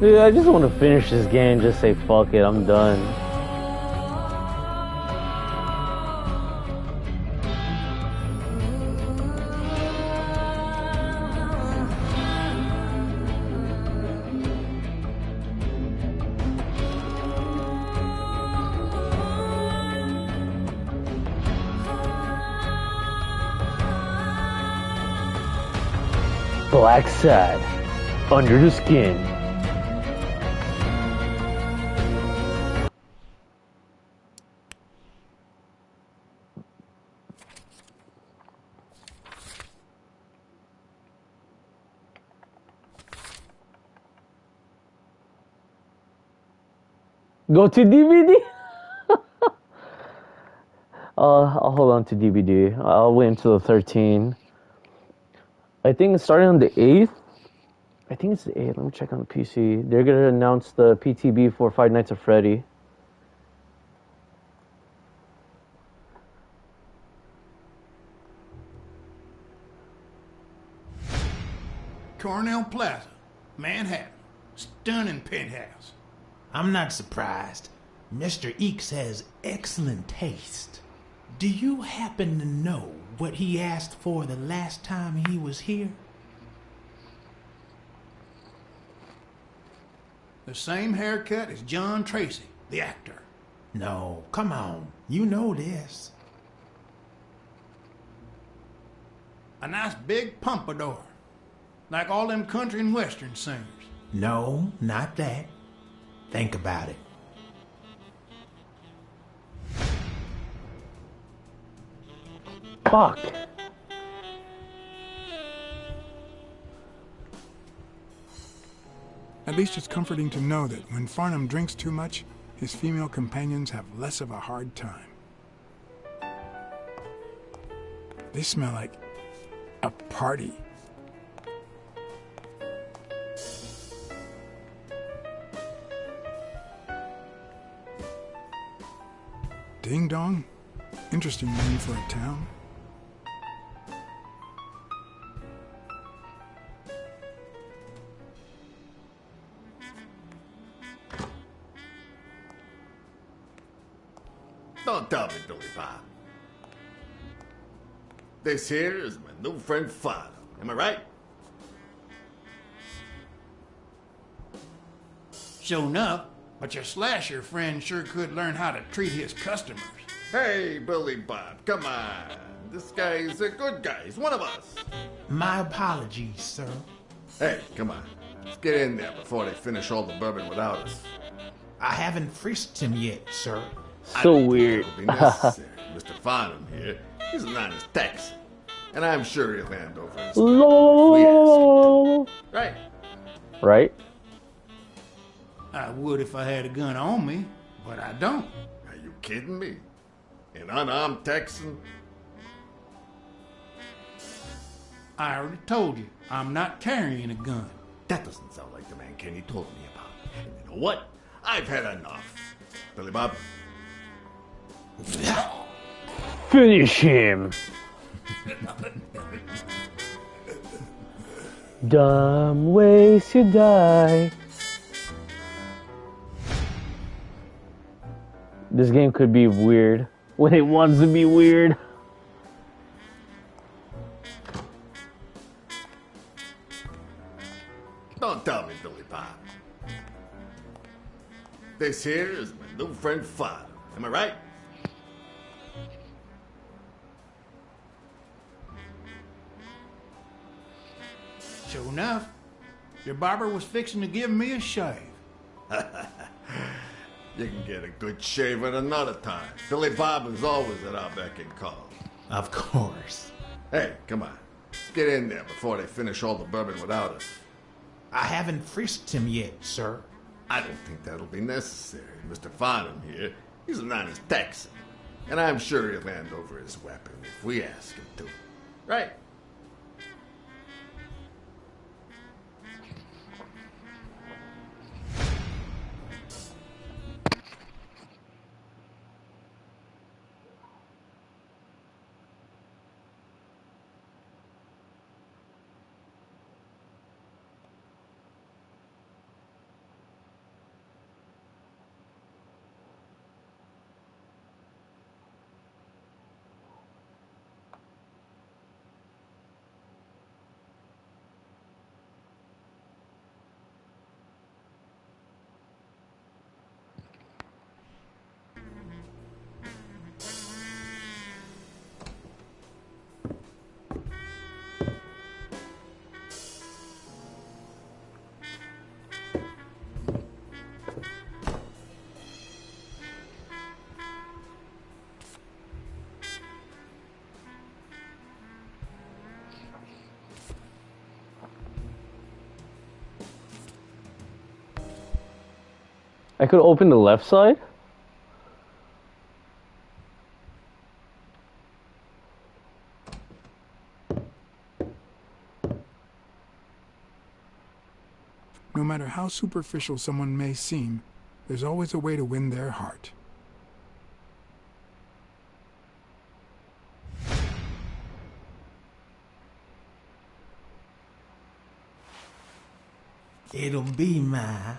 Dude, I just want to finish this game, just say fuck it, I'm done. Black side, under the skin. Go to DVD? I'll hold on to DVD. I'll wait until the 13th. I think it's starting on the 8th. I think it's the 8th. Let me check on the PC. They're going to announce the PTB for Five Nights at Freddy. Cornell Plaza, Manhattan. Stunning penthouse. I'm not surprised. Mr. Eakes has excellent taste. Do you happen to know what he asked for the last time he was here? The same haircut as John Tracy, the actor. No, come on. You know this. A nice big pompadour. Like all them country and western singers. No, not that. Think about it. Fuck. At least it's comforting to know that when Farnham drinks too much, his female companions have less of a hard time. They smell like a party. Ding Dong? Interesting name for a town. Don't tell me, Billy Bob. This here is my new friend Father. Am I right? Sure enough, but your slasher friend sure could learn how to treat his customers. Hey, Billy Bob, come on. This guy's a good guy. He's one of us. My apologies, sir. Hey, come on. Let's get in there before they finish all the bourbon without us. I haven't frisked him yet, sir. So weird. It'll be necessary. Mr. Farnham here, he's an honest Texan. And I'm sure he'll hand over his stuff if we ask him to. Right? Right? I would if I had a gun on me, but I don't. Are you kidding me? An unarmed Texan? I already told you, I'm not carrying a gun. That doesn't sound like the man Kenny told me about. And you know what? I've had enough. Billy Bob? Finish him. Dumb ways to die. This game could be weird when it wants to be weird. Don't tell me, Billy Bob. This here is my new friend Father. Am I right? Sure enough, your barber was fixing to give me a shave. You can get a good shave at another time. Billy Bob is always at our beck and call. Of course. Hey, come on. Let's get in there before they finish all the bourbon without us. I haven't frisked him yet, sir. I don't think that'll be necessary. Mr. Farnham here, he's an honest Texan. And I'm sure he'll hand over his weapon if we ask him to. Right? I could open the left side. No matter how superficial someone may seem, there's always a way to win their heart. It'll be my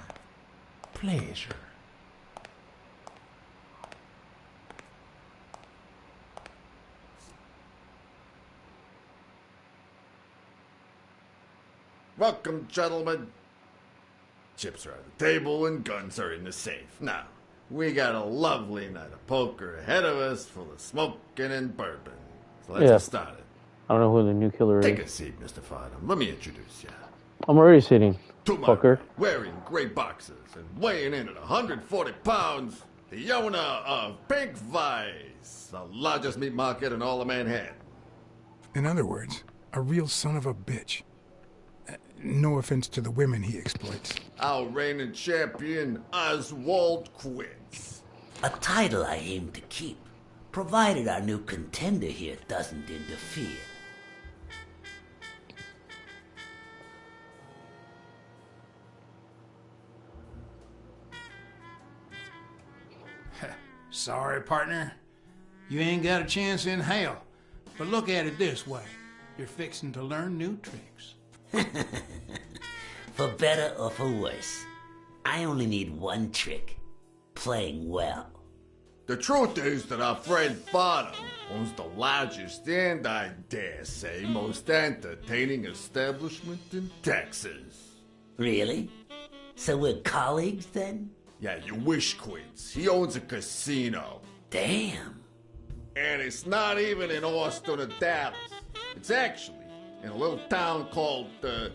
pleasure. Welcome, gentlemen. Chips are on the table and guns are in the safe. Now, we got a lovely night of poker ahead of us full of smoking and bourbon. So let's get started. I don't know who the new killer Take is. a seat, Mr. Farnham. Let me introduce you. I'm already sitting. To my Fucker. right, wearing gray boxers and weighing in at 140 pounds, the owner of Pink Vice, the largest meat market in all of Manhattan. In other words, a real son of a bitch. No offense to the women he exploits. Our reigning champion, Oswald Quince. A title I aim to keep, provided our new contender here doesn't interfere. Sorry, partner. You ain't got a chance in hell. But look at it this way. You're fixing to learn new tricks. For better or for worse, I only need one trick. Playing well. The truth is that our friend Farnham owns the largest and, I dare say, most entertaining establishment in Texas. Really? So we're colleagues then? Yeah, you wish, Quince. He owns a casino. Damn. And it's not even in Austin or Dallas. It's actually in a little town called, what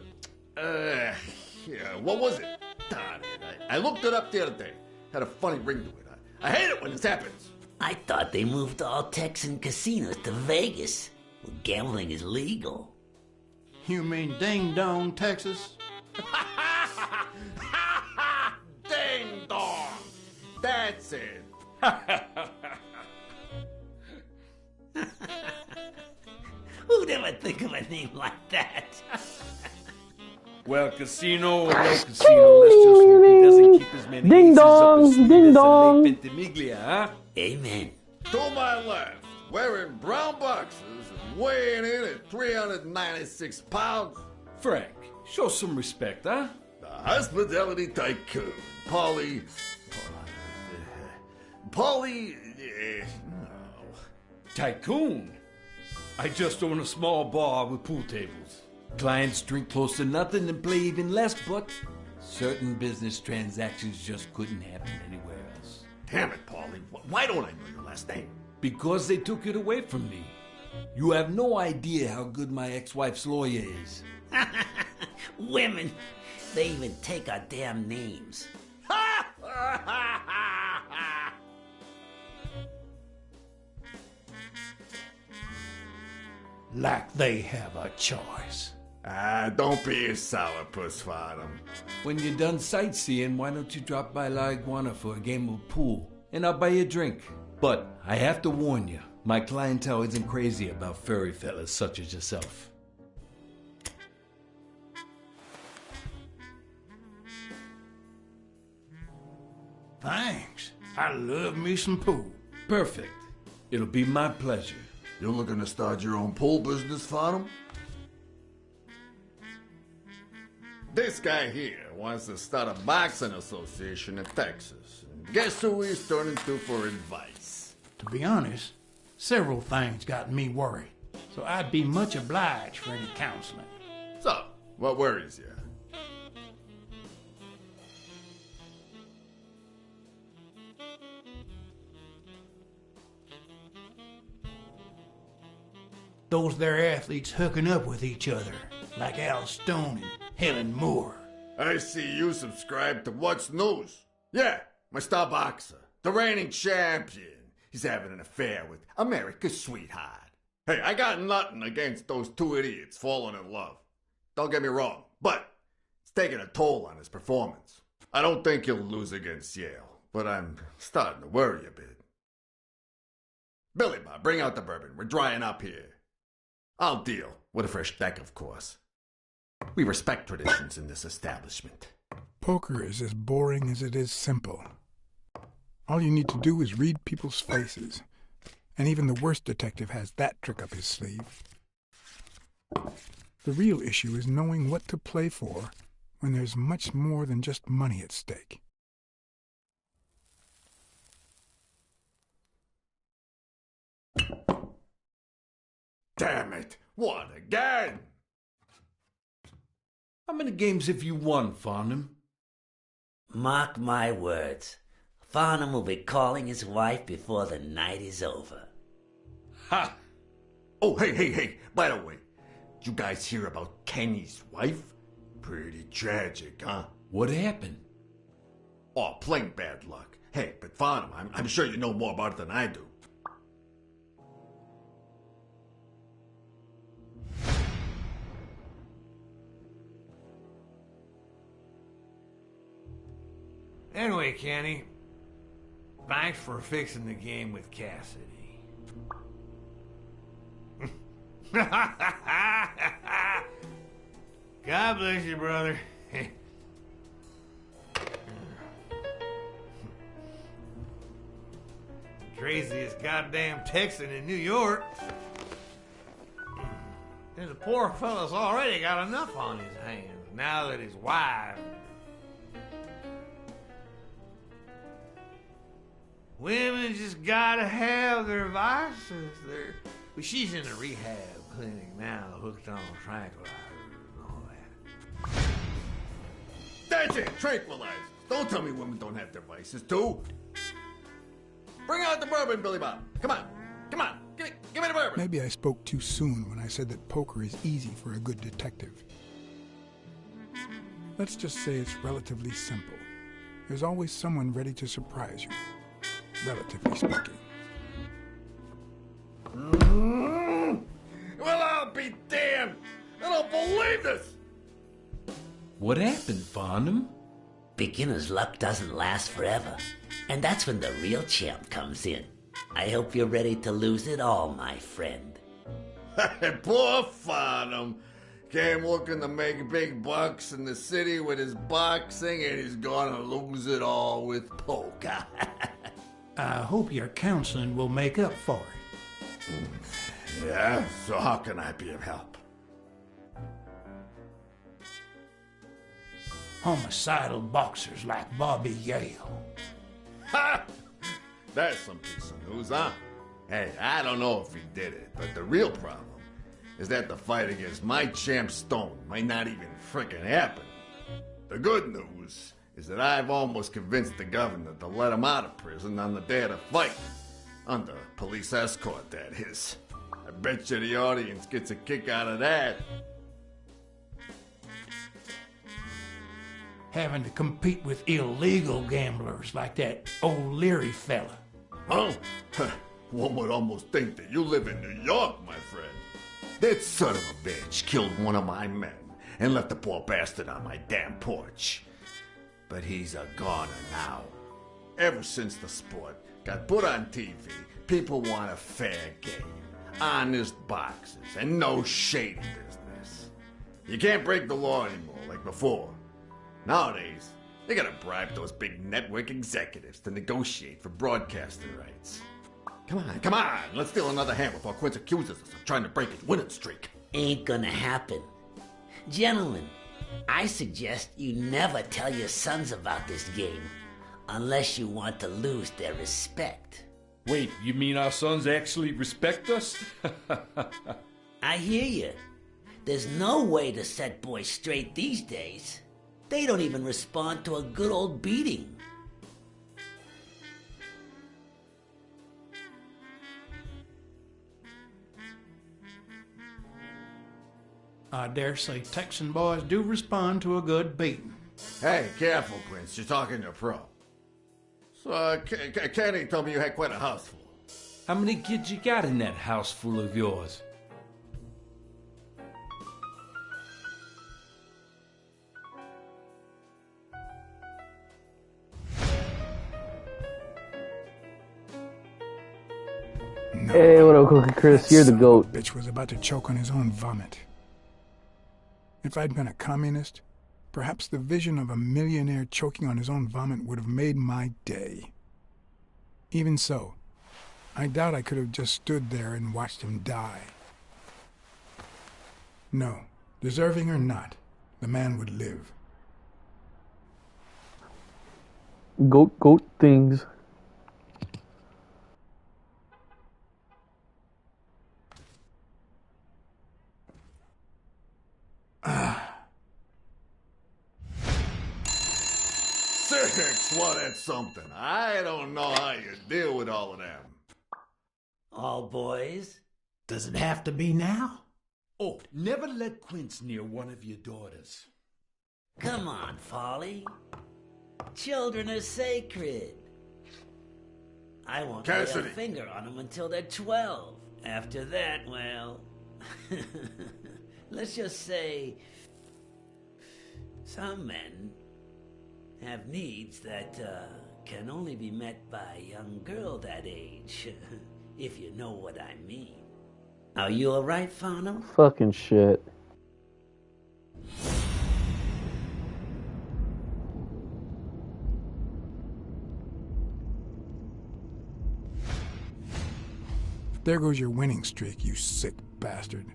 was it? Darn it. I looked it up the other day. Had a funny ring to it. I hate it when this happens. I thought they moved all Texan casinos to Vegas, where gambling is legal. You mean Ding Dong, Texas? Ding dong! That's it. Who'd ever think of a name like that? Well, casino or no casino, let's just hope he doesn't keep as many Ding aces dong, up his sleeve ding as dong. a late Ventimiglia, huh? Amen. To my left, wearing brown boxers and weighing in at 396 pounds, Frank, show some respect, huh? the hospitality tycoon, Polly. Tycoon. I just own a small bar with pool tables. Clients drink close to nothing and play even less, but certain business transactions just couldn't happen anywhere else. Damn it, Polly. Why don't I know your last name? Because they took it away from me. You have no idea how good my ex-wife's lawyer is. Women, they even take our damn names. Like they have a choice. Don't be a sourpuss, Farnham. When you're done sightseeing, why don't you drop by La Iguana for a game of pool? And I'll buy you a drink. But I have to warn you, my clientele isn't crazy about furry fellas such as yourself. Thanks. I love me some pool. Perfect. It'll be my pleasure. You looking to start your own pool business, Farnham? This guy here wants to start a boxing association in Texas. And guess who he's turning to for advice? To be honest, several things got me worried. So I'd be much obliged for any counseling. So, what worries you? Those there athletes hooking up with each other, like Al Stone and Helen Moore. I see you subscribe to What's News. Yeah, my star boxer, the reigning champion. He's having an affair with America's sweetheart. Hey, I got nothing against those two idiots falling in love. Don't get me wrong, but it's taking a toll on his performance. I don't think he'll lose against Yale, but I'm starting to worry a bit. Billy Bob, bring out the bourbon. We're drying up here. I'll deal with a fresh deck, of course. We respect traditions in this establishment. Poker is as boring as it is simple. All you need to do is read people's faces. And even the worst detective has that trick up his sleeve. The real issue is knowing what to play for when there's much more than just money at stake. Damn it! What again? How many games have you won, Farnham? Mark my words. Farnham will be calling his wife before the night is over. Ha! Oh, hey, by the way, did you guys hear about Kenny's wife? Pretty tragic, huh? What happened? Oh, plain bad luck. Hey, but Farnham, I'm sure you know more about it than I do. Anyway, Kenny, thanks for fixing the game with Cassidy. God bless you, brother. Craziest goddamn Texan in New York. And the poor fella's already got enough on his hands now that his wife. Women just gotta have their vices. Well, she's in a rehab clinic now, hooked on tranquilizers and all that. That's it, tranquilizers. Don't tell me women don't have their vices, too. Bring out the bourbon, Billy Bob. Come on, give me the bourbon. Maybe I spoke too soon when I said that poker is easy for a good detective. Let's just say it's relatively simple. There's always someone ready to surprise you, relatively speaking. Well, I'll be damned. I don't believe this. What happened, Farnham? Beginner's luck doesn't last forever, and that's when the real champ comes in. I hope you're ready to lose it all, my friend. Poor Farnham. Came looking to make big bucks in the city with his boxing, and he's gonna lose it all with poker. I hope your counseling will make up for it. Yeah, so how can I be of help? Homicidal boxers like Bobby Yale. Ha! That's some piece of news, huh? Hey, I don't know if he did it, but the real problem is that the fight against my champ Stone might not even frickin' happen. The good news is that I've almost convinced the governor to let him out of prison on the day of the fight. Under police escort, that is. I bet you the audience gets a kick out of that. Having to compete with illegal gamblers like that old Leary fella. Huh? One would almost think that you live in New York, my friend. That son of a bitch killed one of my men and left the poor bastard on my damn porch. But he's a goner now. Ever since the sport got put on TV, people want a fair game, honest boxes, and no shady business. You can't break the law anymore like before. Nowadays, they gotta bribe those big network executives to negotiate for broadcasting rights. Come on, let's steal another hand before Quince accuses us of trying to break his winning streak. Ain't gonna happen. Gentlemen, I suggest you never tell your sons about this game unless you want to lose their respect. Wait, you mean our sons actually respect us? I hear you. There's no way to set boys straight these days. They don't even respond to a good old beating. I dare say Texan boys do respond to a good beating. Hey, careful, Quince. You're talking to a pro. So, Kenny told me you had quite a house full. How many kids you got in that house full of yours? No. Hey, what up, Cookie Chris? That You're the son of a goat. bitch was about to choke on his own vomit. If I'd been a communist, perhaps the vision of a millionaire choking on his own vomit would have made my day. Even so, I doubt I could have just stood there and watched him die. No, deserving or not, the man would live. Goat things. Six, well, that's something. I don't know how you deal with all of them. All boys? Does it have to be now? Oh, never let Quince near one of your daughters. Come on, Folly. Children are sacred. I won't lay a Cassidy. finger on them until they're 12. After that, well... let's just say... some men have needs that can only be met by a young girl that age. If you know what I mean. Are you alright, Farnham? Fucking shit. There goes your winning streak, you sick bastard.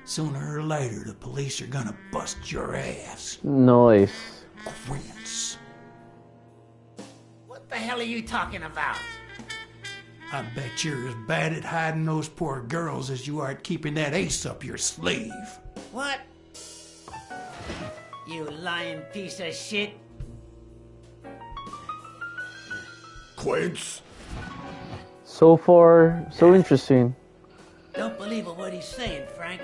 Sooner or later, the police are gonna bust your ass. Nice. Quince. What the hell are you talking about? I bet you're as bad at hiding those poor girls as you are at keeping that ace up your sleeve. What? You lying piece of shit. Quince? So far, so interesting. Don't believe a word he's saying, Frank.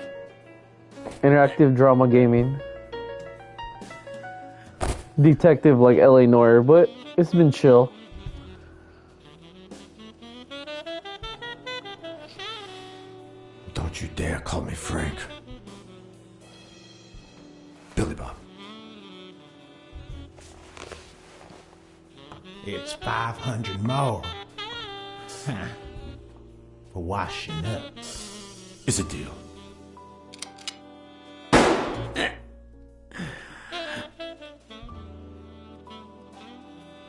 Interactive drama gaming. Detective like L.A. Noire, but it's been chill. Don't you dare call me Frank. Billy Bob. It's 500 more. Huh. For washing up. It's a deal.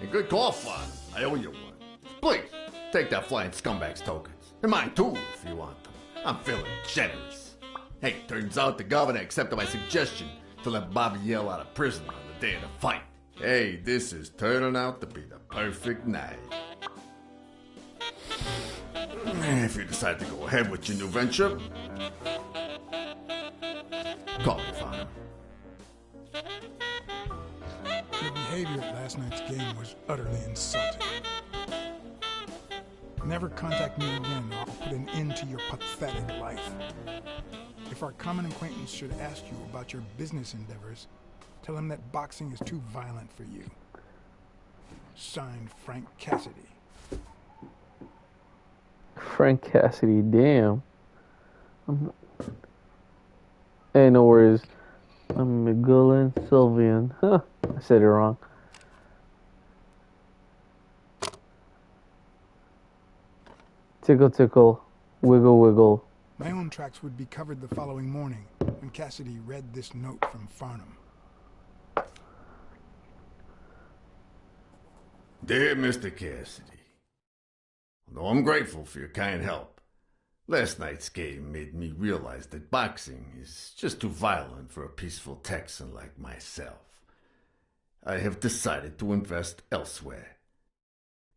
A good call, Flan. I owe you one. Please, take that flying scumbag's tokens. And mine too, if you want them. I'm feeling generous. Hey, turns out the governor accepted my suggestion to let Bobby Yell out of prison on the day of the fight. Hey, this is turning out to be the perfect night. If you decide to go ahead with your new venture, call me, Farnham. Your behavior at last night's game was utterly insulting. Never contact me again or I'll put an end to your pathetic life. If our common acquaintance should ask you about your business endeavors, tell him that boxing is too violent for you. Signed, Frank Cassidy. Frank Cassidy, damn. Hey, no worries. I'm McGullen Sylvian. Huh, I said it wrong. Tickle, tickle, wiggle, wiggle. My own tracks would be covered the following morning when Cassidy read this note from Farnham. Dear Mr. Cassidy, although I'm grateful for your kind help, last night's game made me realize that boxing is just too violent for a peaceful Texan like myself. I have decided to invest elsewhere.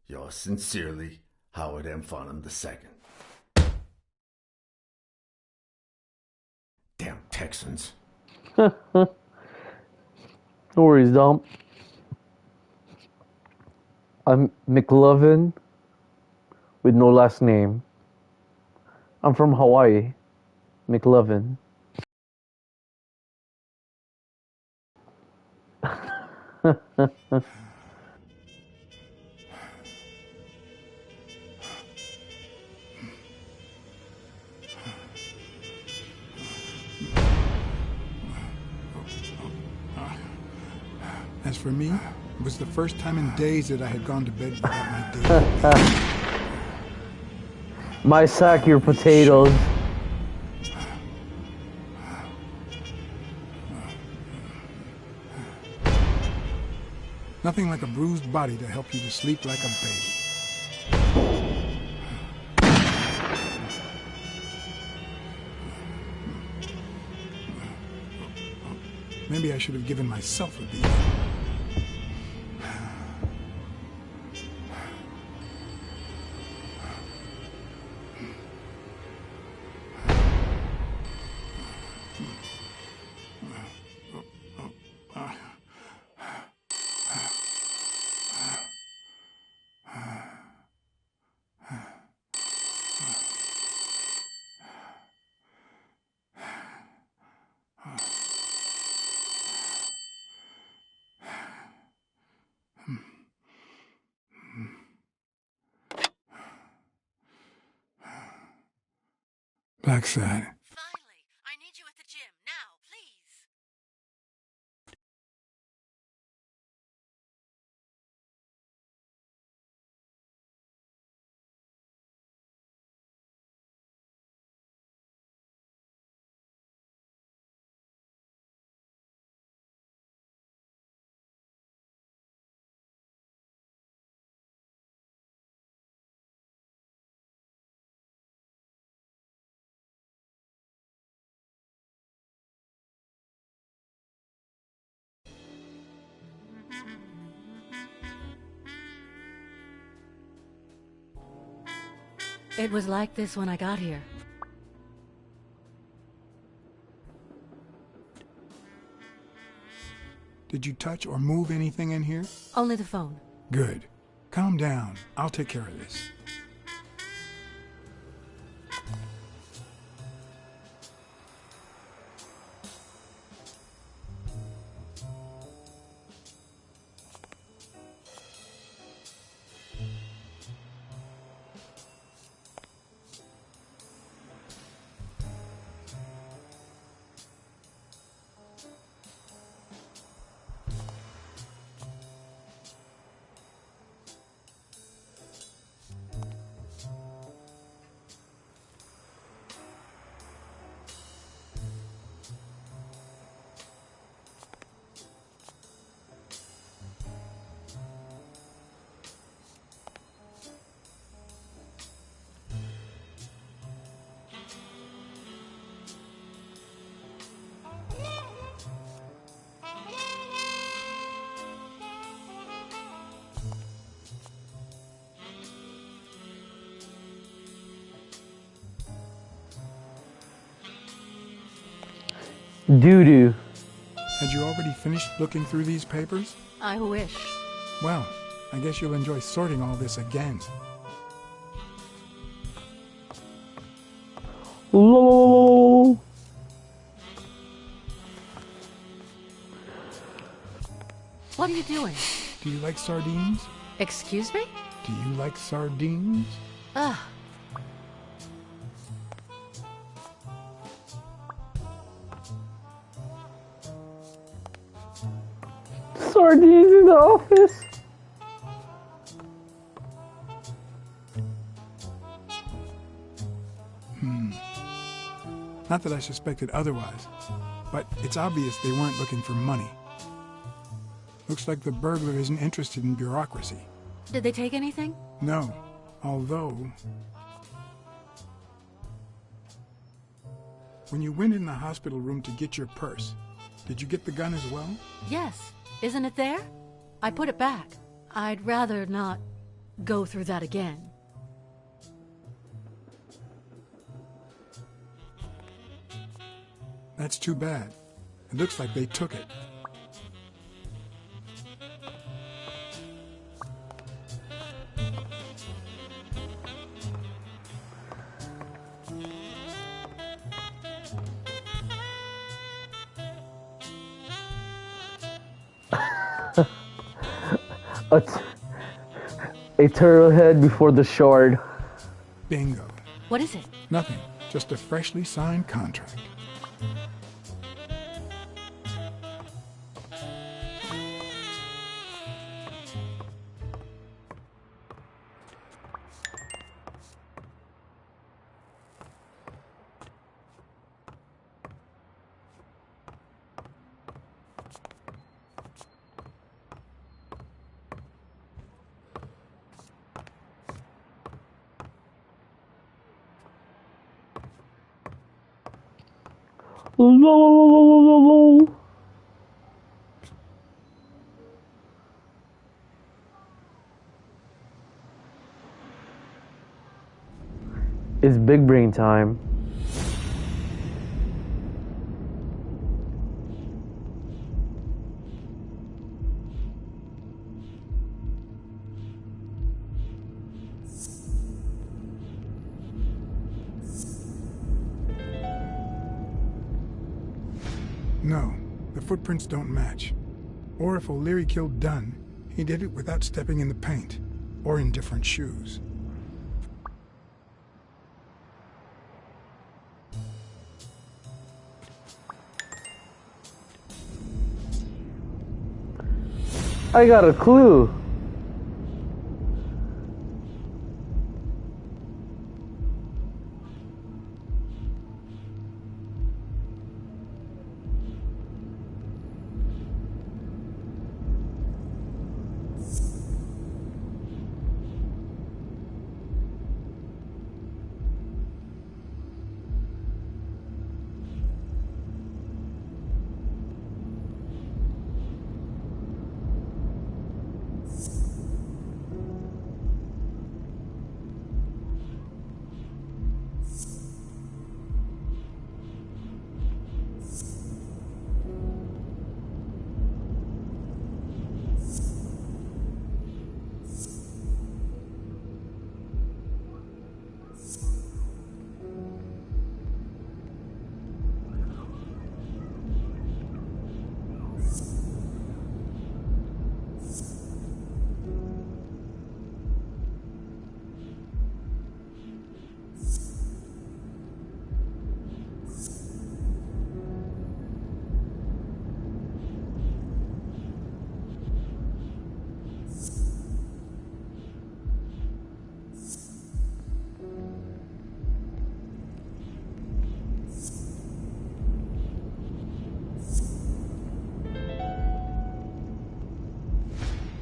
Yours sincerely, Howard M. Farnham II. Damn Texans. No worries, Dom. I'm McLovin with no last name. I'm from Hawaii. McLovin. As For me, it was the first time in days that I had gone to bed without my daily. My sack your potatoes. Nothing like a bruised body to help you to sleep like a baby. Maybe I should have given myself a beat. Blackside. Finally, I need you at the gym now, please. It was like this when I got here. Did you touch or move anything in here? Only the phone. Good. Calm down. I'll take care of this. Doo-doo. Had you already finished looking through these papers? I wish. Well, I guess you'll enjoy sorting all this again. Lol. What are you doing? Do you like sardines? Excuse me? Do you like sardines? Ugh. Sardines in the office. Not that I suspected otherwise, but it's obvious they weren't looking for money. Looks like the burglar isn't interested in bureaucracy. Did they take anything? No, although... When you went in the hospital room to get your purse, did you get the gun as well? Yes. Isn't it there? I put it back. I'd rather not go through that again. That's too bad. It looks like they took it. A turtle head before the shard. Bingo. What is it? Nothing. Just a freshly signed contract. It's big brain time. No, the footprints don't match. Or if O'Leary killed Dunn, he did it without stepping in the paint, or in different shoes. I got a clue.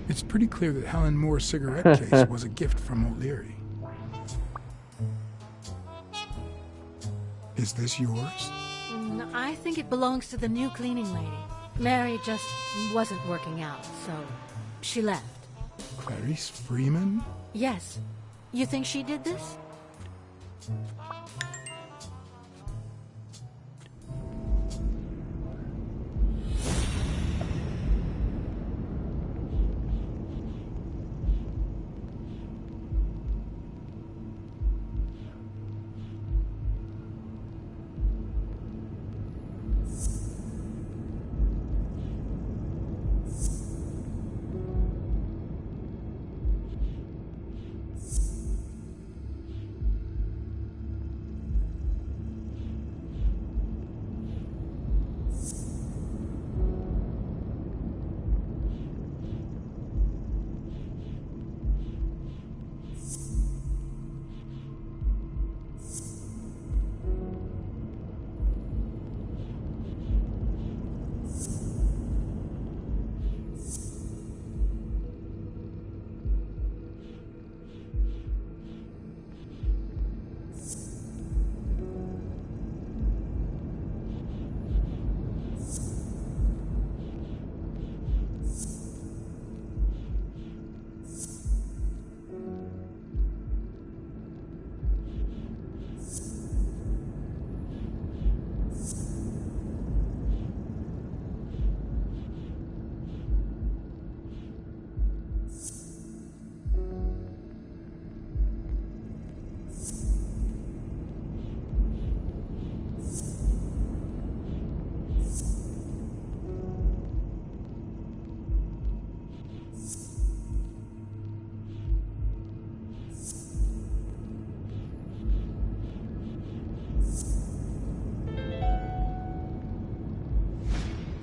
It's pretty clear that Helen Moore's cigarette case was a gift from O'Leary. Is this yours? I think it belongs to the new cleaning lady. Mary just wasn't working out, so she left. Clarice Freeman? Yes. You think she did this?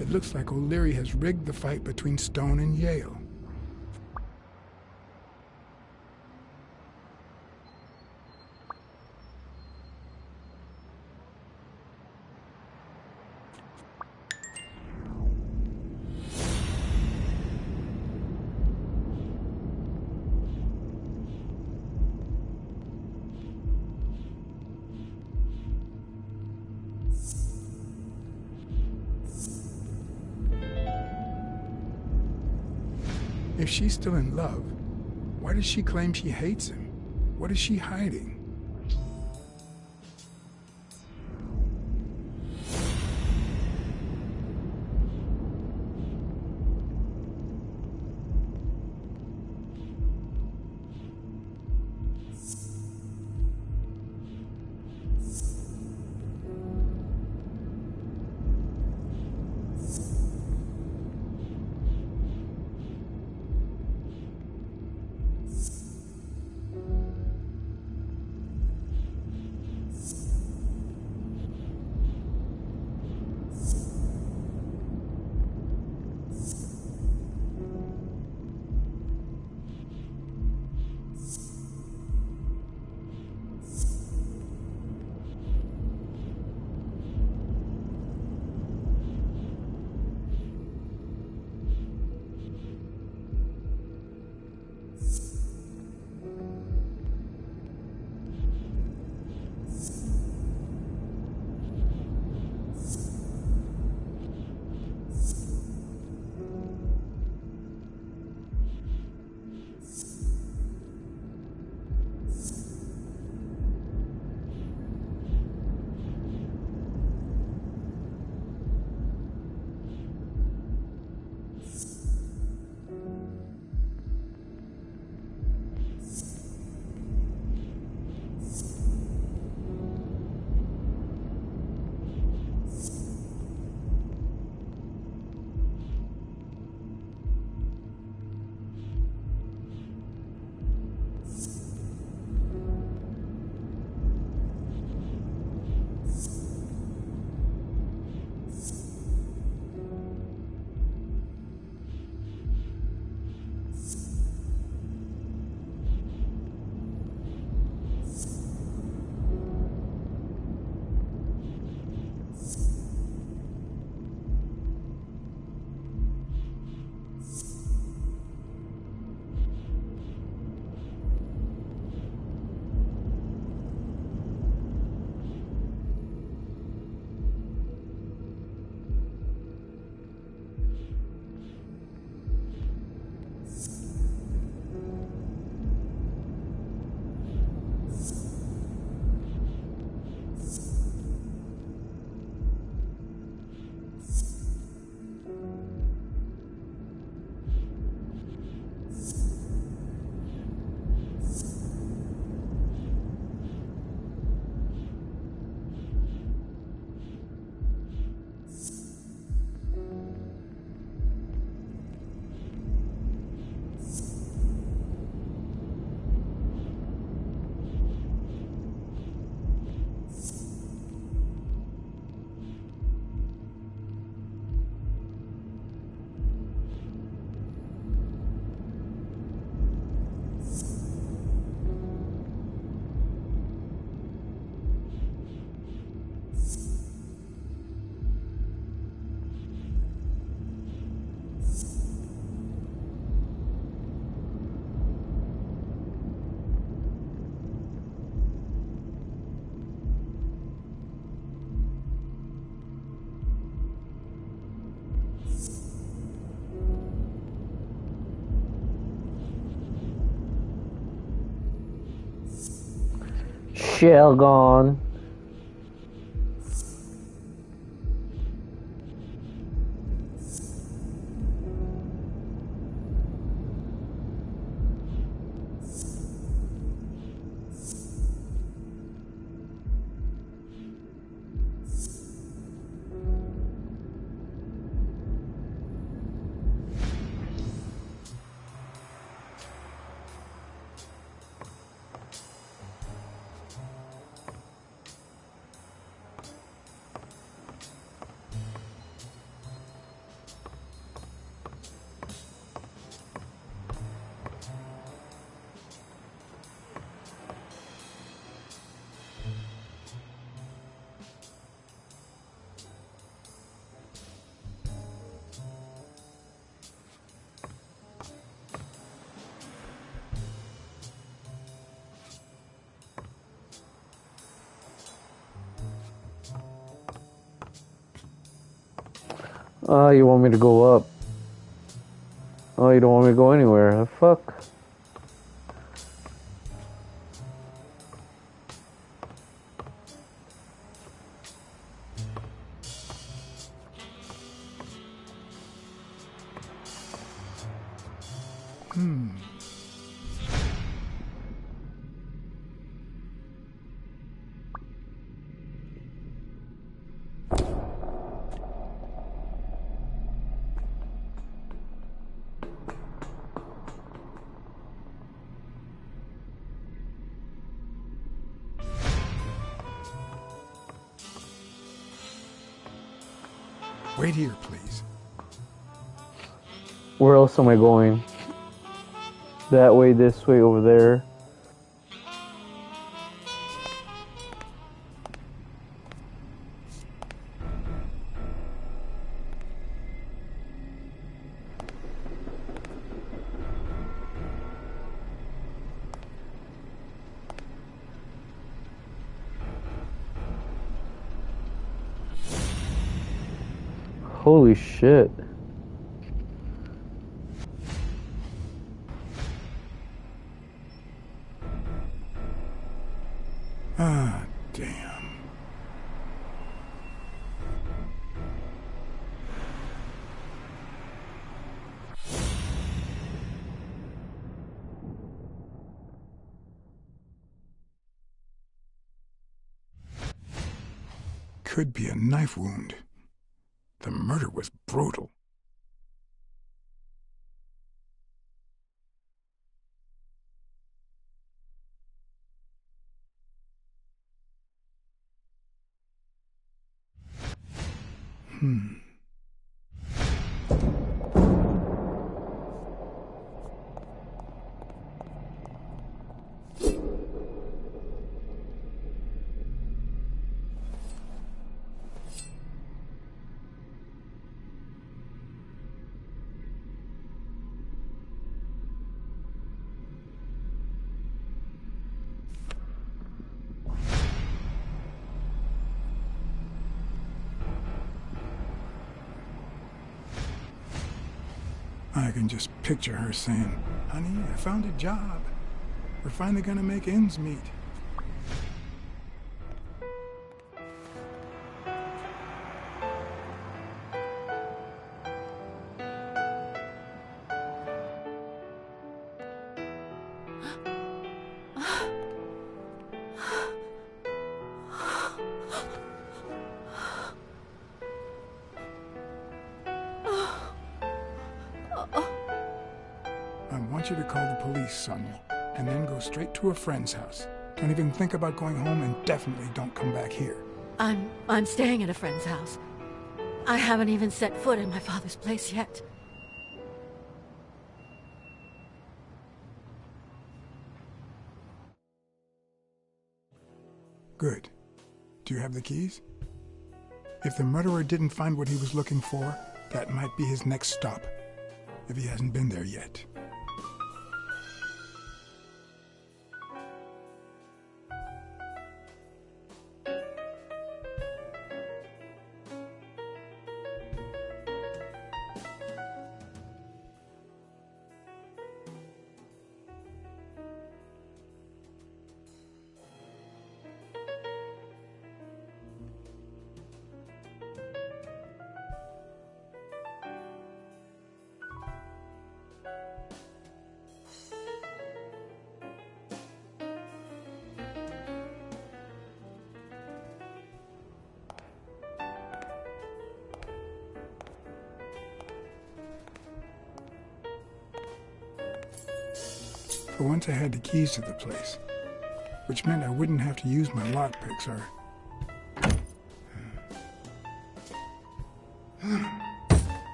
It looks like O'Leary has rigged the fight between Stone and Yale. If she's still in love, why does she claim she hates him? What is she hiding? Shell gone. You want me to go up? Oh, you don't want me to go anywhere. The fuck? Wait here, please. Where else am I going? That way, this way, over there. Holy shit. Ah, damn. Could be a knife wound. The murder was brutal. I can just picture her saying, "Honey, I found a job. We're finally gonna make ends meet." I want you to call the police, Sonia, and then go straight to a friend's house. Don't even think about going home, and definitely don't come back here. I'm staying at a friend's house. I haven't even set foot in my father's place yet. Good. Do you have the keys? If the murderer didn't find what he was looking for, that might be his next stop, if he hasn't been there yet. For once I had the keys to the place, which meant I wouldn't have to use my lockpicks or...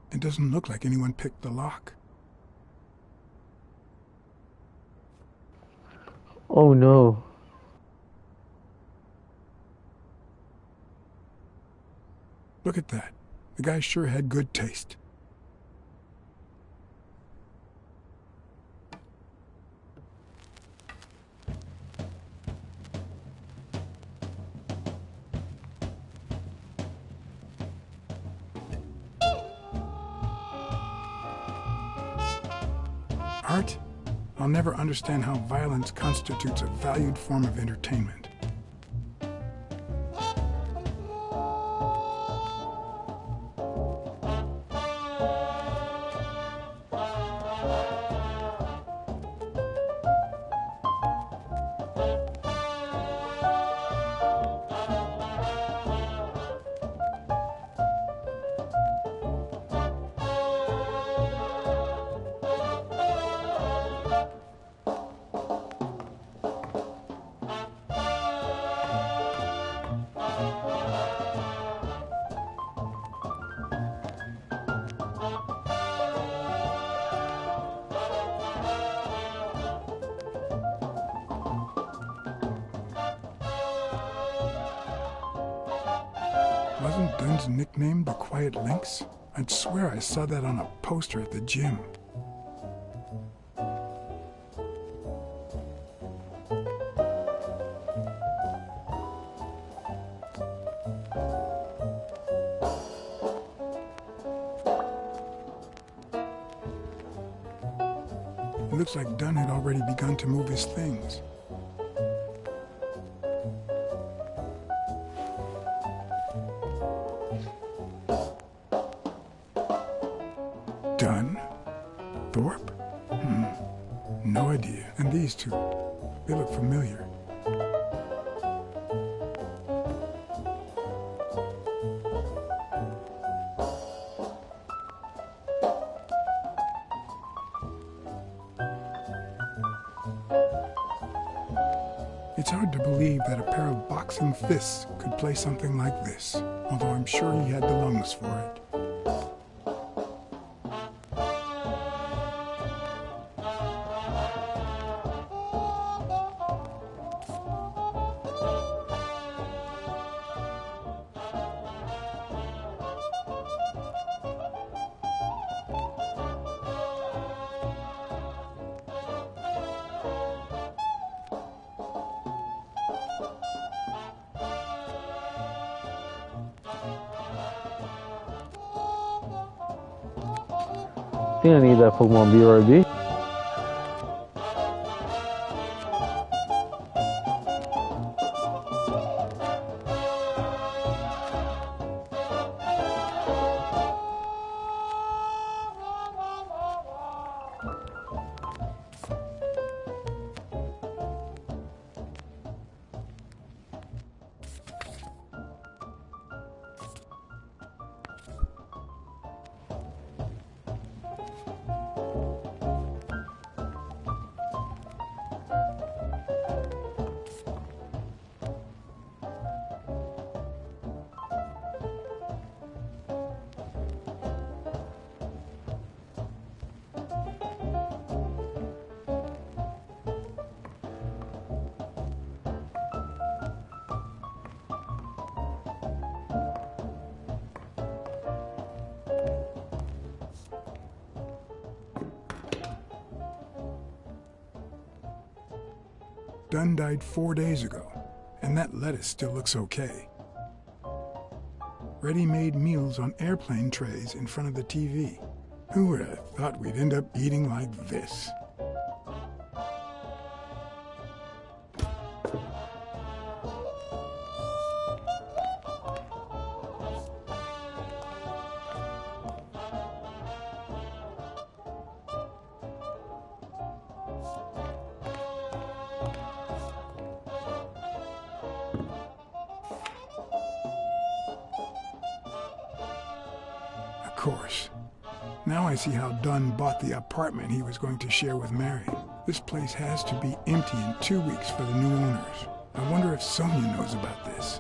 It doesn't look like anyone picked the lock. Oh no. Look at that. The guy sure had good taste. Art? I'll never understand how violence constitutes a valued form of entertainment. Wasn't Dunn's nickname the Quiet Lynx? I'd swear I saw that on a poster at the gym. It looks like Dunn had already begun to move his things. Dunn? Thorpe? No idea. And these two, they look familiar. It's hard to believe that a pair of boxing fists could play something like this, although I'm sure he had the lungs for it. I think I need that Pokemon BRB. Dunn died 4 days ago, and that lettuce still looks okay. Ready-made meals on airplane trays in front of the TV. Who would have thought we'd end up eating like this? Of course. Now I see how Dunn bought the apartment he was going to share with Mary. This place has to be empty in 2 weeks for the new owners. I wonder if Sonia knows about this.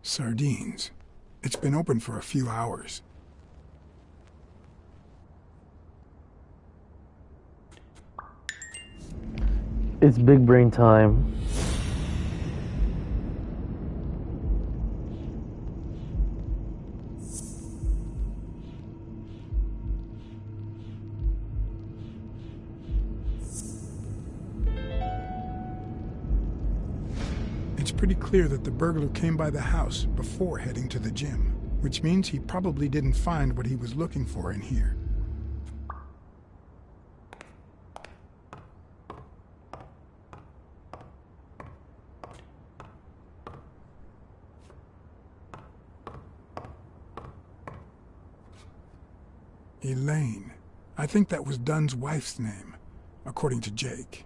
Sardines. It's been open for a few hours. It's big brain time. It's pretty clear that the burglar came by the house before heading to the gym, which means he probably didn't find what he was looking for in here. Elaine. I think that was Dunn's wife's name, according to Jake.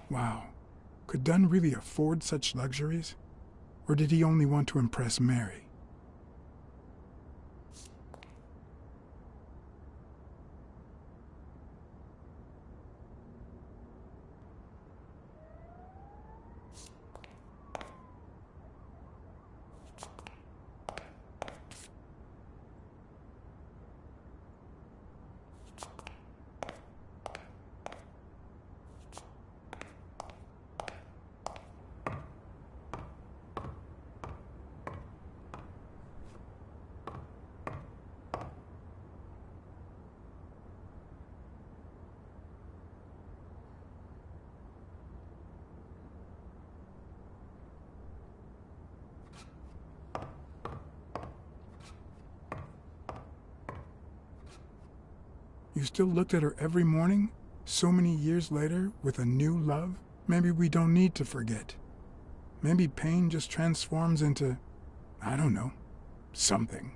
Wow. Could Dunn really afford such luxuries? Or did he only want to impress Mary? You still looked at her every morning, so many years later, with a new love? Maybe we don't need to forget. Maybe pain just transforms into, I don't know, something.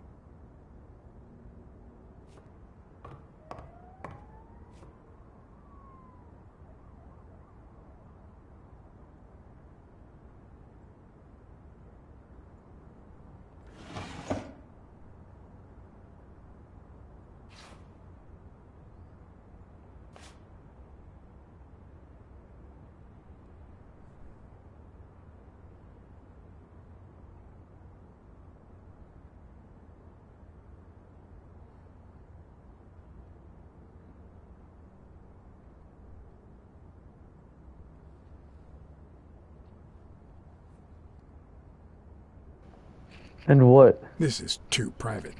And what? This is too private.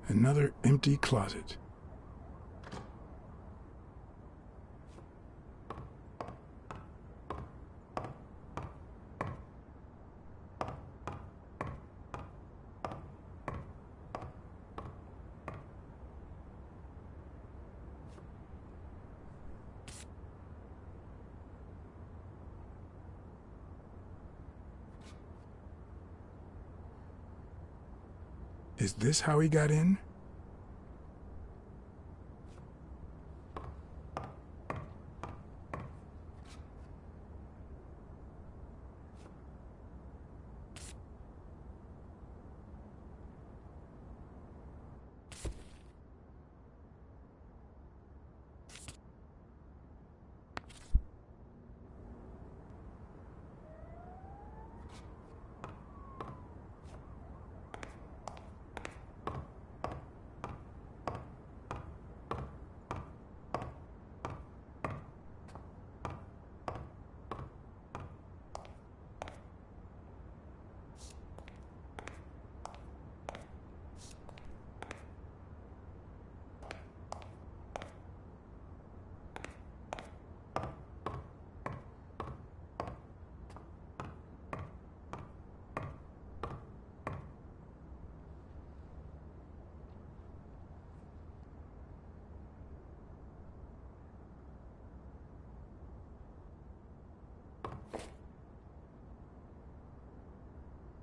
Another empty closet. Is this how he got in?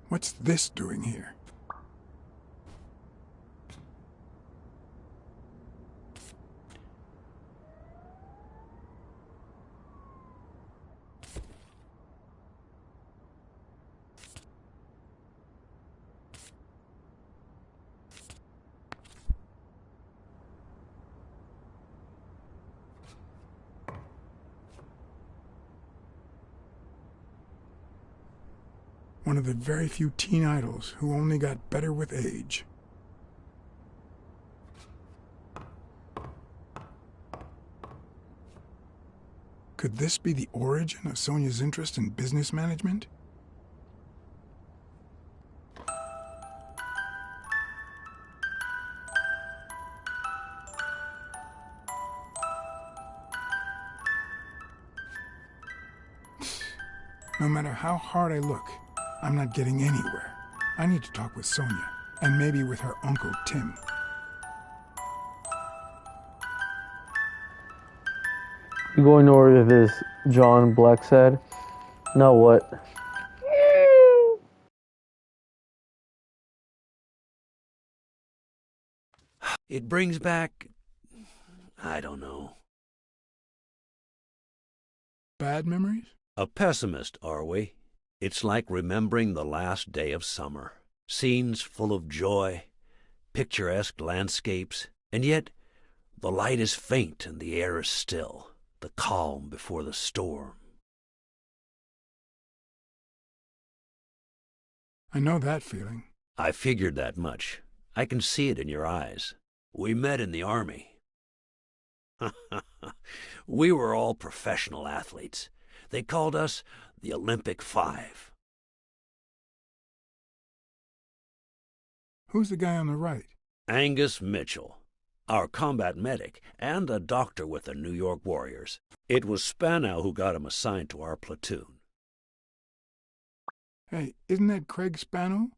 What's this doing here? one of the very few teen idols who only got better with age. Could this be the origin of Sonia's interest in business management? No matter how hard I look, I'm not getting anywhere. I need to talk with Sonia, and maybe with her Uncle Tim. You going over this, John Black said. Now what? It brings back... I don't know. Bad memories? A pessimist, are we? It's like remembering the last day of summer. Scenes full of joy, picturesque landscapes, and yet the light is faint and the air is still, the calm before the storm. I know that feeling. I figured that much. I can see it in your eyes. We met in the Army. We were all professional athletes. They called us the Olympic Five. Who's the guy on the right? Angus Mitchell, our combat medic, and a doctor with the New York Warriors. It was Spanow who got him assigned to our platoon. Hey, isn't that Craig Spanow?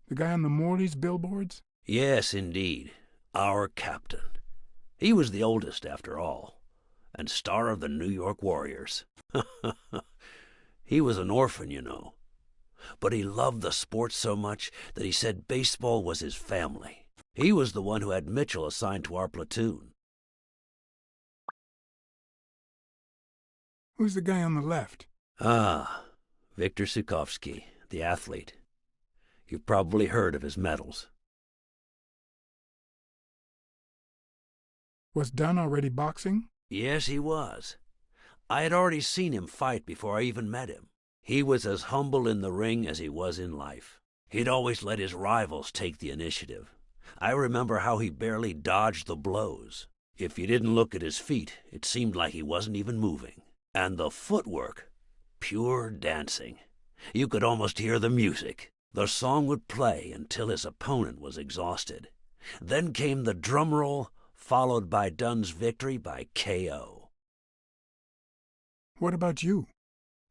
The guy on the Morley's billboards? Yes, indeed. Our captain. He was the oldest, after all, and star of the New York Warriors. He was an orphan, you know. But he loved the sport so much that he said baseball was his family. He was the one who had Mitchell assigned to our platoon. Who's the guy on the left? Ah, Viktor Sukovsky, the athlete. You've probably heard of his medals. Was Dunn already boxing? Yes, he was. I had already seen him fight before I even met him. He was as humble in the ring as he was in life. He'd always let his rivals take the initiative. I remember how he barely dodged the blows. If you didn't look at his feet, it seemed like he wasn't even moving. And the footwork, pure dancing. You could almost hear the music. The song would play until his opponent was exhausted. Then came the drum roll, followed by Dunn's victory by KO. What about you?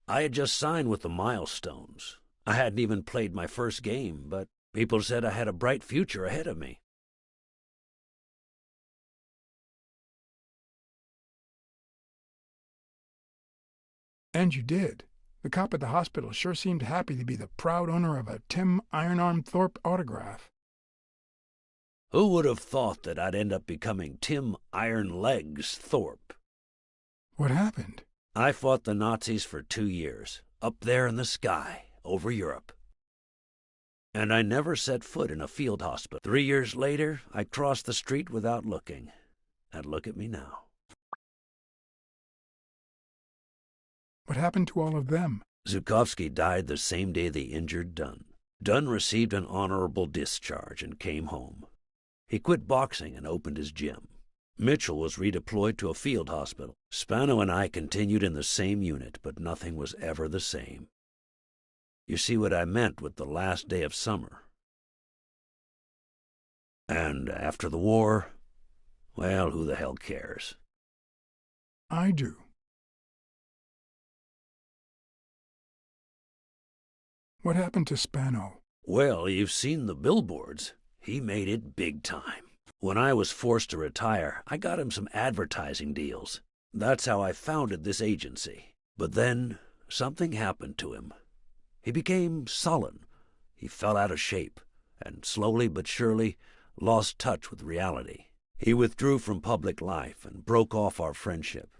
I had just signed with the Milestones. I hadn't even played my first game, but people said I had a bright future ahead of me. And you did. The cop at the hospital sure seemed happy to be the proud owner of a Tim Ironarm Thorpe autograph. Who would have thought that I'd end up becoming Tim Iron Legs Thorpe? What happened? I fought the Nazis for 2 years, up there in the sky, over Europe. And I never set foot in a field hospital. 3 years later, I crossed the street without looking. And look at me now. What happened to all of them? Zukovsky died the same day they injured Dunn. Dunn received an honorable discharge and came home. He quit boxing and opened his gym. Mitchell was redeployed to a field hospital. Spano and I continued in the same unit, but nothing was ever the same. You see what I meant with the last day of summer. And after the war, well, who the hell cares? I do. What happened to Spano? Well, you've seen the billboards. He made it big time. When I was forced to retire, I got him some advertising deals. That's how I founded this agency. But then, something happened to him. He became sullen. He fell out of shape, and slowly but surely lost touch with reality. He withdrew from public life and broke off our friendship.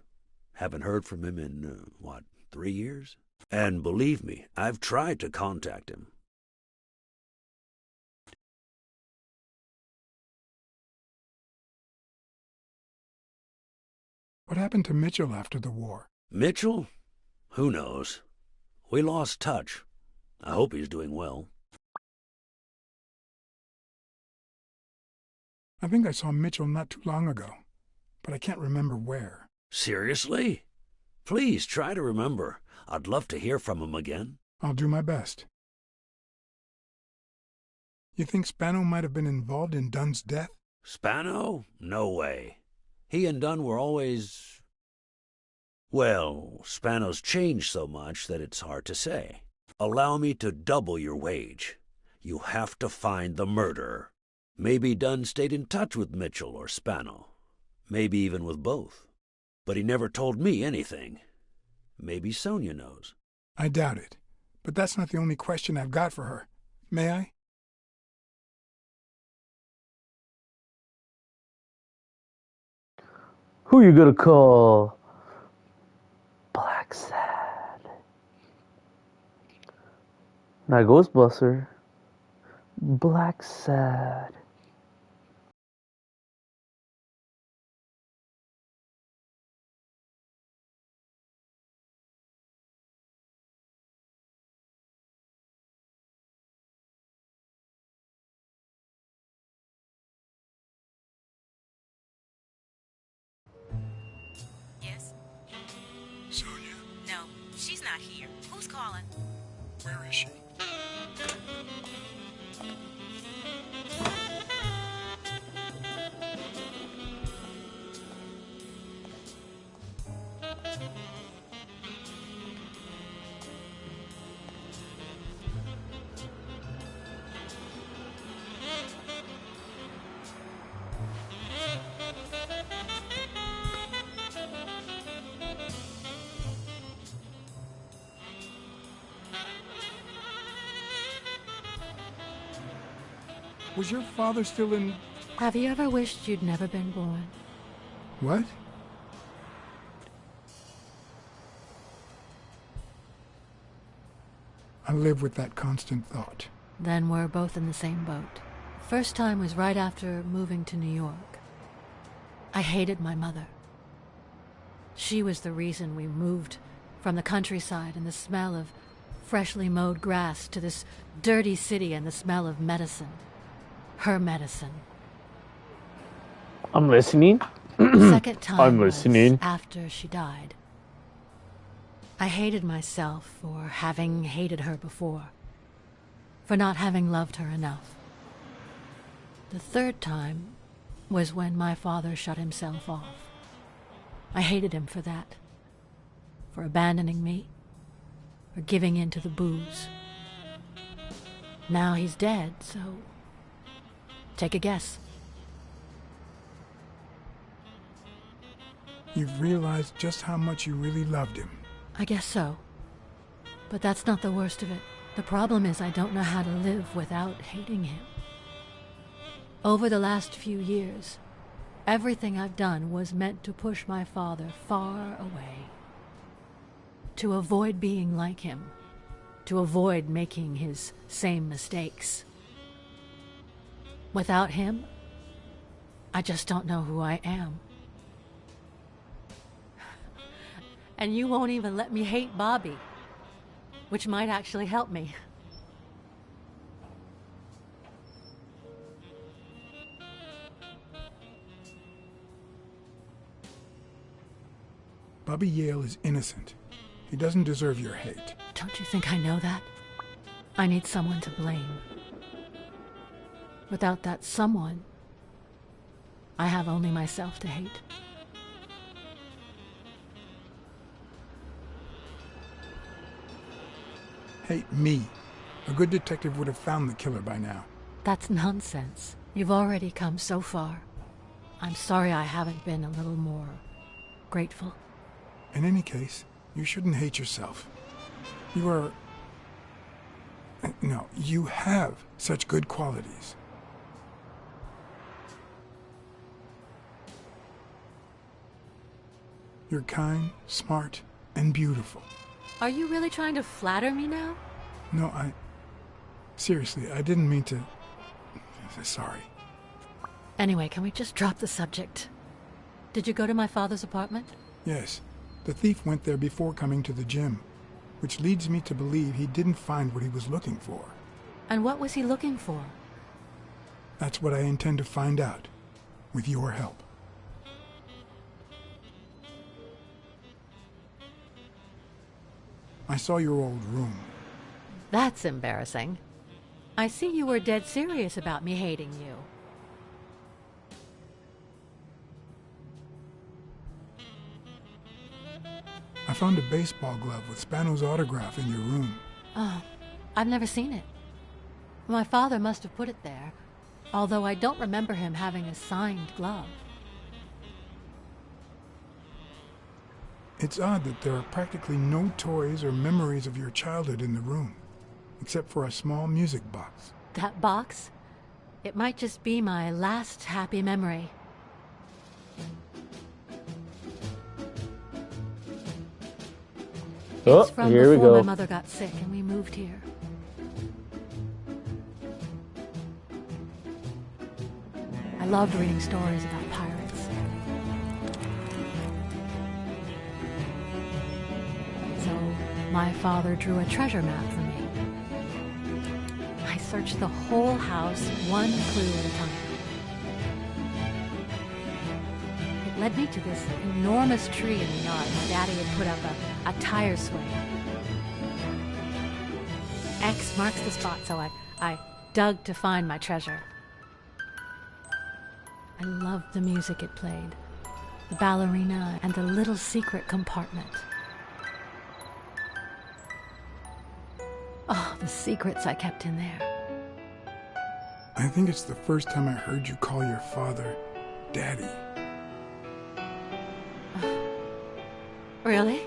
Haven't heard from him in, 3 years? And believe me, I've tried to contact him. What happened to Mitchell after the war? Mitchell? Who knows? We lost touch. I hope he's doing well. I think I saw Mitchell not too long ago, but I can't remember where. Seriously? Please try to remember. I'd love to hear from him again. I'll do my best. You think Spano might have been involved in Dunn's death? Spano? No way. He and Dunn were always... Well, Spano's changed so much that it's hard to say. Allow me to double your wage. You have to find the murderer. Maybe Dunn stayed in touch with Mitchell or Spano. Maybe even with both. But he never told me anything. Maybe Sonia knows. I doubt it. But that's not the only question I've got for her. May I? Who you gonna call? Black Sad. Not Ghostbuster. Black Sad. Yes? Sonia, No, she's not here. Who's calling? where is she? Was your father still in... Have you ever wished you'd never been born? What? I live with that constant thought. Then we're both in the same boat. First time was right after moving to New York. I hated my mother. She was the reason we moved from the countryside and the smell of freshly mowed grass to this dirty city and the smell of medicine. Her medicine. I'm listening. Second time I'm was listening. after she died. I hated myself for having hated her before, for not having loved her enough. The third time was when my father shut himself off. I hated him for that, for abandoning me, for giving in to the booze. Now he's dead, so take a guess. You've realized just how much you really loved him. I guess so. But that's not the worst of it. The problem is I don't know how to live without hating him. Over the last few years, everything I've done was meant to push my father far away. To avoid being like him. To avoid making his same mistakes. Without him, I just don't know who I am. And you won't even let me hate Bobby, which might actually help me. Bobby Yale is innocent. He doesn't deserve your hate. Don't you think I know that? I need someone to blame. Without that someone, I have only myself to hate. Hate me. A good detective would have found the killer by now. That's nonsense. You've already come so far. I'm sorry I haven't been a little more grateful. In any case, you shouldn't hate yourself. You are... No, you have such good qualities. You're kind, smart, and beautiful. Are you really trying to flatter me now? No, Seriously, I didn't mean to... Sorry. Anyway, can we just drop the subject? Did you go to my father's apartment? Yes, the thief went there before coming to the gym. which leads me to believe he didn't find what he was looking for. And what was he looking for? That's what I intend to find out, with your help. I saw your old room. That's embarrassing. I see you were dead serious about me hating you. I found a baseball glove with Spano's autograph in your room. Oh, I've never seen it. My father must have put it there, although I don't remember him having a signed glove. It's odd that there are practically no toys or memories of your childhood in the room, except for a small music box. That box? It might just be my last happy memory. Oh, It's from here we before go. my mother got sick and we moved here. I loved reading stories about pirates. So my father drew a treasure map for me. I searched the whole house, one clue at a time. It led me to this enormous tree in the yard. My daddy had put up a tire swing. X marks the spot, so I dug to find my treasure. I loved the music it played, the ballerina, and the little secret compartment. Oh, the secrets I kept in there. I think it's the first time I heard you call your father Daddy. Really?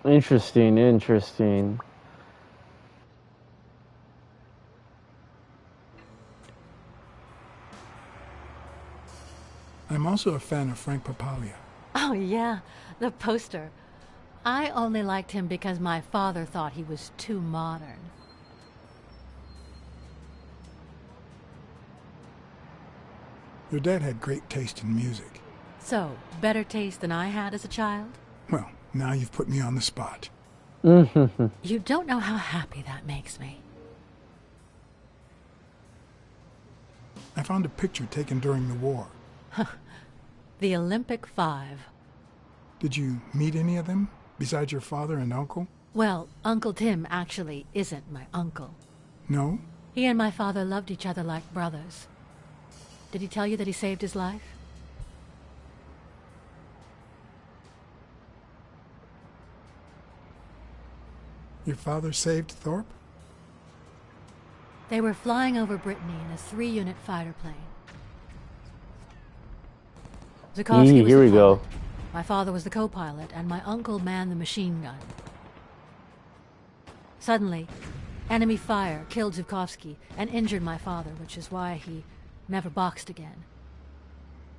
Interesting. I'm also a fan of Frank Papalia. Oh, yeah, the poster. I only liked him because my father thought he was too modern. Your dad had great taste in music. So, better taste than I had as a child? Well, now you've put me on the spot. You don't know how happy that makes me. I found a picture taken during the war. The Olympic Five. Did you meet any of them, besides your father and uncle? Well, Uncle Tim actually isn't my uncle. No? He and my father loved each other like brothers. Did he tell you that he saved his life? Your father saved Thorpe? They were flying over Brittany in a 3-unit fighter plane. Zukovsky was Here the we go. pilot. My father was the co-pilot, and my uncle manned the machine gun. Suddenly, enemy fire killed Zukovsky and injured my father, which is why he never boxed again.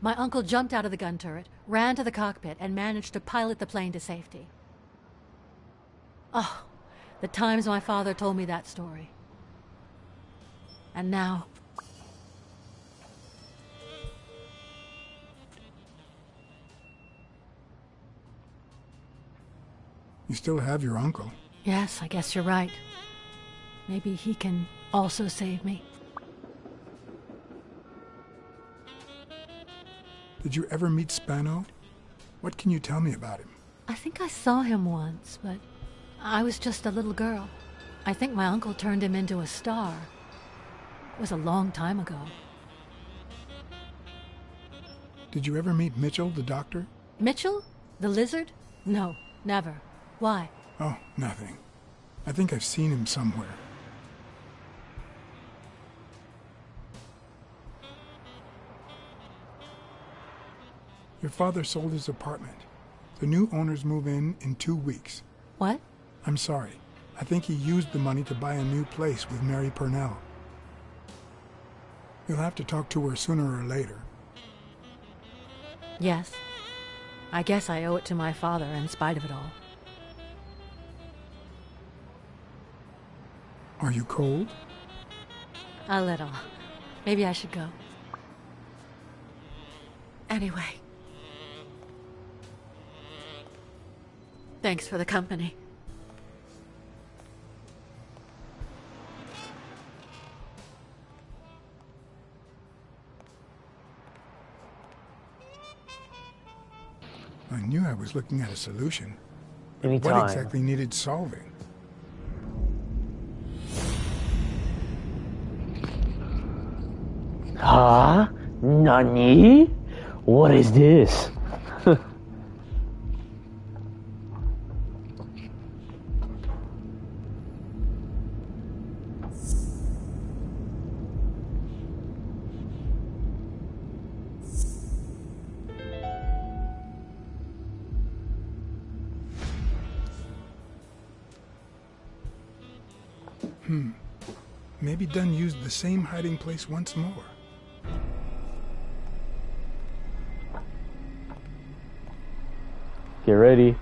My uncle jumped out of the gun turret, ran to the cockpit, and managed to pilot the plane to safety. Oh, the times my father told me that story. And now... You still have your uncle. Yes, I guess you're right. Maybe he can also save me. Did you ever meet Spano? What can you tell me about him? I think I saw him once, but I was just a little girl. I think my uncle turned him into a star. It was a long time ago. Did you ever meet Mitchell, the doctor? Mitchell? The lizard? No, never. Why? Oh, nothing. I think I've seen him somewhere. Your father sold his apartment. The new owners move in 2 weeks. What? I'm sorry. I think he used the money to buy a new place with Mary Purnell. You'll have to talk to her sooner or later. Yes. I guess I owe it to my father in spite of it all. Are you cold? A little. Maybe I should go. Anyway, Thanks for the company. I knew I was looking at a solution. But Anytime. what exactly needed solving? Huh? Nani? What is this? Maybe Dunn used the same hiding place once more. Get ready.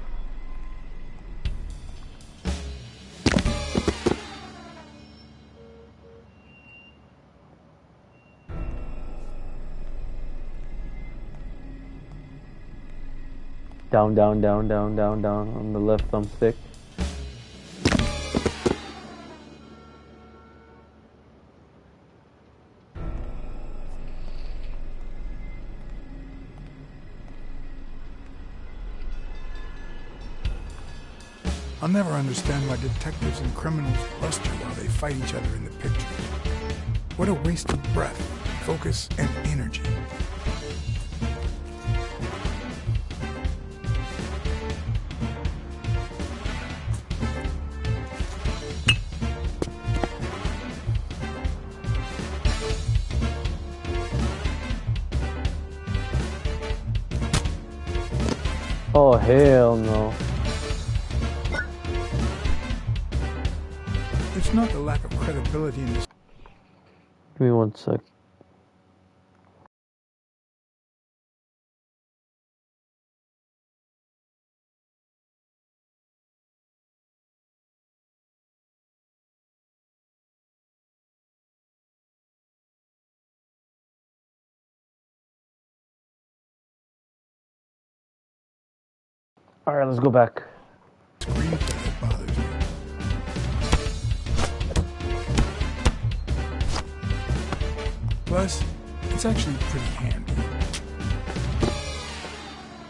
Down, down, down, down, down, down on the left thumbstick. I'll never understand why detectives and criminals bluster while they fight each other in the pictures. What a waste of breath, focus, and energy. Oh, hell no. It's not the lack of credibility in this. Give me 1 sec. Alright, let's go back. Screenplay that bothers me. Plus, it's actually pretty handy.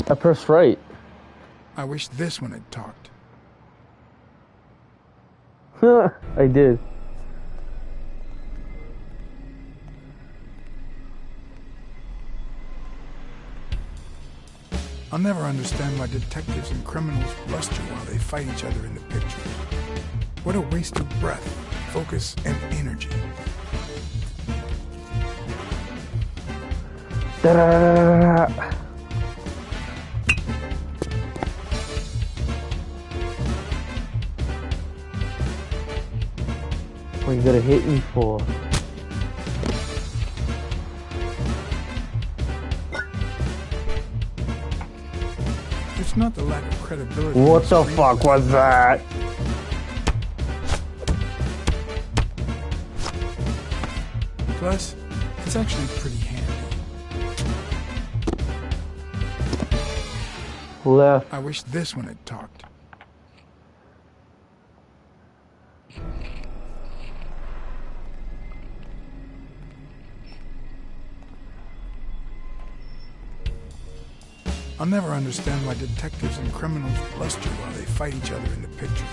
I pressed right. I wish this one had talked. I did. I'll never understand why detectives and criminals bluster while they fight each other in the pictures. What a waste of breath, focus, and energy. Da-da-da-da-da-da. What are you gonna hit me for? It's not the lack of credibility. What the fuck was that? Plus, it's actually pretty handy. Left. I wish this one had talked. I'll never understand why detectives and criminals bluster while they fight each other in the pictures.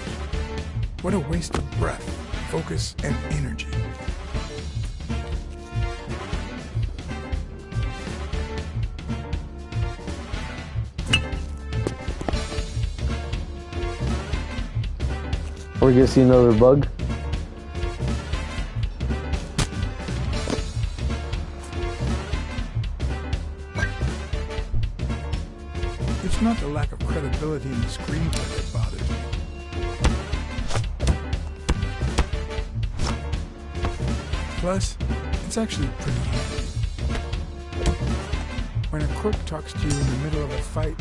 What a waste of breath, focus, and energy. We're gonna see another bug. It's not the lack of credibility in the screenplay that bothers me. Plus, it's actually pretty handy. When a crook talks to you in the middle of a fight,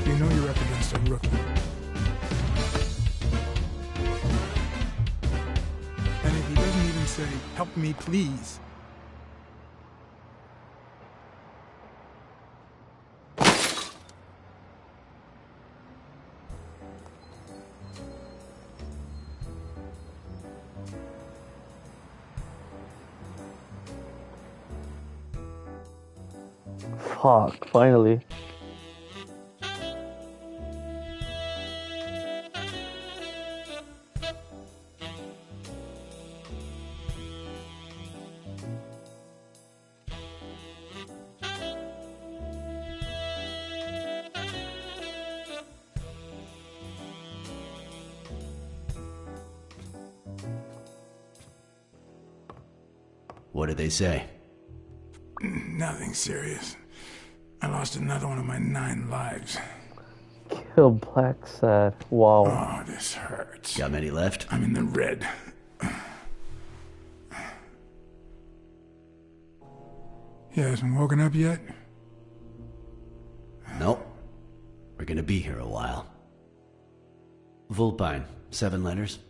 you know you're up against a rookie. And if he doesn't even say, "Help me, please," talk, finally. What did they say? Nothing serious. I lost another one of my 9 lives. Kill Black Sad. Wow. Oh, this hurts. Got many left? I'm in the red. You hasn't woken up yet? Nope. We're gonna be here a while. Vulpine, 7 letters.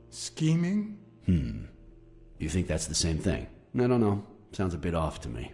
Scheming? You think that's the same thing? I don't know. Sounds a bit off to me.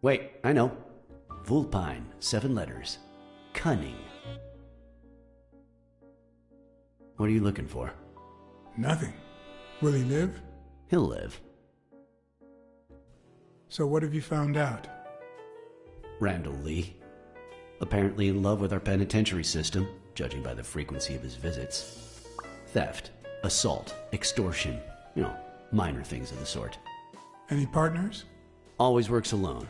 Wait, I know. Vulpine, 7 letters. Cunning. What are you looking for? Nothing. Will he live? He'll live. So what have you found out? Randall Lee. Apparently in love with our penitentiary system, judging by the frequency of his visits. Theft, assault, extortion. You know, minor things of the sort. Any partners? Always works alone.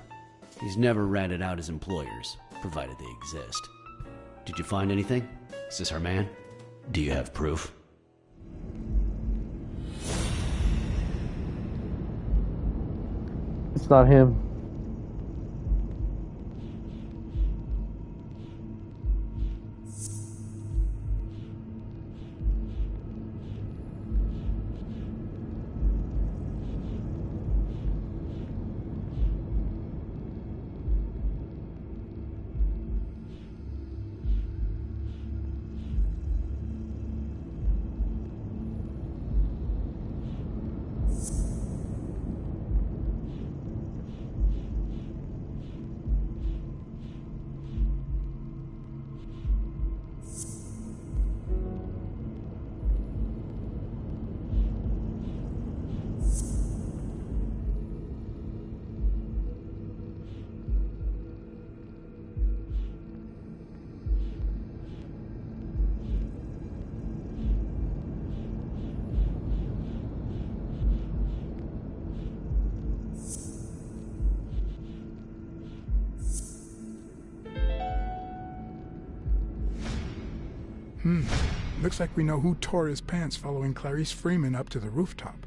He's never ratted out his employers, provided they exist. Did you find anything? Is this our man? Do you have proof? It's not him. Looks like we know who tore his pants following Clarice Freeman up to the rooftop.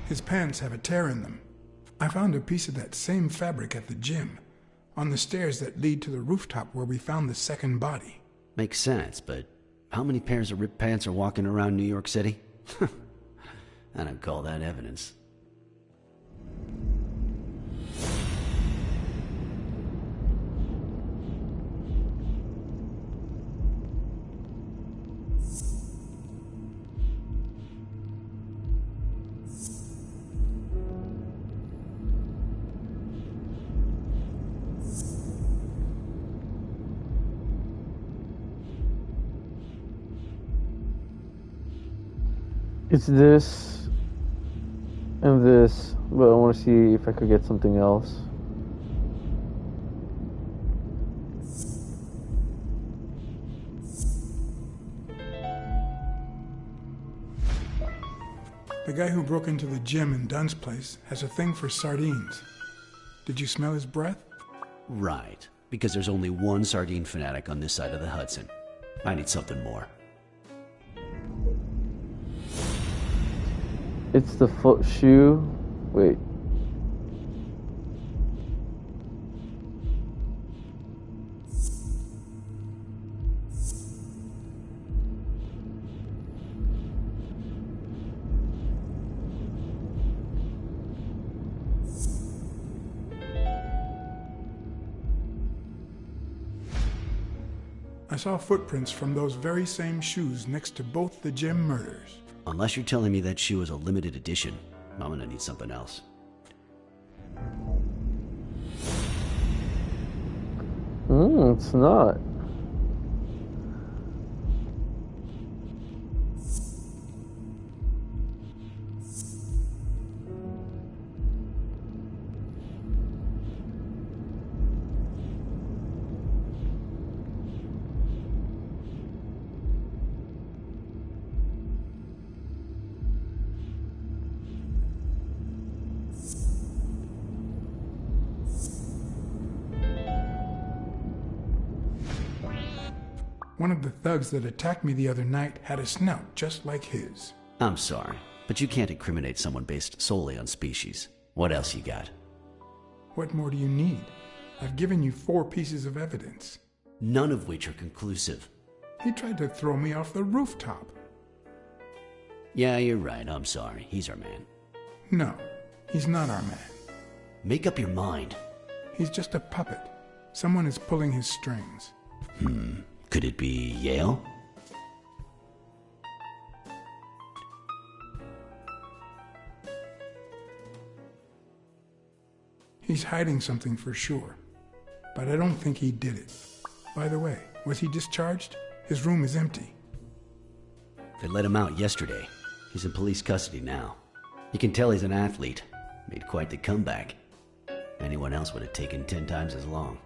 His pants have a tear in them. I found a piece of that same fabric at the gym, on the stairs that lead to the rooftop where we found the second body. Makes sense, but how many pairs of ripped pants are walking around New York City? I don't call that evidence. It's this and this, but I want to see if I could get something else. The guy who broke into the gym in Dunn's place has a thing for sardines. Did you smell his breath? Right, because there's only one sardine fanatic on this side of the Hudson. I need something more. It's the foot shoe. Wait. I saw footprints from those very same shoes next to both the gym murders. Unless you're telling me that shoe is a limited edition, I'm gonna need something else. It's not. One of the thugs that attacked me the other night had a snout just like his. I'm sorry, but you can't incriminate someone based solely on species. What else you got? What more do you need? I've given you 4 pieces of evidence. None of which are conclusive. He tried to throw me off the rooftop. Yeah, you're right. I'm sorry. He's our man. No, he's not our man. Make up your mind. He's just a puppet. Someone is pulling his strings. Could it be Yale? He's hiding something for sure, but I don't think he did it. By the way, was he discharged? His room is empty. They let him out yesterday. He's in police custody now. You can tell he's an athlete. Made quite the comeback. Anyone else would have taken 10 times as long.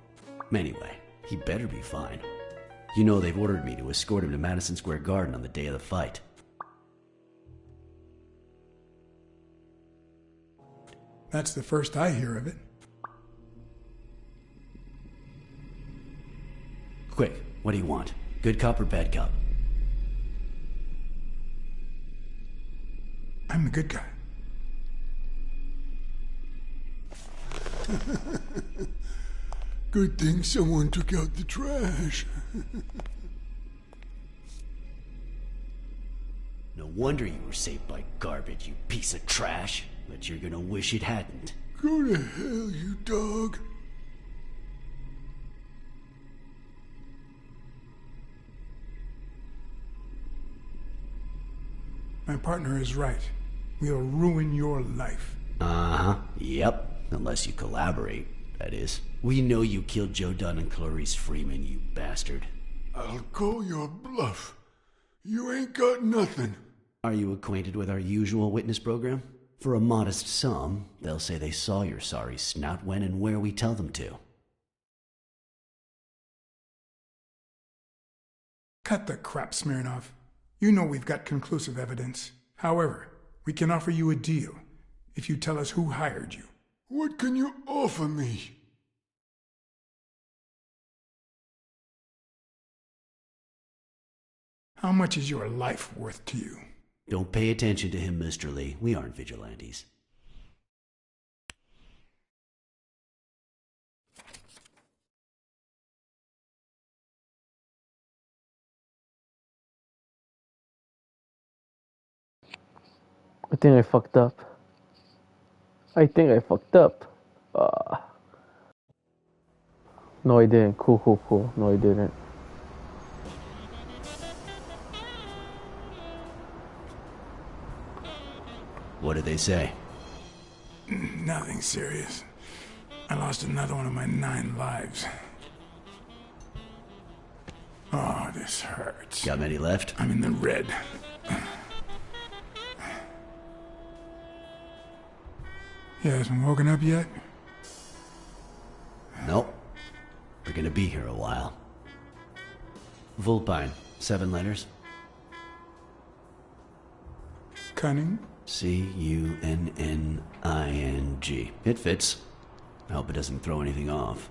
Anyway, he better be fine. You know they've ordered me to escort him to Madison Square Garden on the day of the fight. That's the first I hear of it. Quick, what do you want? Good cop or bad cop? I'm the good guy. Good thing someone took out the trash. No wonder you were saved by garbage, you piece of trash. But you're gonna wish it hadn't. Go to hell, you dog. My partner is right. We'll ruin your life. Uh-huh. Yep. Unless you collaborate, that is. We know you killed Joe Dunn and Clarice Freeman, you bastard. I'll call your bluff. You ain't got nothing. Are you acquainted with our usual witness program? For a modest sum, they'll say they saw your sorry snout when and where we tell them to. Cut the crap, Smirnov. You know we've got conclusive evidence. However, we can offer you a deal if you tell us who hired you. What can you offer me? How much is your life worth to you? Don't pay attention to him, Mr. Lee. We aren't vigilantes. I think I fucked up. No, I didn't. Cool. No, I didn't. What did they say? Nothing serious. I lost another one of my 9 lives. Oh, this hurts. Got many left? I'm in the red. He hasn't woken up yet? Nope. We're gonna be here a while. Vulpine, 7 letters. Cunning? Cunning. It fits. I hope it doesn't throw anything off.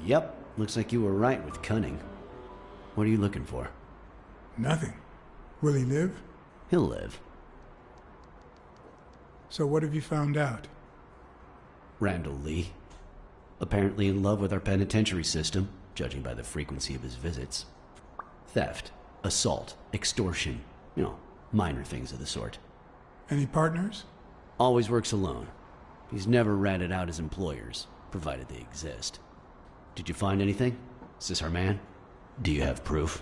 Yep, looks like you were right with cunning. What are you looking for? Nothing. Will he live? He'll live. So what have you found out? Randall Lee. Apparently in love with our penitentiary system, judging by the frequency of his visits. Theft, assault, extortion, minor things of the sort. Any partners? Always works alone. He's never ratted out his employers, provided they exist. Did you find anything? Is this our man? Do you have proof?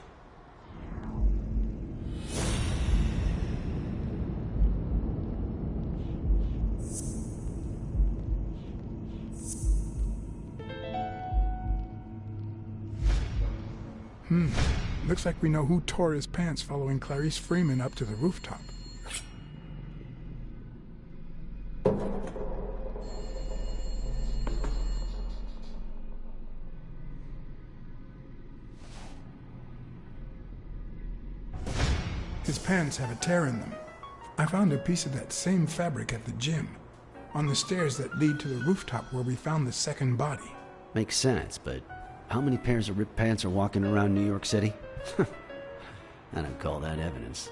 Looks like we know who tore his pants following Clarice Freeman up to the rooftop. His pants have a tear in them. I found a piece of that same fabric at the gym, on the stairs that lead to the rooftop where we found the second body. Makes sense, but how many pairs of ripped pants are walking around New York City? I don't call that evidence.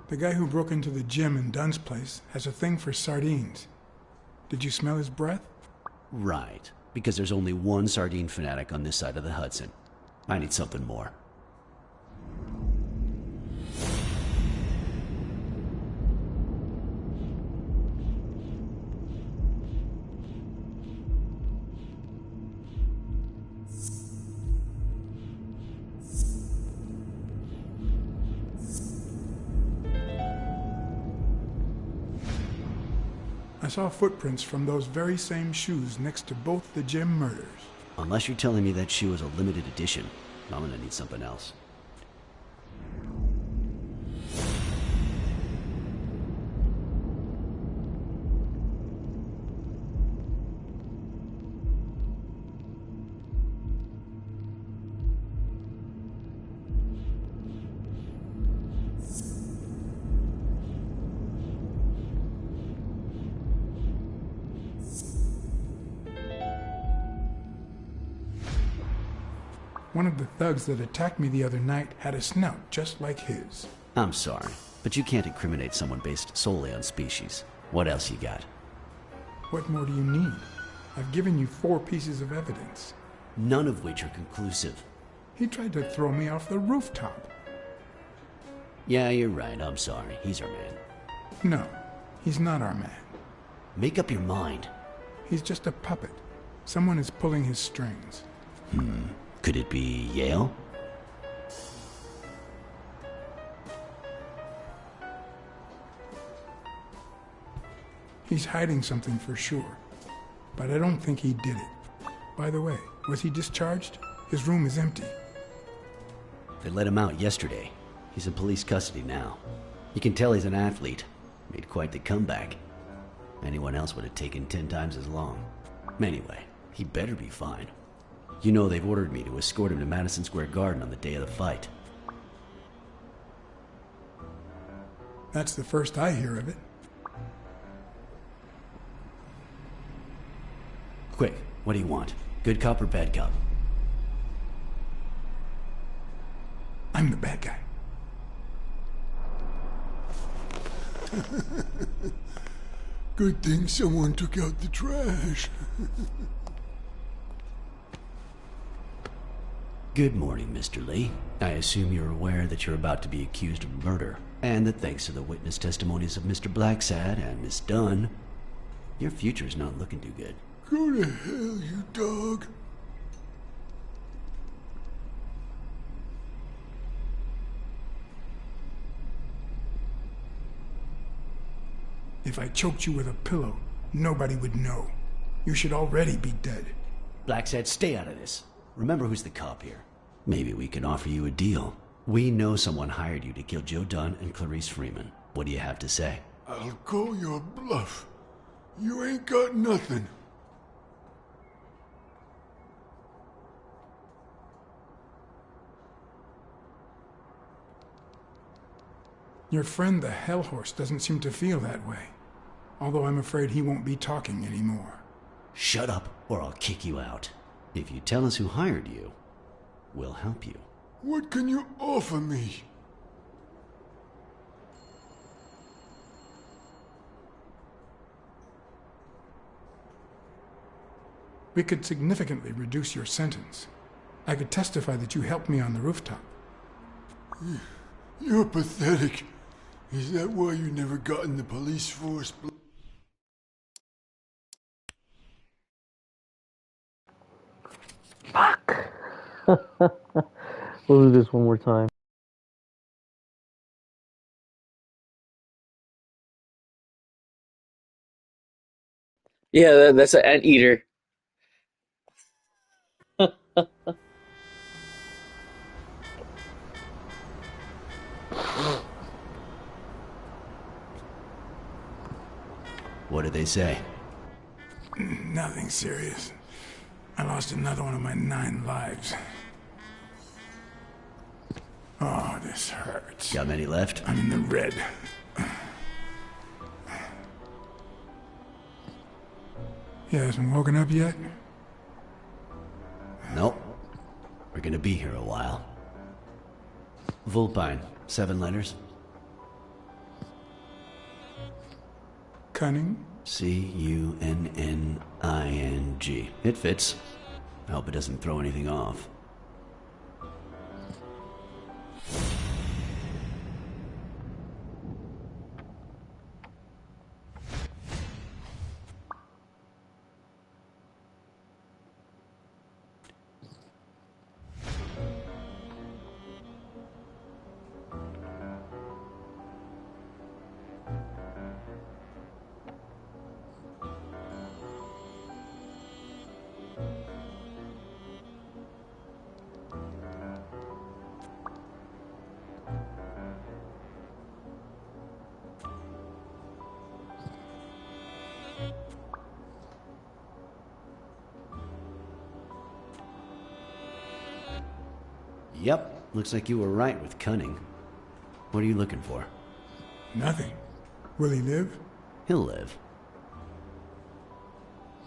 The guy who broke into the gym in Dunn's place has a thing for sardines. Did you smell his breath? Right, because there's only one sardine fanatic on this side of the Hudson. I need something more. I saw footprints from those very same shoes next to both the gym murders. Unless you're telling me that shoe is a limited edition, I'm gonna need something else. One of the thugs that attacked me the other night had a snout just like his. I'm sorry, but you can't incriminate someone based solely on species. What else you got? What more do you need? I've given you 4 pieces of evidence. None of which are conclusive. He tried to throw me off the rooftop. Yeah, you're right. I'm sorry. He's our man. No, he's not our man. Make up your mind. He's just a puppet. Someone is pulling his strings. Could it be Yale? He's hiding something for sure. But I don't think he did it. By the way, was he discharged? His room is empty. They let him out yesterday. He's in police custody now. You can tell he's an athlete. Made quite the comeback. Anyone else would have taken 10 times as long. Anyway, he better be fine. You know they've ordered me to escort him to Madison Square Garden on the day of the fight. That's the first I hear of it. Quick, what do you want? Good cop or bad cop? I'm the bad guy. Good thing someone took out the trash. Good morning, Mr. Lee. I assume you're aware that you're about to be accused of murder, and that thanks to the witness testimonies of Mr. Blacksad and Miss Dunn, your future's not looking too good. Go to hell, you dog. If I choked you with a pillow, nobody would know. You should already be dead. Blacksad, stay out of this. Remember who's the cop here. Maybe we can offer you a deal. We know someone hired you to kill Joe Dunn and Clarice Freeman. What do you have to say? I'll call your bluff. You ain't got nothing. Your friend the Hellhorse doesn't seem to feel that way. Although I'm afraid he won't be talking anymore. Shut up, or I'll kick you out. If you tell us who hired you, we'll help you. What can you offer me? We could significantly reduce your sentence. I could testify that you helped me on the rooftop. You're pathetic. Is that why you never got in the police force? Fuck! We'll do this one more time. Yeah, that's an anteater. What did they say? Nothing serious. I lost another one of my 9 lives. Oh, this hurts. Got many left? I'm in the red. He hasn't woken up yet? Nope. We're gonna be here a while. Vulpine, 7 letters. Cunning? C-U-N-N-I-N-G. It fits. I hope it doesn't throw anything off. Yep, looks like you were right with cunning. What are you looking for? Nothing. Will he live? He'll live.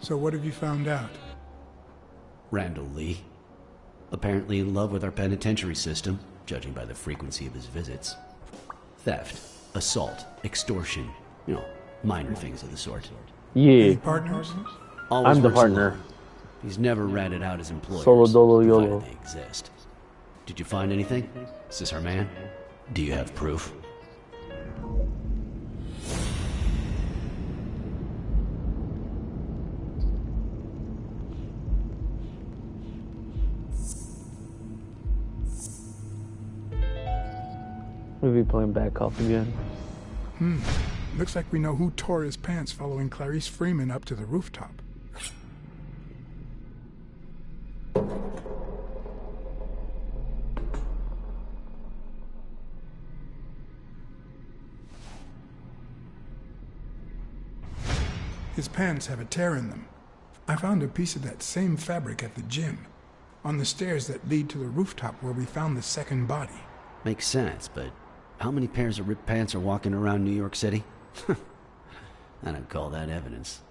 So what have you found out? Randall Lee. Apparently in love with our penitentiary system, judging by the frequency of his visits. Theft, assault, extortion, minor things of the sort. Yeah. Any partners? Always I'm the works partner. alone. He's never ratted out his employers, Solo dolo provided yolo. they exist. Did you find anything? Is this our man? Do you have proof? We'll be playing back off again. Looks like we know who tore his pants following Clarice Freeman up to the rooftop. His pants have a tear in them. I found a piece of that same fabric at the gym, on the stairs that lead to the rooftop where we found the second body. Makes sense, but how many pairs of ripped pants are walking around New York City? I don't call that evidence.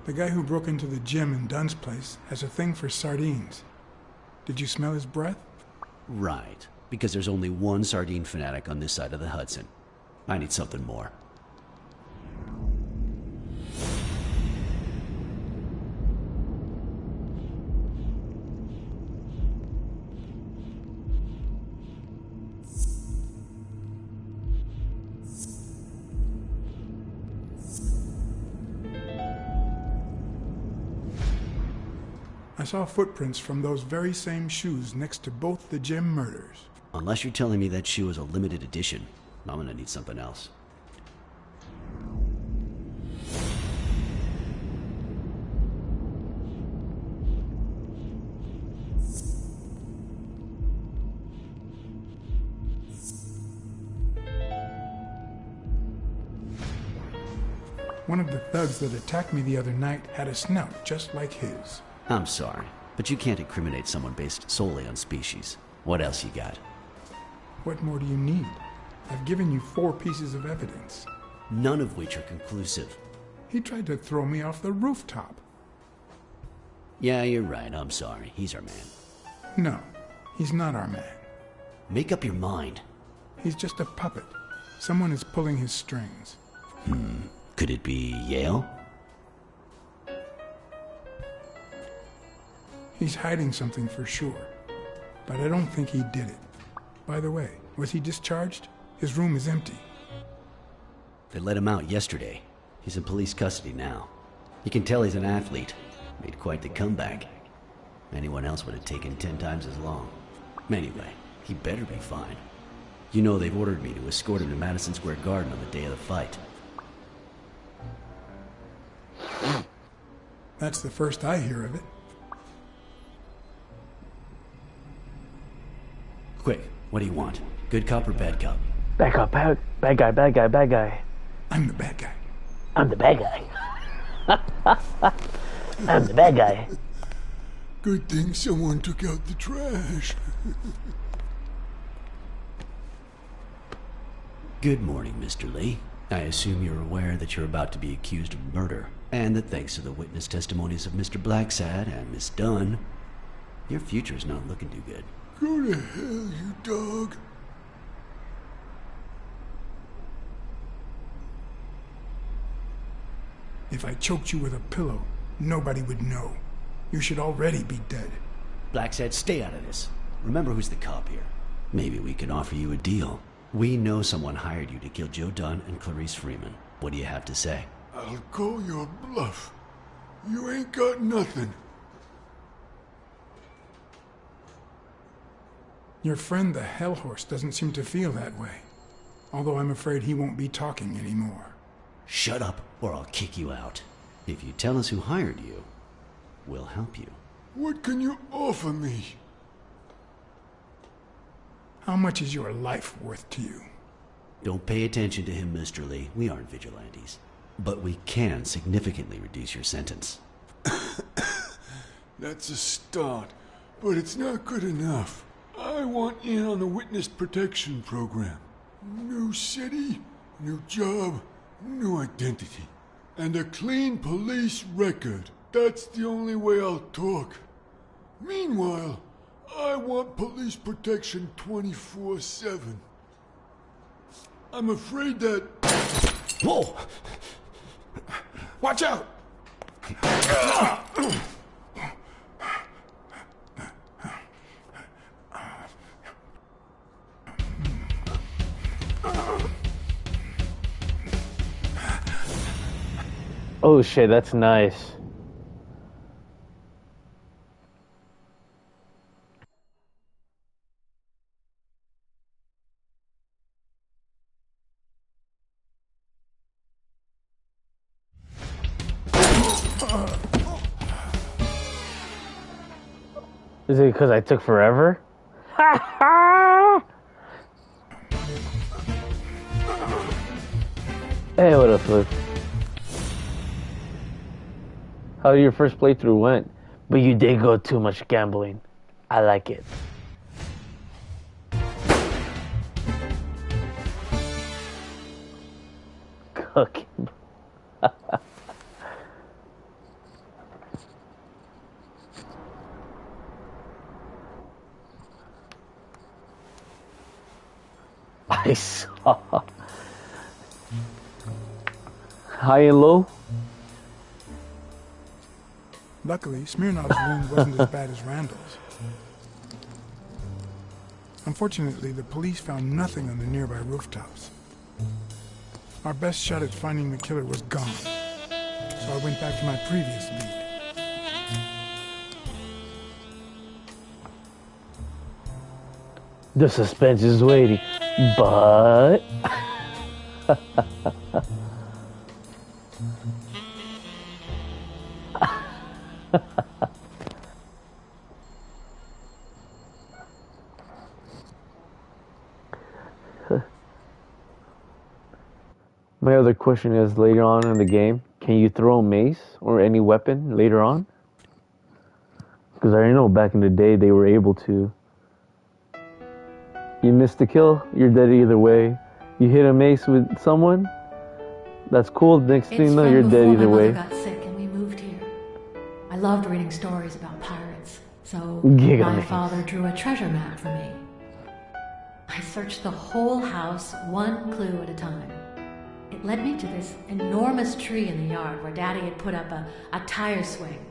The guy who broke into the gym in Dunn's place has a thing for sardines. Did you smell his breath? Right, because there's only one sardine fanatic on this side of the Hudson. I need something more. I saw footprints from those very same shoes next to both the gym murders. Unless you're telling me that shoe is a limited edition, I'm gonna need something else. One of the thugs that attacked me the other night had a snout just like his. I'm sorry, but you can't incriminate someone based solely on species. What else you got? What more do you need? I've given you 4 pieces of evidence. None of which are conclusive. He tried to throw me off the rooftop. Yeah, you're right. I'm sorry. He's our man. No, he's not our man. Make up your mind. He's just a puppet. Someone is pulling his strings. Could it be Yale? He's hiding something for sure, but I don't think he did it. By the way, was he discharged? His room is empty. They let him out yesterday. He's in police custody now. You can tell he's an athlete. Made quite the comeback. Anyone else would have taken 10 times as long. Anyway, he better be fine. You know they've ordered me to escort him to Madison Square Garden on the day of the fight. That's the first I hear of it. Quick, what do you want? Good cop or bad cop? Bad cop, bad guy, bad guy, bad guy. I'm the bad guy. I'm the bad guy. I'm the bad guy. Good thing someone took out the trash. Good morning, Mr. Lee. I assume you're aware that you're about to be accused of murder, and that thanks to the witness testimonies of Mr. Blacksad and Miss Dunn, your future's not looking too good. Go to hell, you dog. If I choked you with a pillow, nobody would know. You should already be dead. Blacksad, stay out of this. Remember who's the cop here. Maybe we can offer you a deal. We know someone hired you to kill Joe Dunn and Clarice Freeman. What do you have to say? I'll call your bluff. You ain't got nothing. Your friend the Hellhorse doesn't seem to feel that way. Although I'm afraid he won't be talking anymore. Shut up, or I'll kick you out. If you tell us who hired you, we'll help you. What can you offer me? How much is your life worth to you? Don't pay attention to him, Mr. Lee. We aren't vigilantes. but we can significantly reduce your sentence. That's a start, but it's not good enough. I want in on the witness protection program. New city, new job, new identity. And a clean police record. That's the only way I'll talk. Meanwhile, I want police protection 24/7. I'm afraid that... Whoa! Watch out! Oh shit, that's nice. Is it because I took forever? Hey, what up, Flip? How your first playthrough went? But you did go too much gambling. I like it. Cooking. I saw. High and low? Luckily, Smirnov's wound wasn't as bad as Randall's. Unfortunately, the police found nothing on the nearby rooftops. Our best shot at finding the killer was gone, so I went back to my previous lead. The suspense is waiting, but... My other question is, later on in the game, can you throw a mace or any weapon later on? Because I know back in the day they were able to. You missed the kill, you're dead either way. You hit a mace with someone, that's cool. Next thing you know, you're dead either way. My mother got sick and we moved here. I loved reading stories about pirates, so my father drew a treasure map for me. I searched the whole house, one clue at a time. It led me to this enormous tree in the yard where Daddy had put up a tire swing.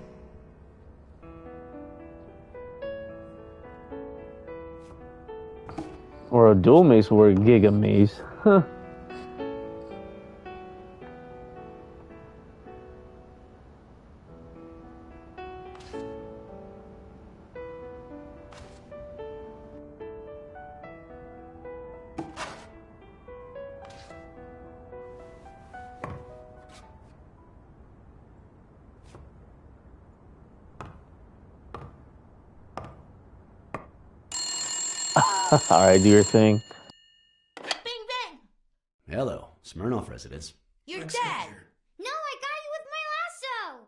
Or a dual mace or a giga mace. Huh. Alright, do your thing. Bing bang! Hello, Smirnoff residents. You're dead! No, I got you with my lasso!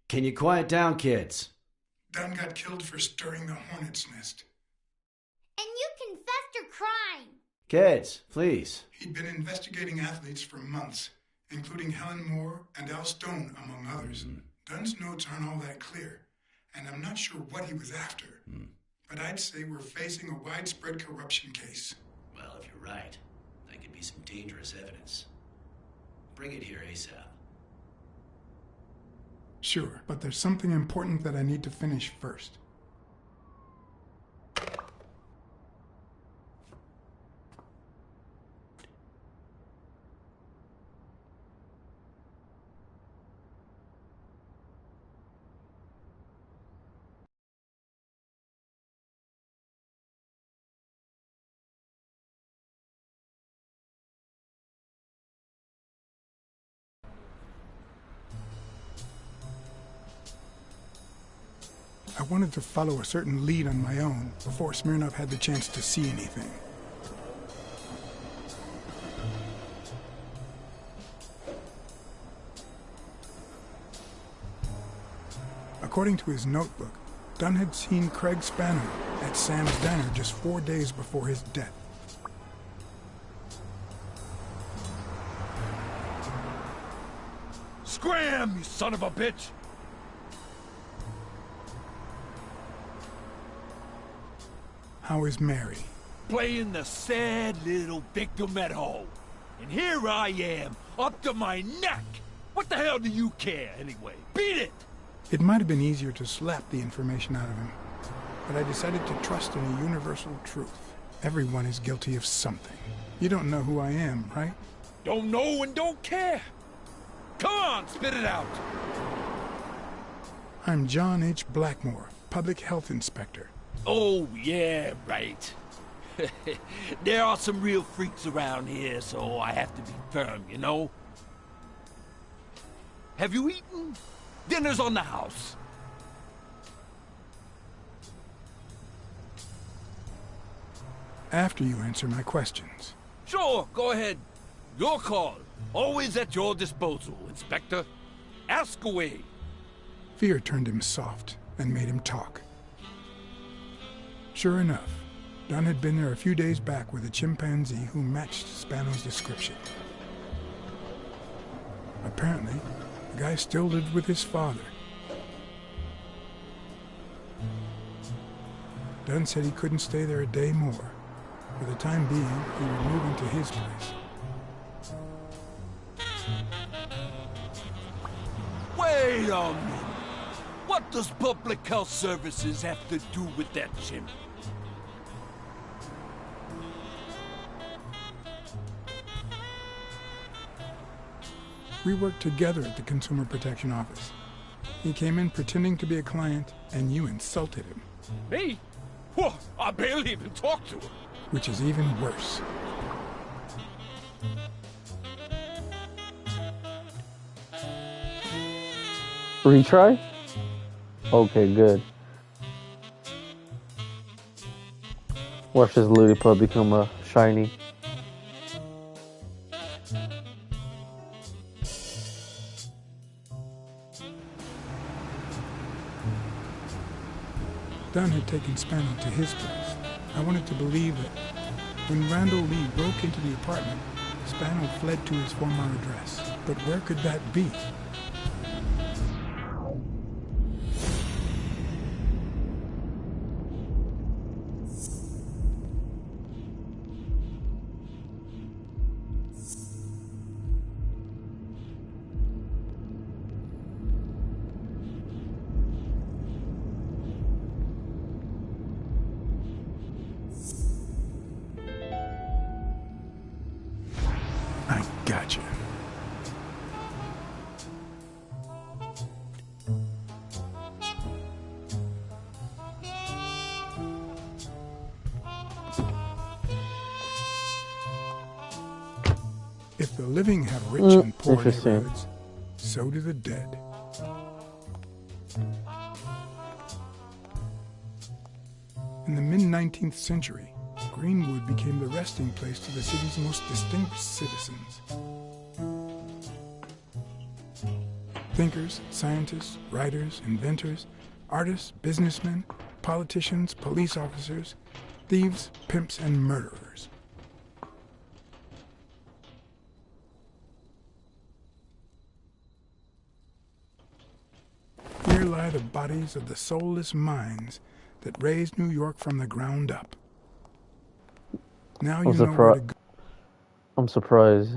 Can you quiet down, kids? Dunn got killed for stirring the hornet's nest. And you confessed your crime! Kids, please. He'd been investigating athletes for months, including Helen Moore and Al Stone, among others. Dunn's notes aren't all that clear, and I'm not sure what he was after. But I'd say we're facing a widespread corruption case. Well, if you're right, that could be some dangerous evidence. Bring it here ASAP. Sure, but there's something important that I need to finish first. I wanted to follow a certain lead on my own before Smirnov had the chance to see anything. According to his notebook, Dunn had seen Craig Spano at Sam's Diner just 4 days before his death. Scram, you son of a bitch! How is Mary? Playing the sad little victim at home. And here I am, up to my neck! What the hell do you care, anyway? Beat it! It might have been easier to slap the information out of him, but I decided to trust in a universal truth. Everyone is guilty of something. You don't know who I am, right? Don't know and don't care! Come on, spit it out! I'm John H. Blackmore, Public Health Inspector. Oh, yeah, right. There are some real freaks around here, so I have to be firm, you know? Have you eaten? Dinner's on the house. After you answer my questions. Sure, go ahead. Your call. Always at your disposal, Inspector. Ask away. Fear turned him soft and made him talk. Sure enough, Dunn had been there a few days back with a chimpanzee who matched Spano's description. Apparently, the guy still lived with his father. Dunn said he couldn't stay there a day more. For the time being, he would move into his place. Wait a minute. What does Public Health Services have to do with that chimp? We worked together at the Consumer Protection Office. He came in pretending to be a client, and you insulted him. Me? Whoa, I barely even talked to him. Which is even worse. Retry? Okay, good. Watch this Lilliput become a shiny. Dunn had taken Spano to his place. I wanted to believe that when Randall Lee broke into the apartment, Spano fled to his former address. But where could that be? I gotcha. If the living have rich and poor interesting. neighborhoods, so do the dead. In the mid-19th century, Greenwood became the resting place to the city's most distinguished citizens. Thinkers, scientists, writers, inventors, artists, businessmen, politicians, police officers, thieves, pimps, and murderers. Here lie the bodies of the soulless minds that raised New York from the ground up. Now you know where to go. I'm surprised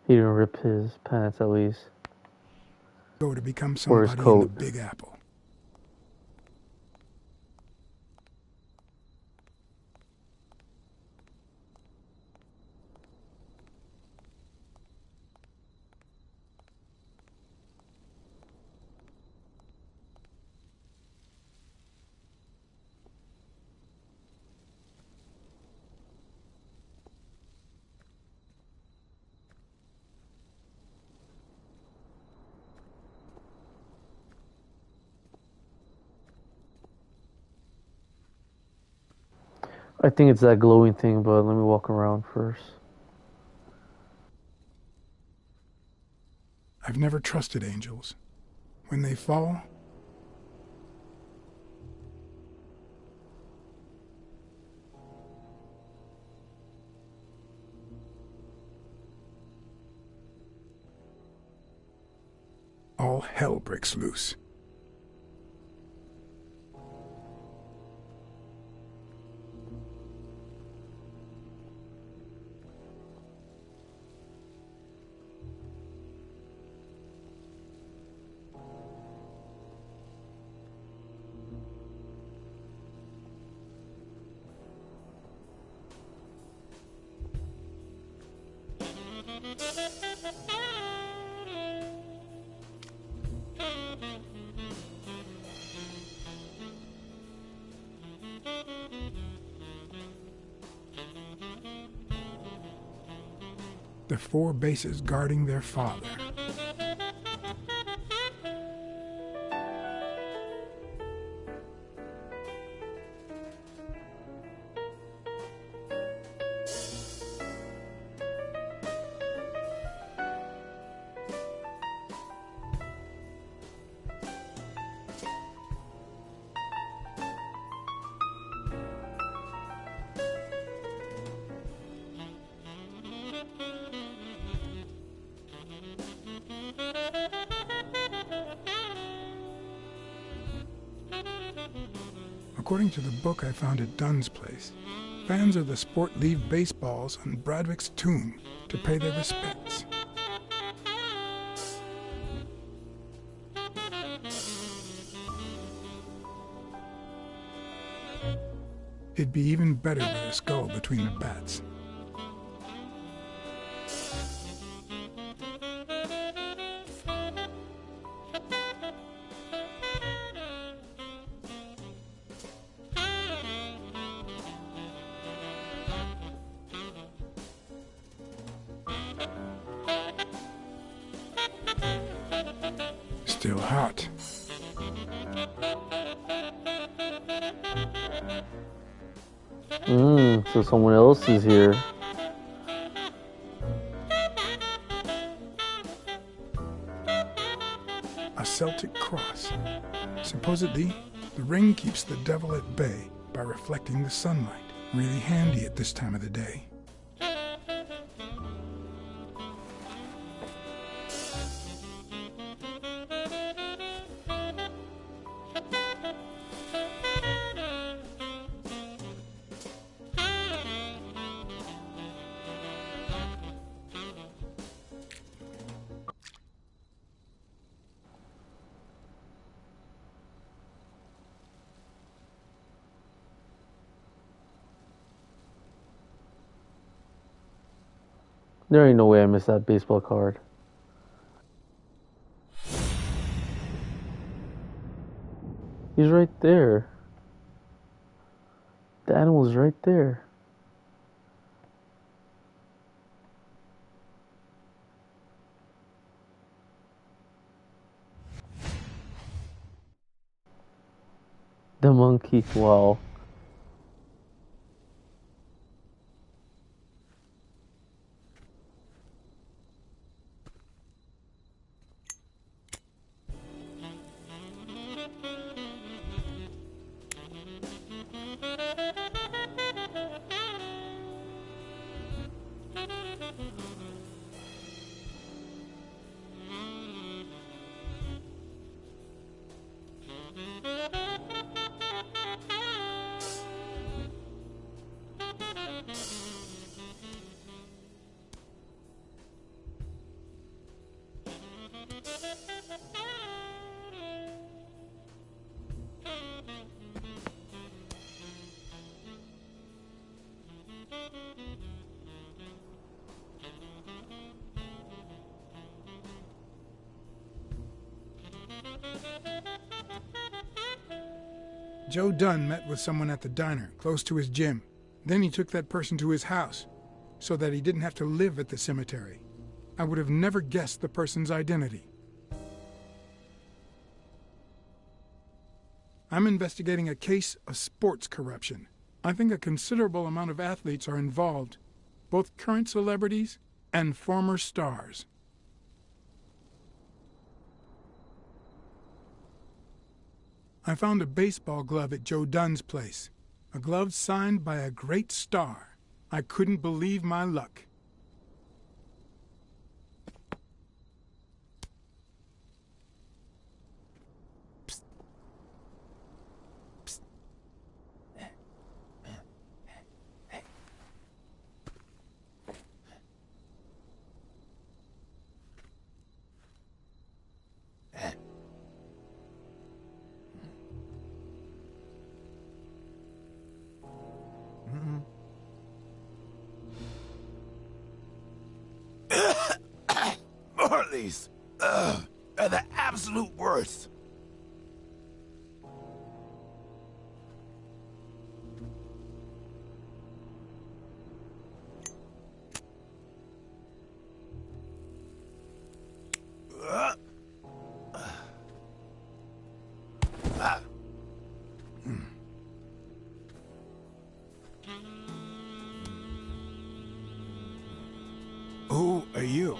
he didn't rip his pants at least. Go to become Or his somebody in the coat. Big Apple. I think it's that glowing thing, but let me walk around first. I've never trusted angels. When they fall, all hell breaks loose. The 4 bases guarding their father. According to the book I found at Dunn's place, fans of the sport leave baseballs on Bradwick's tomb to pay their respects. It'd be even better with a skull between the bats. Still hot. So someone else is here. A Celtic cross. Supposedly, the ring keeps the devil at bay by reflecting the sunlight. Really handy at this time of the day. There ain't no way I missed that baseball card. He's right there. The animal's right there. The monkey, wow. Joe Dunn met with someone at the diner, close to his gym. Then he took that person to his house, so that he didn't have to live at the cemetery. I would have never guessed the person's identity. I'm investigating a case of sports corruption. I think a considerable amount of athletes are involved, both current celebrities and former stars. I found a baseball glove at Joe Dunn's place. A glove signed by a great star. I couldn't believe my luck. bullies. Ugh, are the absolute worst. Who are you?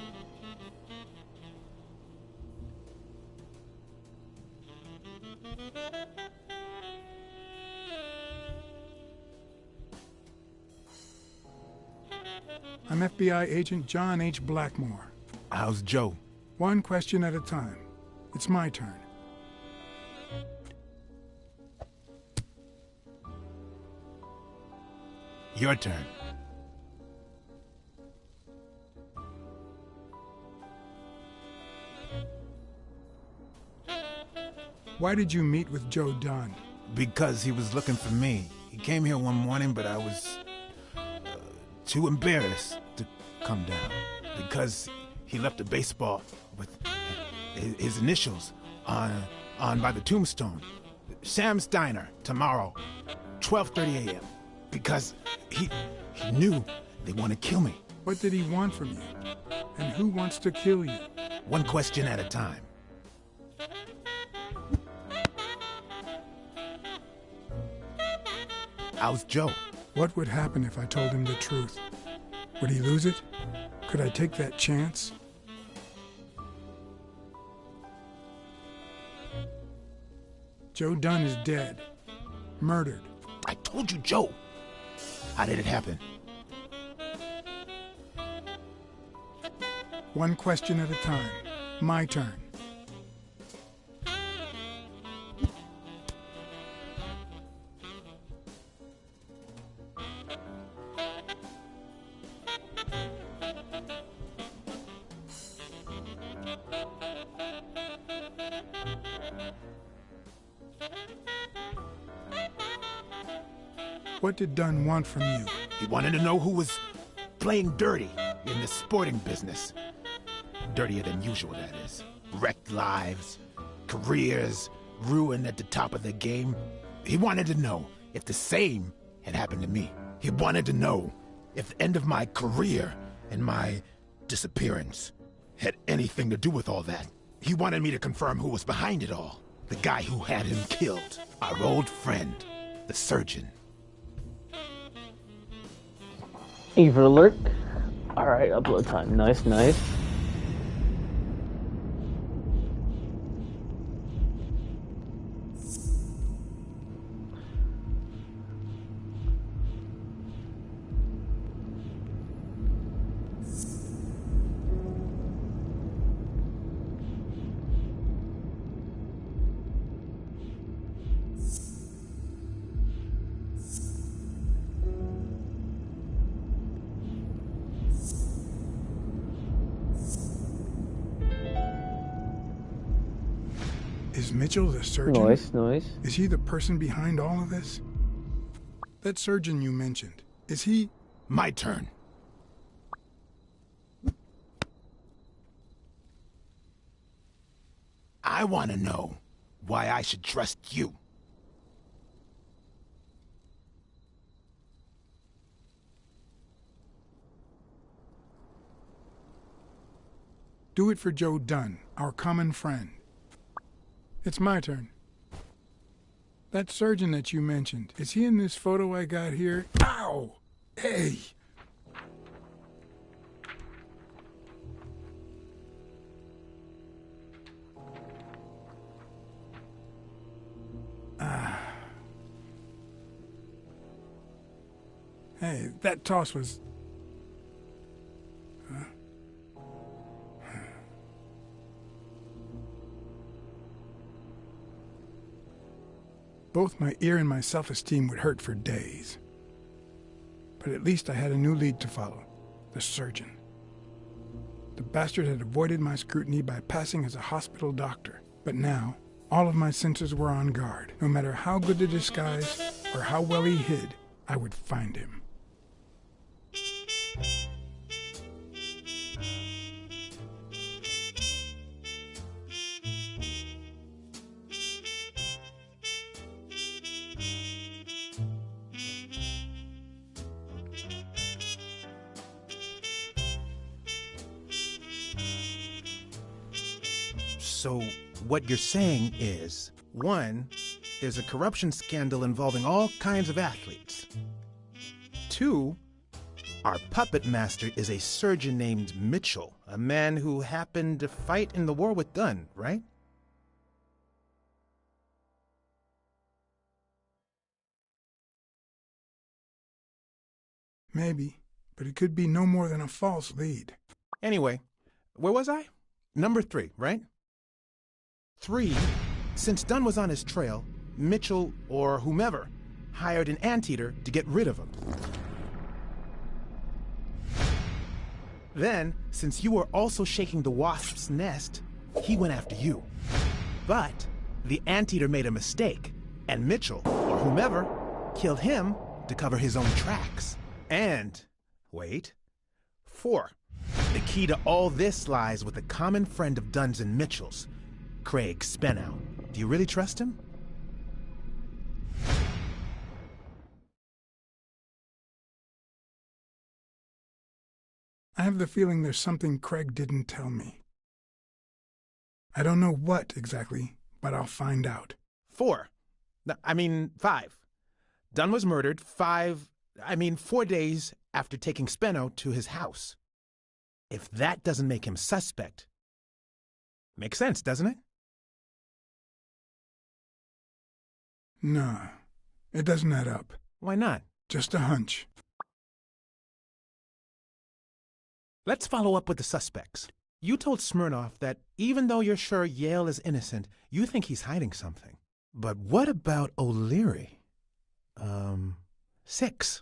I'm FBI agent John H. Blackmore. How's Joe? One question at a time. It's my turn. Your turn. Why did you meet with Joe Dunn? Because he was looking for me. He came here one morning, but I was too embarrassed to come down. Because he left a baseball with his initials on by the tombstone. Sam's Diner, tomorrow, 12:30 a.m. Because he knew they want to kill me. What did he want from you? And who wants to kill you? One question at a time. How's Joe? What would happen if I told him the truth? Would he lose it? Could I take that chance? Joe Dunn is dead. Murdered. I told you, Joe. How did it happen? One question at a time. My turn. What did Dunn want from you? He wanted to know who was playing dirty in the sporting business. Dirtier than usual, that is. Wrecked lives, careers, ruined at the top of their game. He wanted to know if the same had happened to me. He wanted to know if the end of my career and my disappearance had anything to do with all that. He wanted me to confirm who was behind it all. The guy who had him killed. Our old friend, the surgeon. Eager alert. Alright, upload time. Nice, nice. Is Mitchell the surgeon? Nice, nice. Is he the person behind all of this? That surgeon you mentioned, is he... My turn. I want to know why I should trust you. Do it for Joe Dunn, our common friend. It's my turn. That surgeon that you mentioned, is he in this photo I got here? Ow! Hey! Hey, that toss was... Huh? Both my ear and my self-esteem would hurt for days. But at least I had a new lead to follow. The surgeon. The bastard had avoided my scrutiny by passing as a hospital doctor. But now, all of my senses were on guard. No matter how good the disguise, or how well he hid, I would find him. So, what you're saying is, 1, there's a corruption scandal involving all kinds of athletes. 2, our puppet master is a surgeon named Mitchell, a man who happened to fight in the war with Dunn, right? Maybe, but it could be no more than a false lead. Anyway, where was I? Number 3, right? 3, since Dunn was on his trail, Mitchell, or whomever, hired an anteater to get rid of him. Then, since you were also shaking the wasp's nest, he went after you. But the anteater made a mistake, and Mitchell, or whomever, killed him to cover his own tracks. And, wait, 4, the key to all this lies with a common friend of Dunn's and Mitchell's, Craig Spenow. Do you really trust him? I have the feeling there's something Craig didn't tell me. I don't know what exactly, but I'll find out. 4. 5. Dunn was murdered 4 days after taking Speno to his house. If that doesn't make him suspect, makes sense, doesn't it? No, it doesn't add up. Why not? Just a hunch. Let's follow up with the suspects. You told Smirnoff that even though you're sure Yale is innocent, you think he's hiding something. But what about O'Leary? 6.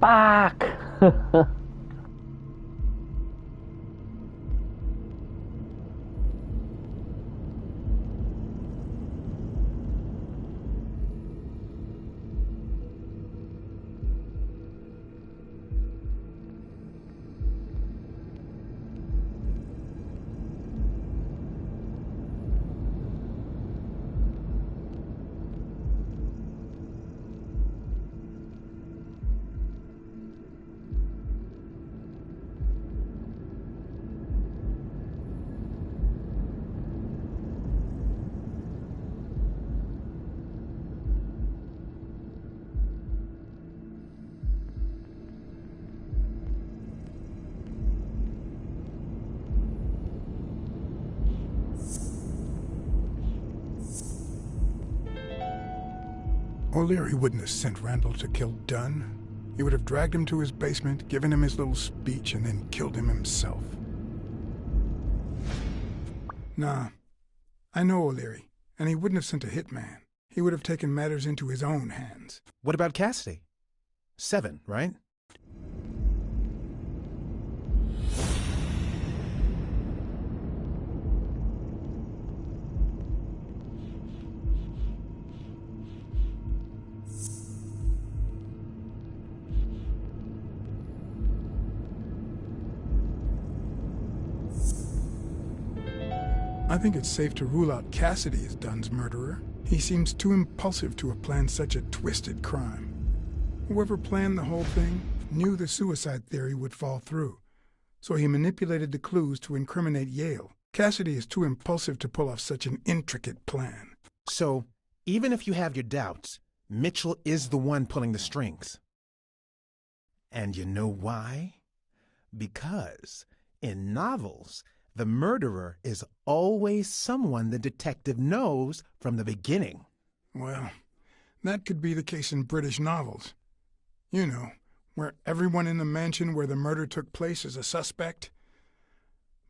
Fuck! O'Leary wouldn't have sent Randall to kill Dunn. He would have dragged him to his basement, given him his little speech, and then killed him himself. Nah, I know O'Leary, and he wouldn't have sent a hitman. He would have taken matters into his own hands. What about Cassidy? 7, right? I think it's safe to rule out Cassidy as Dunn's murderer. He seems too impulsive to have planned such a twisted crime. Whoever planned the whole thing knew the suicide theory would fall through, so he manipulated the clues to incriminate Yale. Cassidy is too impulsive to pull off such an intricate plan. So, even if you have your doubts, Mitchell is the one pulling the strings. And you know why? Because in novels, the murderer is always someone the detective knows from the beginning. Well, that could be the case in British novels. You know, where everyone in the mansion where the murder took place is a suspect.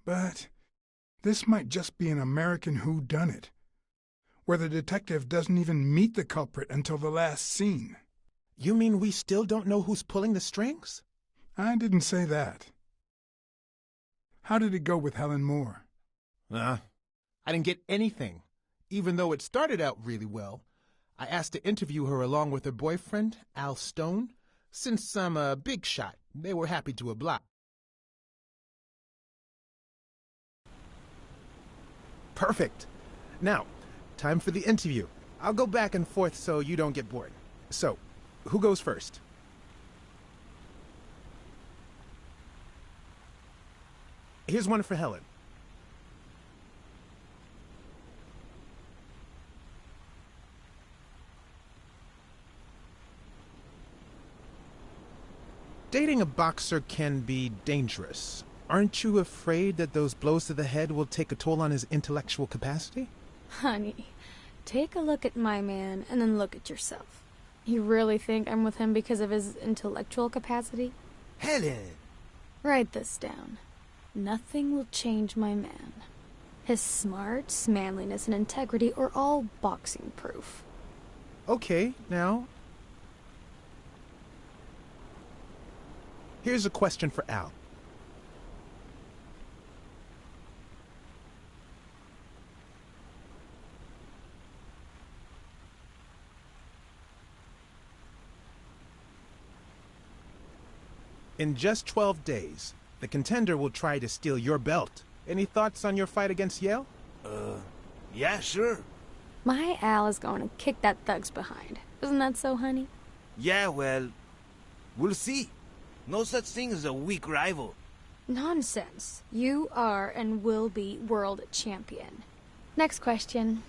But this might just be an American whodunit, where the detective doesn't even meet the culprit until the last scene. You mean we still don't know who's pulling the strings? I didn't say that. How did it go with Helen Moore? I didn't get anything, even though it started out really well. I asked to interview her along with her boyfriend, Al Stone. Since I'm a big shot, they were happy to oblige. Perfect. Now, time for the interview. I'll go back and forth so you don't get bored. So, who goes first? Here's one for Helen. Dating a boxer can be dangerous. Aren't you afraid that those blows to the head will take a toll on his intellectual capacity? Honey, take a look at my man and then look at yourself. You really think I'm with him because of his intellectual capacity? Helen! Write this down. Nothing will change my man. His smarts, manliness, and integrity are all boxing proof. Okay, now. Here's a question for Al. In just 12 days, the contender will try to steal your belt. Any thoughts on your fight against Yale? Yeah, sure. My Al is going to kick that thug's behind. Isn't that so, honey? Yeah, well, we'll see. No such thing as a weak rival. Nonsense. You are and will be world champion. Next question.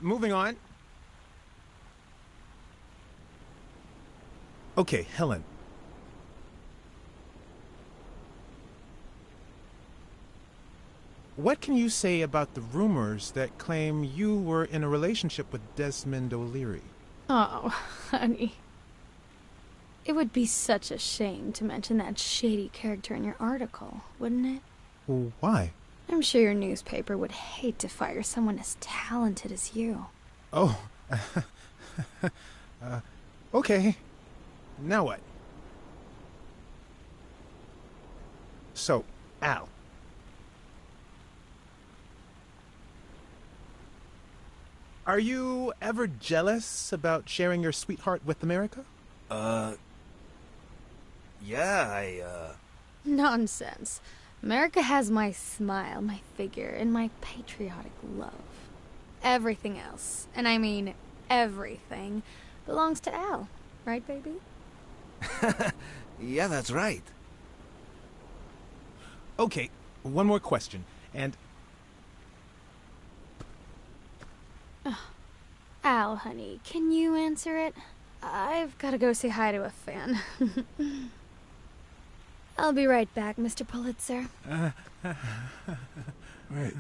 Moving on. Okay, Helen. What can you say about the rumors that claim you were in a relationship with Desmond O'Leary? Oh, honey. It would be such a shame to mention that shady character in your article, wouldn't it? Well, why? I'm sure your newspaper would hate to fire someone as talented as you. Oh. Okay. Now what? So, Al. Are you ever jealous about sharing your sweetheart with America? Yeah, Nonsense. America has my smile, my figure, and my patriotic love. Everything else, and I mean everything, belongs to Al. Right, baby? Yeah, that's right. Okay, one more question, and... Al, honey, can you answer it? I've got to go say hi to a fan. I'll be right back, Mr. Pulitzer. Wait.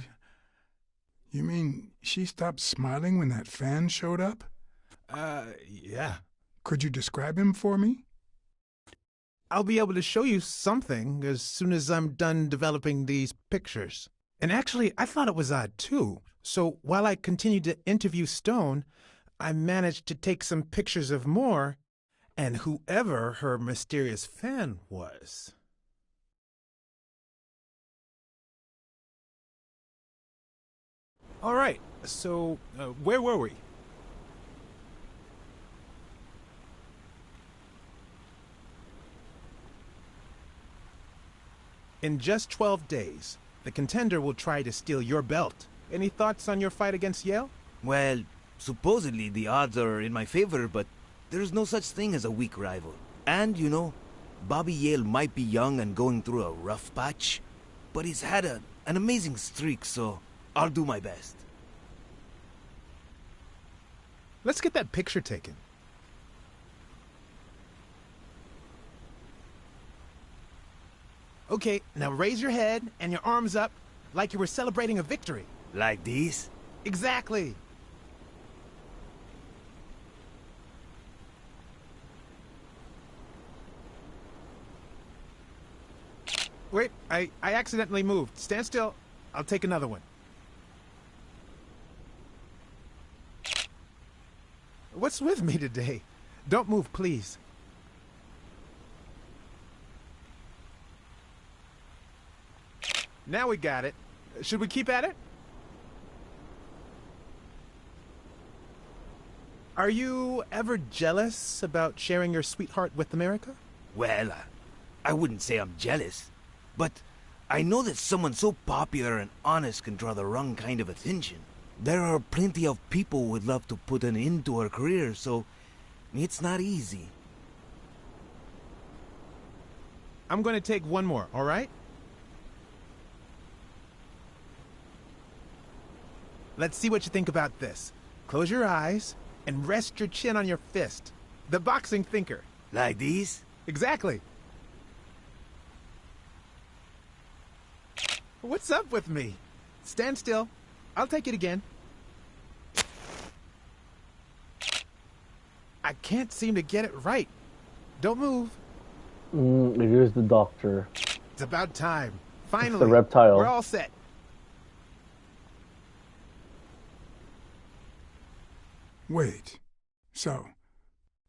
You mean she stopped smiling when that fan showed up? Yeah. Could you describe him for me? I'll be able to show you something as soon as I'm done developing these pictures. And actually, I thought it was odd, too. So while I continued to interview Stone, I managed to take some pictures of Moore and whoever her mysterious fan was. All right, so where were we? In just 12 days, the Contender will try to steal your belt. Any thoughts on your fight against Yale? Well, supposedly the odds are in my favor, but there's no such thing as a weak rival. And, you know, Bobby Yale might be young and going through a rough patch, but he's had an amazing streak, so I'll do my best. Let's get that picture taken. Okay, now raise your head and your arms up like you were celebrating a victory. Like these? Exactly. Wait, I accidentally moved. Stand still. I'll take another one. What's with me today? Don't move, please. Now we got it. Should we keep at it? Are you ever jealous about sharing your sweetheart with America? Well, I wouldn't say I'm jealous, but I know that someone so popular and honest can draw the wrong kind of attention. There are plenty of people who would love to put an end to her career, so it's not easy. I'm going to take one more, all right? Let's see what you think about this. Close your eyes and rest your chin on your fist. The boxing thinker. Like these? Exactly. What's up with me? Stand still. I'll take it again. I can't seem to get it right. Don't move. It is the doctor. It's about time. Finally. It's the reptile. We're all set. Wait. So,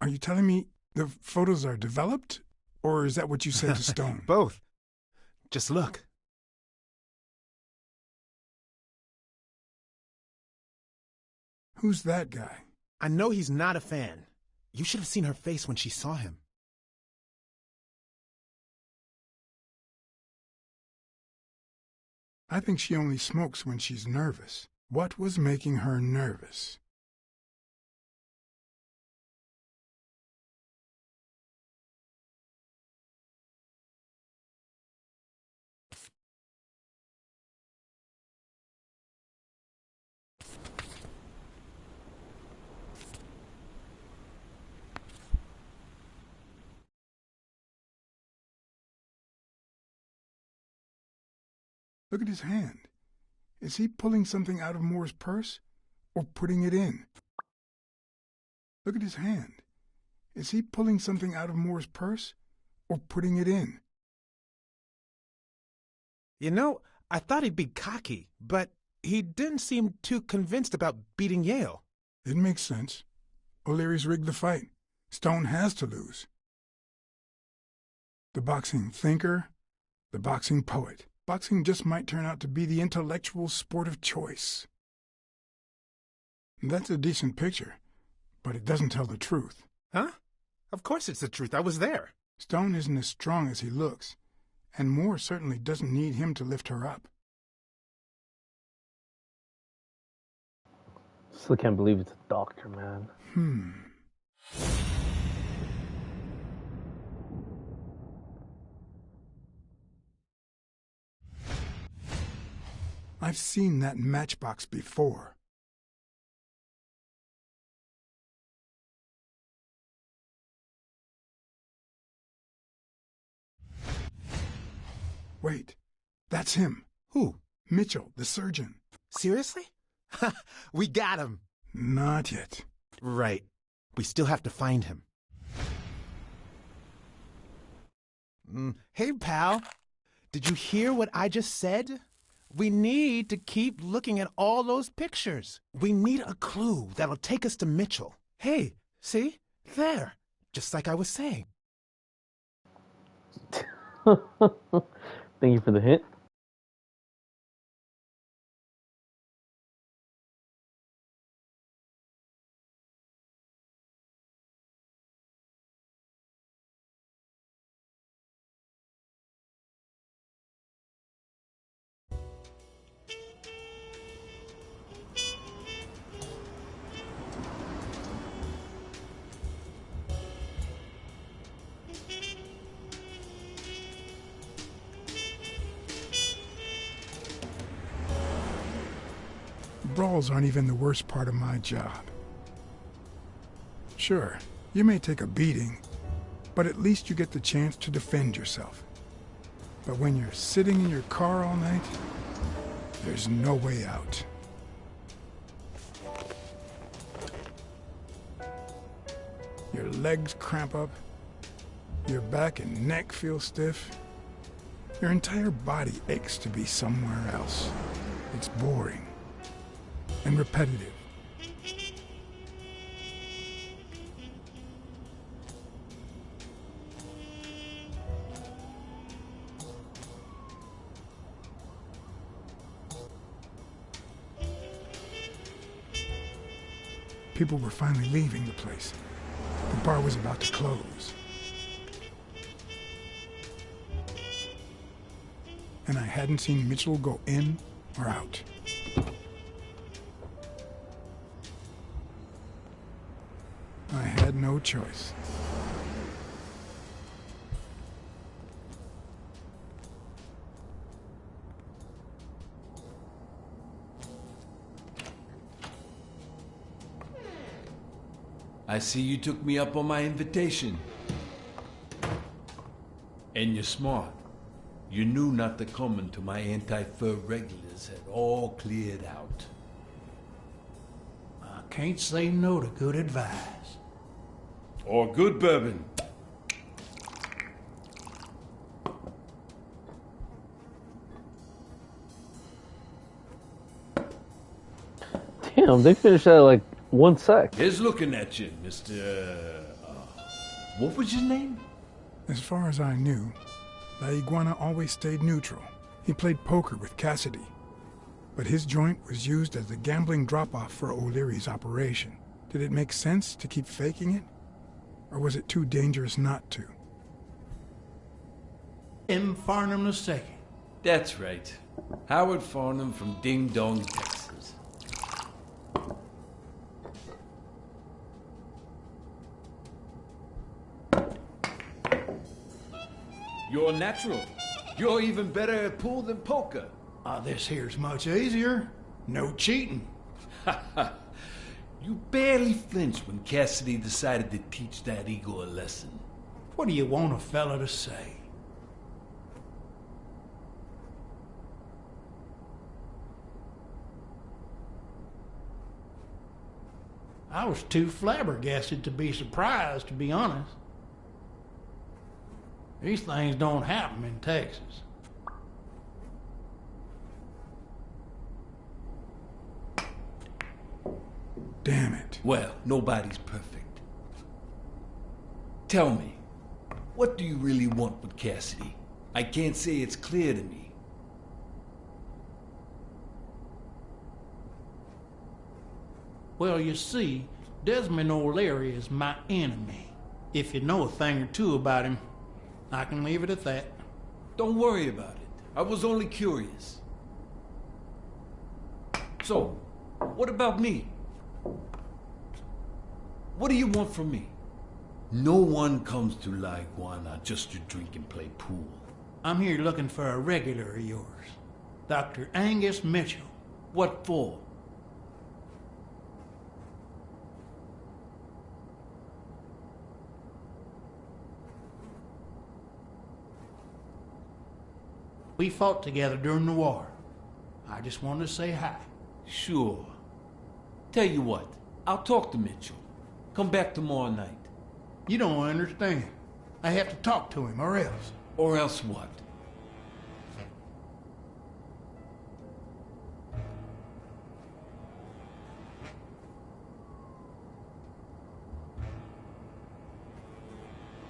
are you telling me the photos are developed? Or is that what you said to Stone? Both. Just look. Who's that guy? I know he's not a fan. You should have seen her face when she saw him. I think she only smokes when she's nervous. What was making her nervous? Look at his hand. Is he pulling something out of Moore's purse or putting it in? Look at his hand. Is he pulling something out of Moore's purse or putting it in? You know, I thought he'd be cocky, but he didn't seem too convinced about beating Yale. It makes sense. O'Leary's rigged the fight. Stone has to lose. The boxing thinker, the boxing poet. Boxing just might turn out to be the intellectual sport of choice. That's a decent picture, but it doesn't tell the truth. Huh? Of course it's the truth. I was there. Stone isn't as strong as he looks, and Moore certainly doesn't need him to lift her up. Still can't believe it's a doctor, man. I've seen that matchbox before. Wait, that's him. Who? Mitchell, the surgeon. Seriously? We got him. Not yet. Right. We still have to find him. Hey, pal. Did you hear what I just said? We need to keep looking at all those pictures. We need a clue that'll take us to Mitchell. Hey, see? There. Just like I was saying. Thank you for the hint. Brawls aren't even the worst part of my job. Sure, you may take a beating, but at least you get the chance to defend yourself. But when you're sitting in your car all night, there's no way out. Your legs cramp up, your back and neck feel stiff. Your entire body aches to be somewhere else. It's boring and repetitive. People were finally leaving the place. The bar was about to close. And I hadn't seen Mitchell go in or out. I had no choice. I see you took me up on my invitation. And you're smart. You knew not to come until my anti-fur regulars had all cleared out. I can't say no to good advice. Or good bourbon. Damn, they finished that in like 1 sec. Here's looking at you, Mr. What was your name? As far as I knew, La Iguana always stayed neutral. He played poker with Cassidy, but his joint was used as the gambling drop-off for O'Leary's operation. Did it make sense to keep faking it? Or was it too dangerous not to? M. Farnham II. That's right. Howard Farnham from Ding Dong, Texas. You're natural. You're even better at pool than poker. This here's much easier. No cheating. You barely flinched when Cassidy decided to teach that ego a lesson. What do you want a fella to say? I was too flabbergasted to be surprised, to be honest. These things don't happen in Texas. Damn it. Well, nobody's perfect. Tell me, What do you really want with Cassidy? I can't say it's clear to me. Well, you see, Desmond O'Leary is my enemy. If you know a thing or two about him, I can leave it at that. Don't worry about it. I was only curious. So, what about me? What do you want from me? No one comes to La Iguana just to drink and play pool. I'm here looking for a regular of yours, Dr. Angus Mitchell. What for? We fought together during the war. I just wanted to say hi. Sure. Tell you what, I'll talk to Mitchell. Come back tomorrow night. You don't understand. I have to talk to him, or else. Or else what?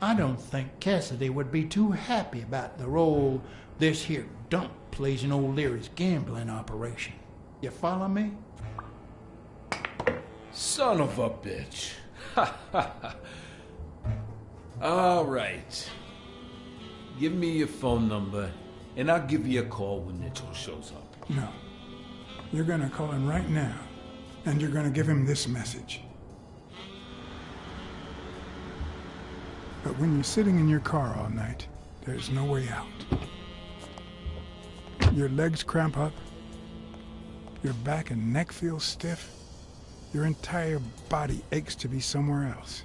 I don't think Cassidy would be too happy about the role this here dump plays in O'Leary's gambling operation. You follow me? Son of a bitch. All right. Give me your phone number, and I'll give you a call when Mitchell shows up. No. You're gonna call him right now, and you're gonna give him this message. But when you're sitting in your car all night, there's no way out. Your legs cramp up, your back and neck feel stiff, your entire body aches to be somewhere else.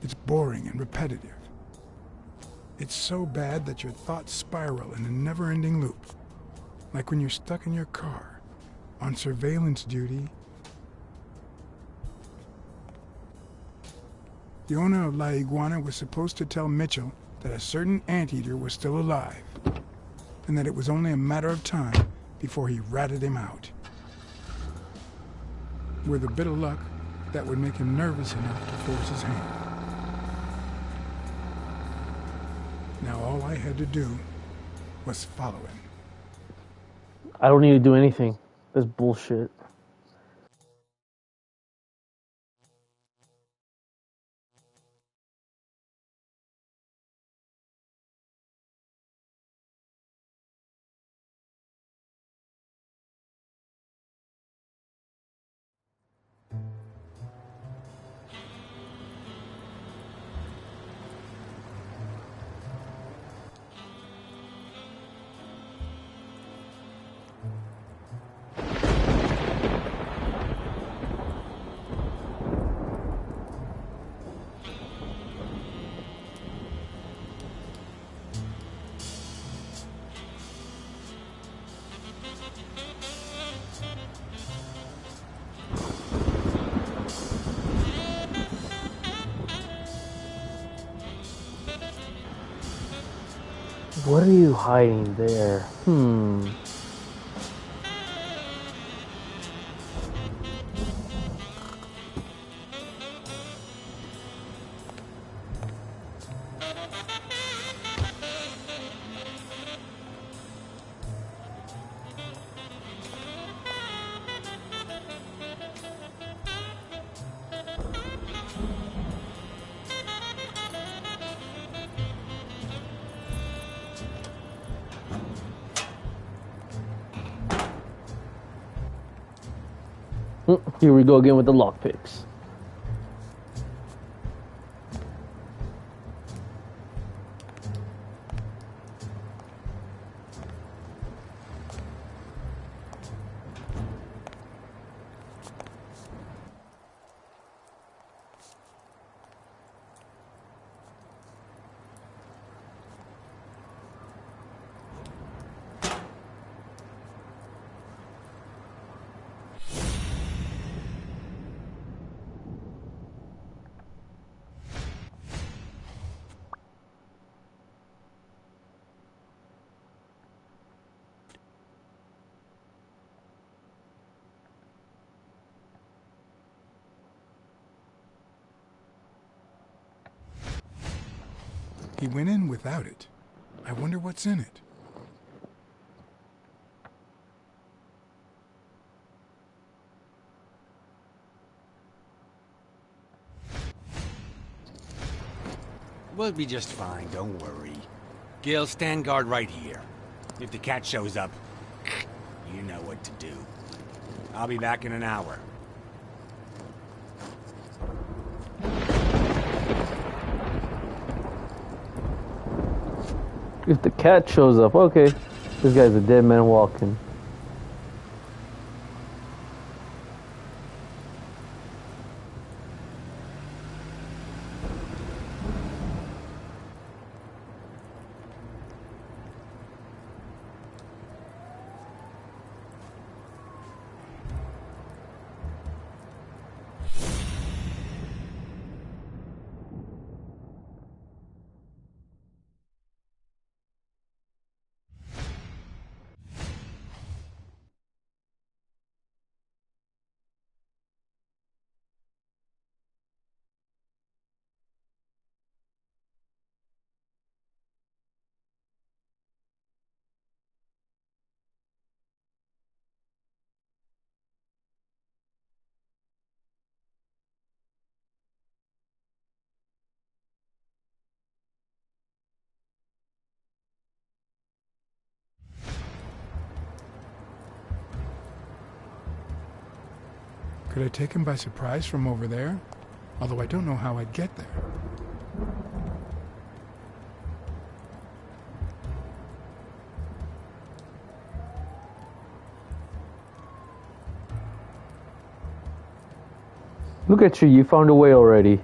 It's boring and repetitive. It's so bad that your thoughts spiral in a never-ending loop. Like when you're stuck in your car, on surveillance duty. The owner of La Iguana was supposed to tell Mitchell that a certain anteater was still alive, and that it was only a matter of time before he ratted him out. With a bit of luck, that would make him nervous enough to force his hand. Now all I had to do was follow him. I don't need to do anything. That's bullshit. What are you hiding there? Here we go again with the lockpicks. He went in without it. I wonder what's in it. We'll be just fine, don't worry. Gil, stand guard right here. If the cat shows up, you know what to do. I'll be back in an hour. If the cat shows up, okay. This guy's a dead man walking. Could I take him by surprise from over there? Although I don't know how I'd get there. Look at you, you found a way already.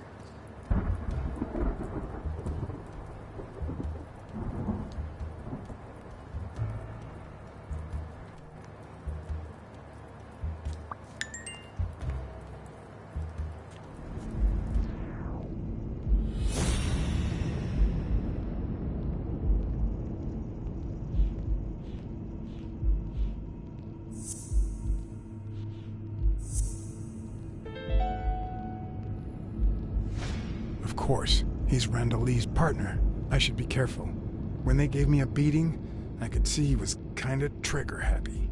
Of course, he's Randall Lee's partner. I should be careful. When they gave me a beating, I could see he was kinda trigger happy.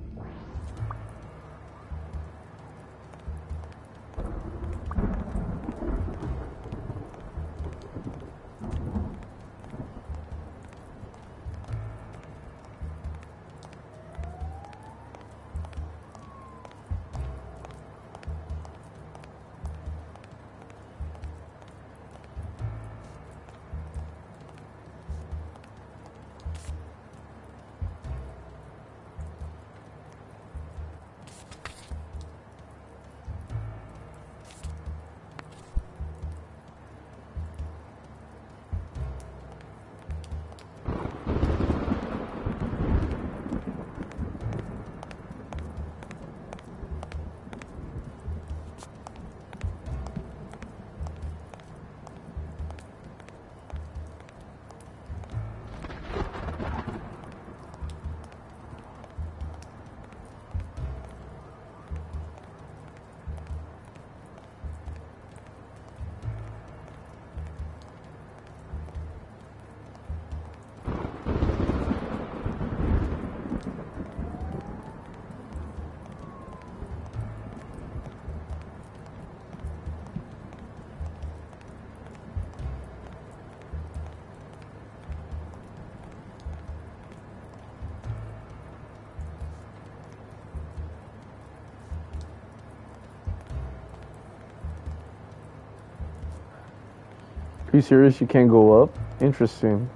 Are you serious? You can't go up? Interesting.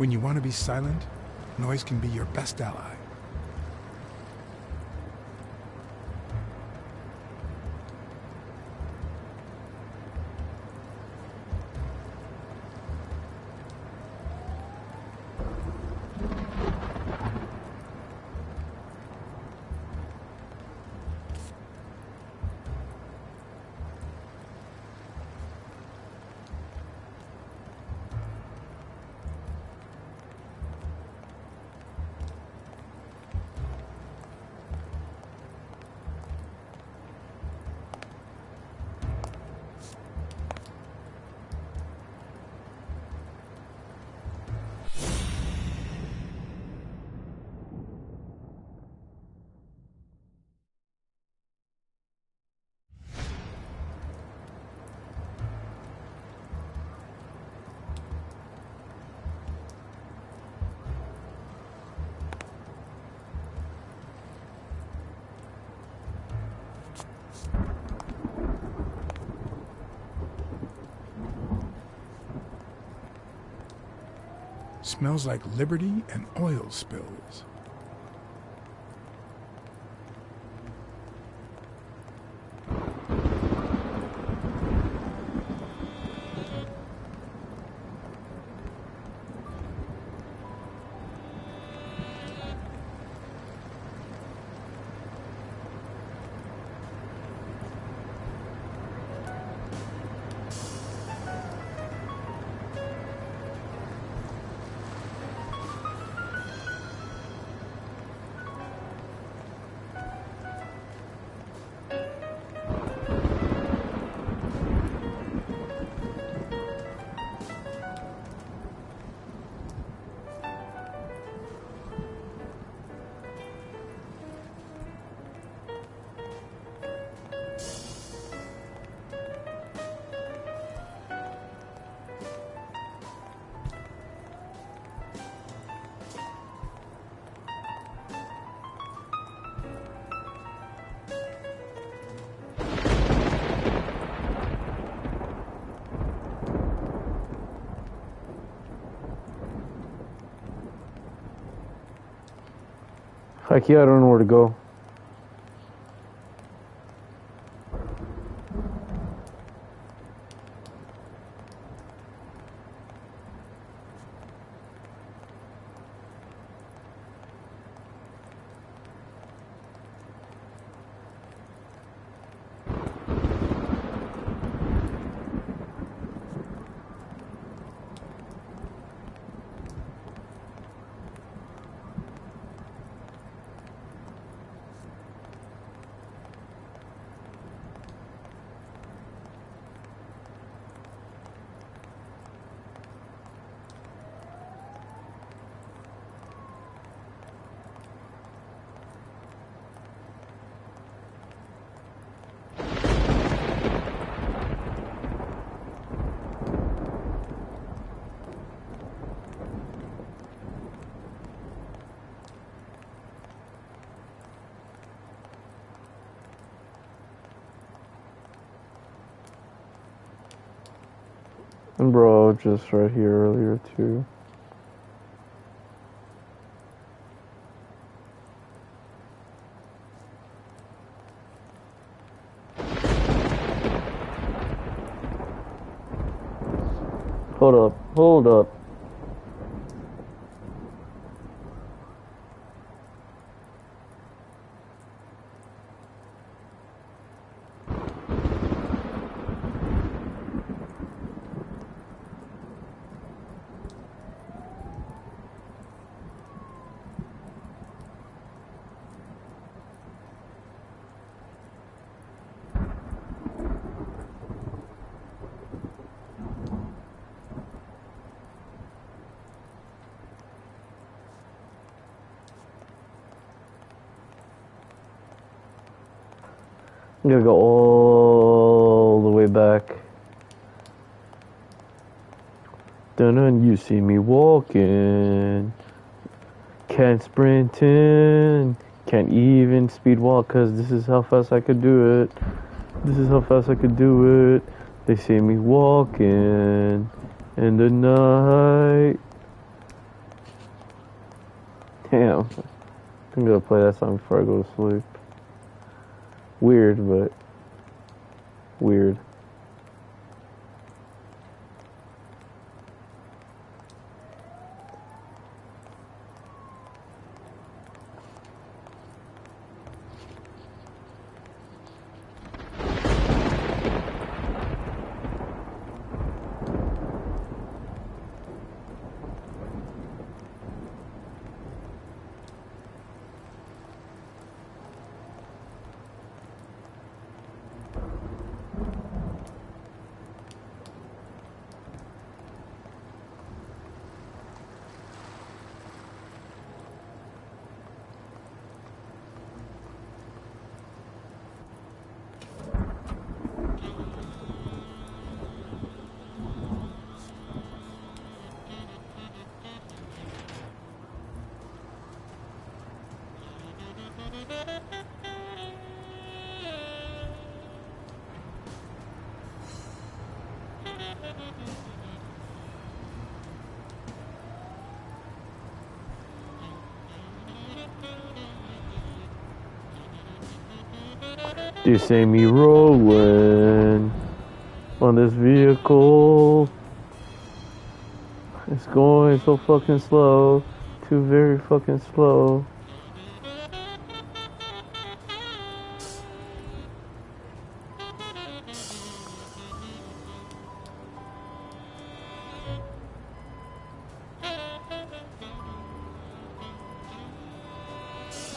When you want to be silent, noise can be your best ally. Smells like liberty and oil spills. Heck yeah, I don't know where to go. And bro, just right here earlier too. Hold up. I'm gonna go all the way back. Dun, you see me walking. Can't sprint in. Can't even speed walk, cause this is how fast I could do it. This is how fast I could do it. They see me walking in the night. Damn. I'm gonna play that song before I go to sleep. Weird, but weird. You see me rolling on this vehicle. It's going so fucking slow, too very fucking slow.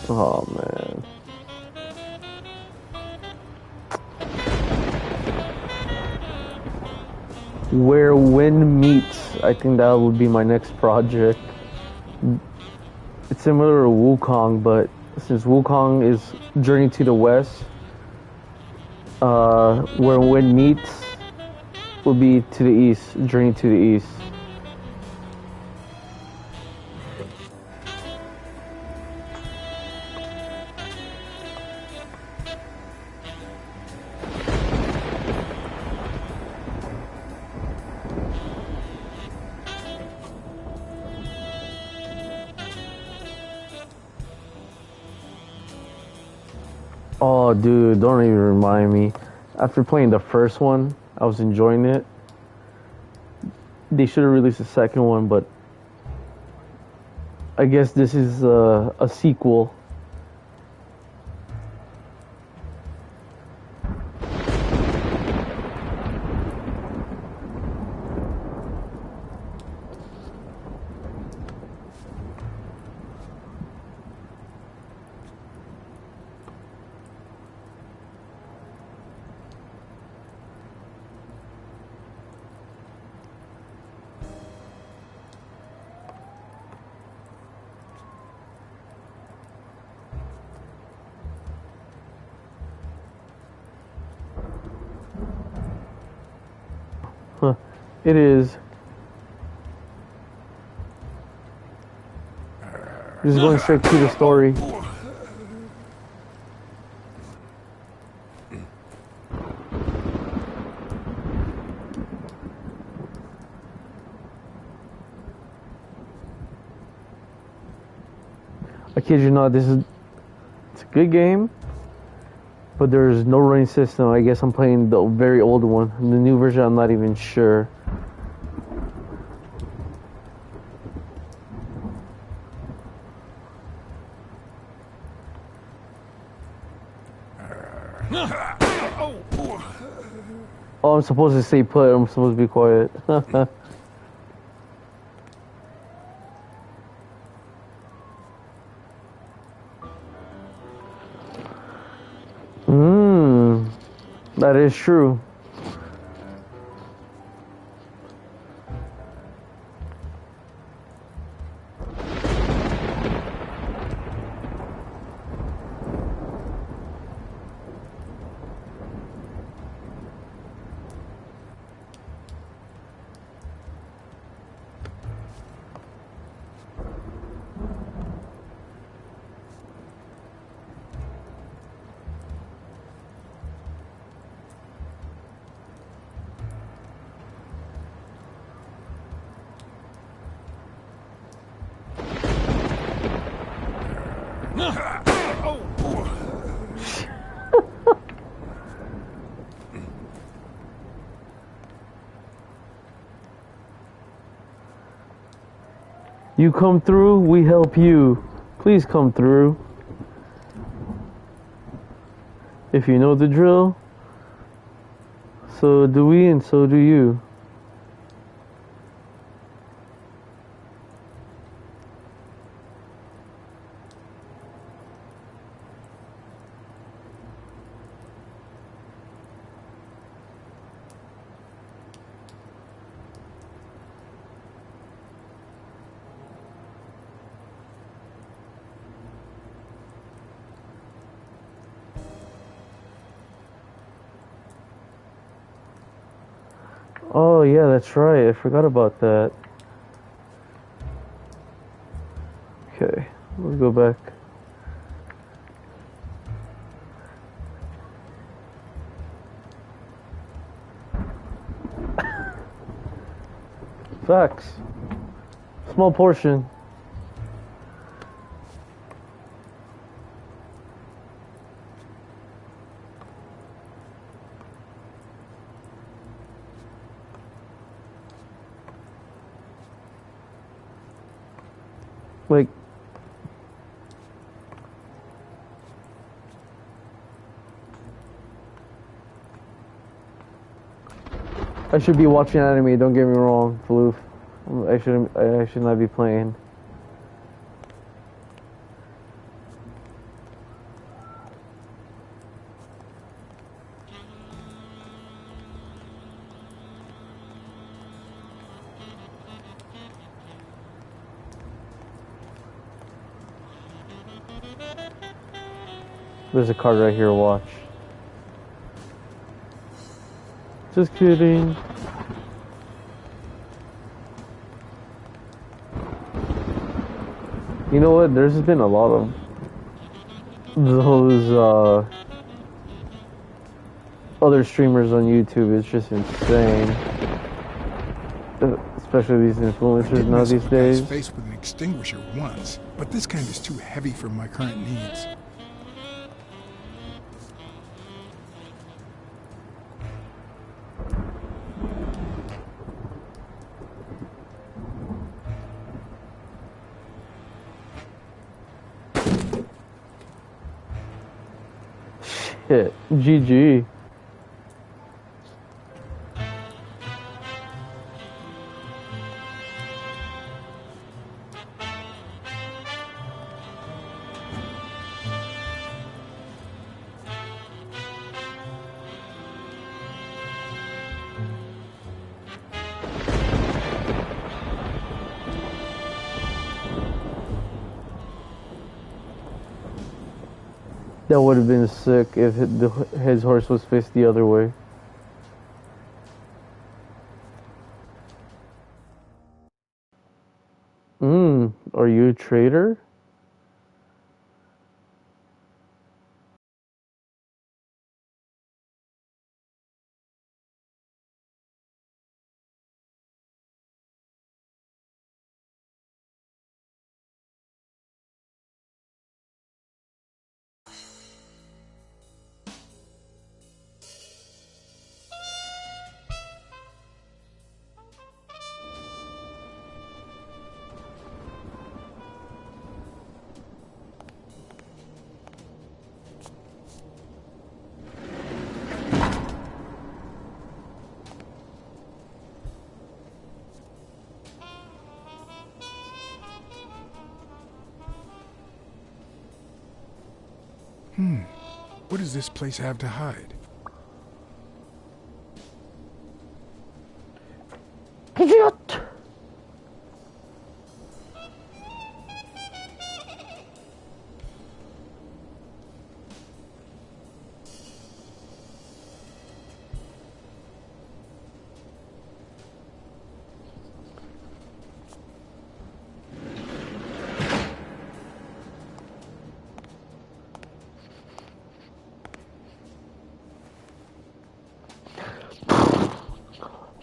Oh man. Where Wind Meets, I think that would be my next project. It's similar to Wukong, but since Wukong is Journey to the West, Where Wind Meets would be to the east, Journey to the East. Oh, dude, don't even remind me. After playing the first one, I was enjoying it. They should have released a second one, but I guess this is a sequel. Huh. It is. Just going straight to the story. I kid you not, it's a good game, but there's no running system. I guess I'm playing the very old one. And the new version, I'm not even sure. Oh, I'm supposed to stay put. I'm supposed to be quiet. That is true. You come through, we help you. Please come through. If you know the drill, so do we and so do you. Oh yeah, that's right. I forgot about that. Okay, let's go back. Facts. Small portion. Like, I should be watching anime, don't get me wrong, Floof. I should not be playing. There's a card right here, watch. Just kidding. You know what? There's been a lot of those other streamers on YouTube. It's just insane. Especially these influencers now these days. Faced with an extinguisher once, but this kind is too heavy for my current needs. Shit, GG. That would have been sick if his horse was faced the other way. Are you a traitor? What does this place have to hide? Idiot!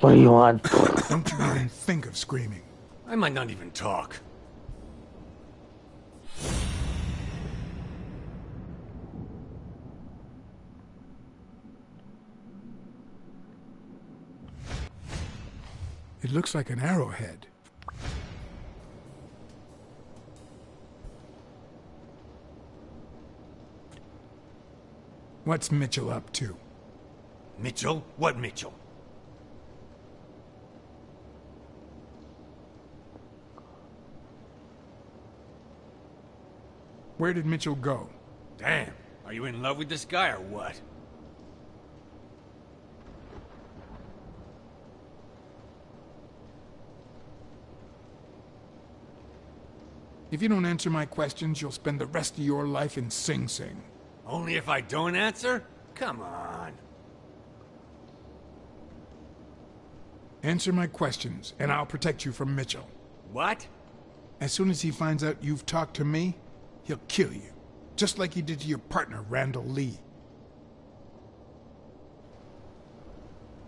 What do you want? Don't you even think of screaming. I might not even talk. It looks like an arrowhead. What's Mitchell up to? Mitchell? What Mitchell? Where did Mitchell go? Damn, are you in love with this guy or what? If you don't answer my questions, you'll spend the rest of your life in Sing Sing. Only if I don't answer? Come on. Answer my questions, and I'll protect you from Mitchell. What? As soon as he finds out you've talked to me, he'll kill you. Just like he did to your partner, Randall Lee.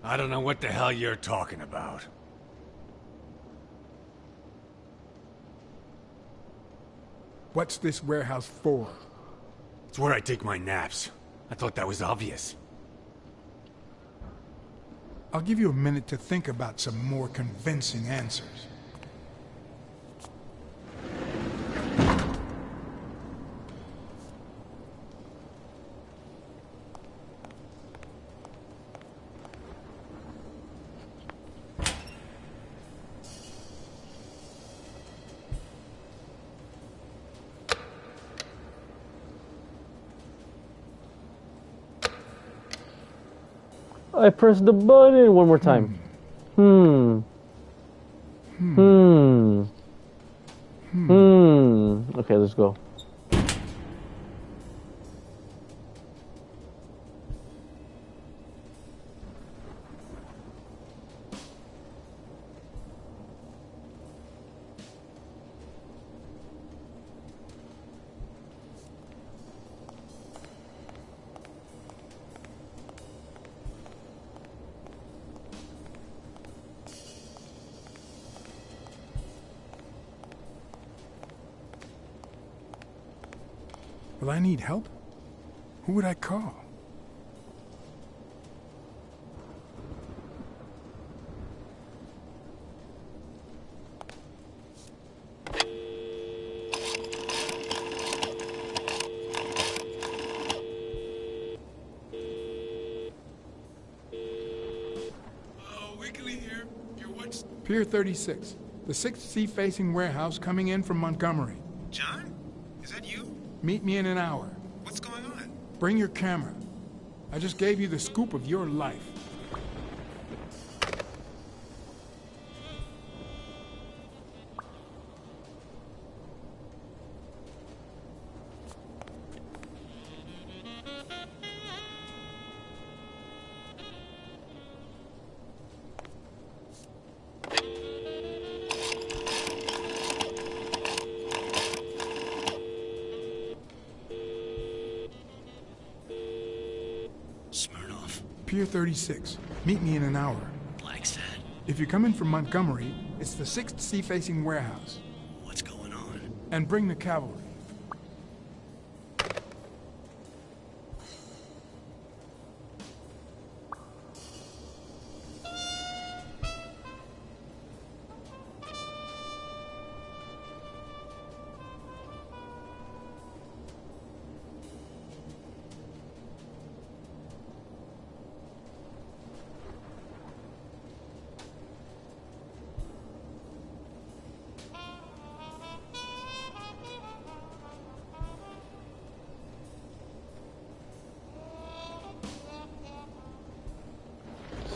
I don't know what the hell you're talking about. What's this warehouse for? It's where I take my naps. I thought that was obvious. I'll give you a minute to think about some more convincing answers. I pressed the button one more time. Okay, let's go. Will I need help? Who would I call? Wiggly here. What's... Pier 36, the 6th sea-facing warehouse coming in from Montgomery. John? Is that you? Meet me in an hour. What's going on? Bring your camera. I just gave you the scoop of your life. Smirnoff. Pier 36. Meet me in an hour. Blackstad. If you're coming from Montgomery, it's the 6th sea-facing warehouse. What's going on? And bring the cavalry.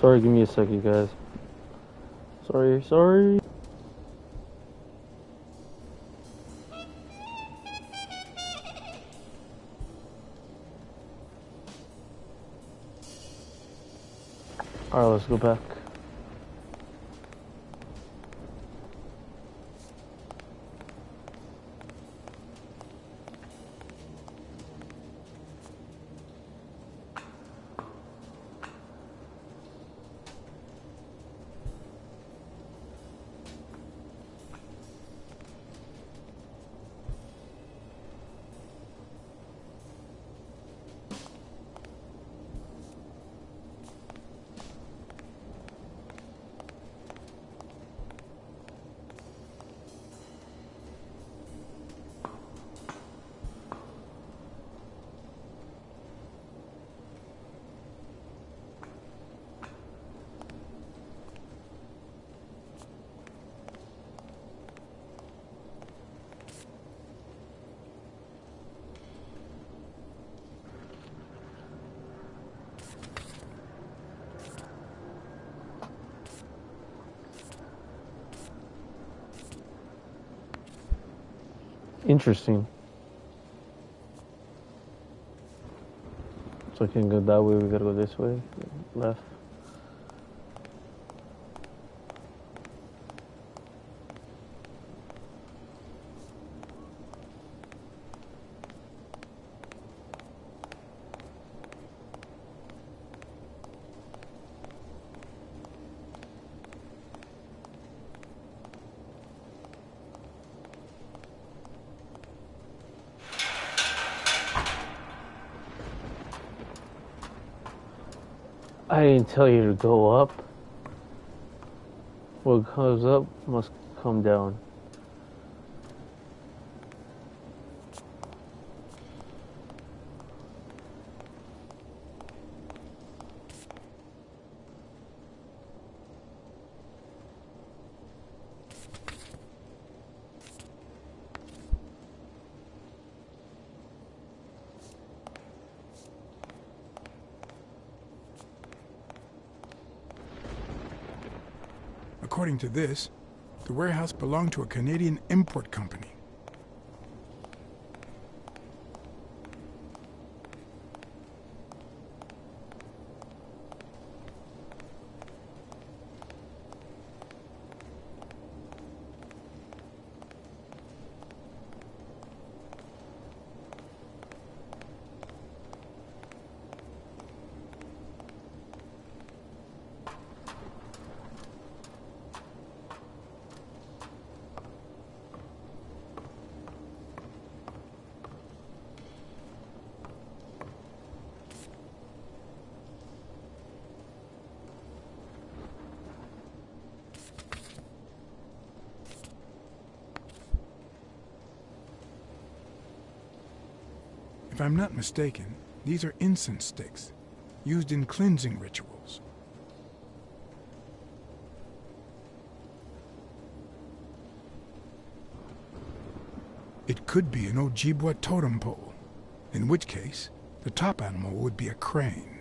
Sorry, give me a second, guys. Sorry. Alright, let's go back. Interesting. So I can go that way, we gotta go this way, left. I didn't tell you to go up. What comes up must come down. According to this, the warehouse belonged to a Canadian import company. If I'm not mistaken, these are incense sticks, used in cleansing rituals. It could be an Ojibwa totem pole, in which case, the top animal would be a crane.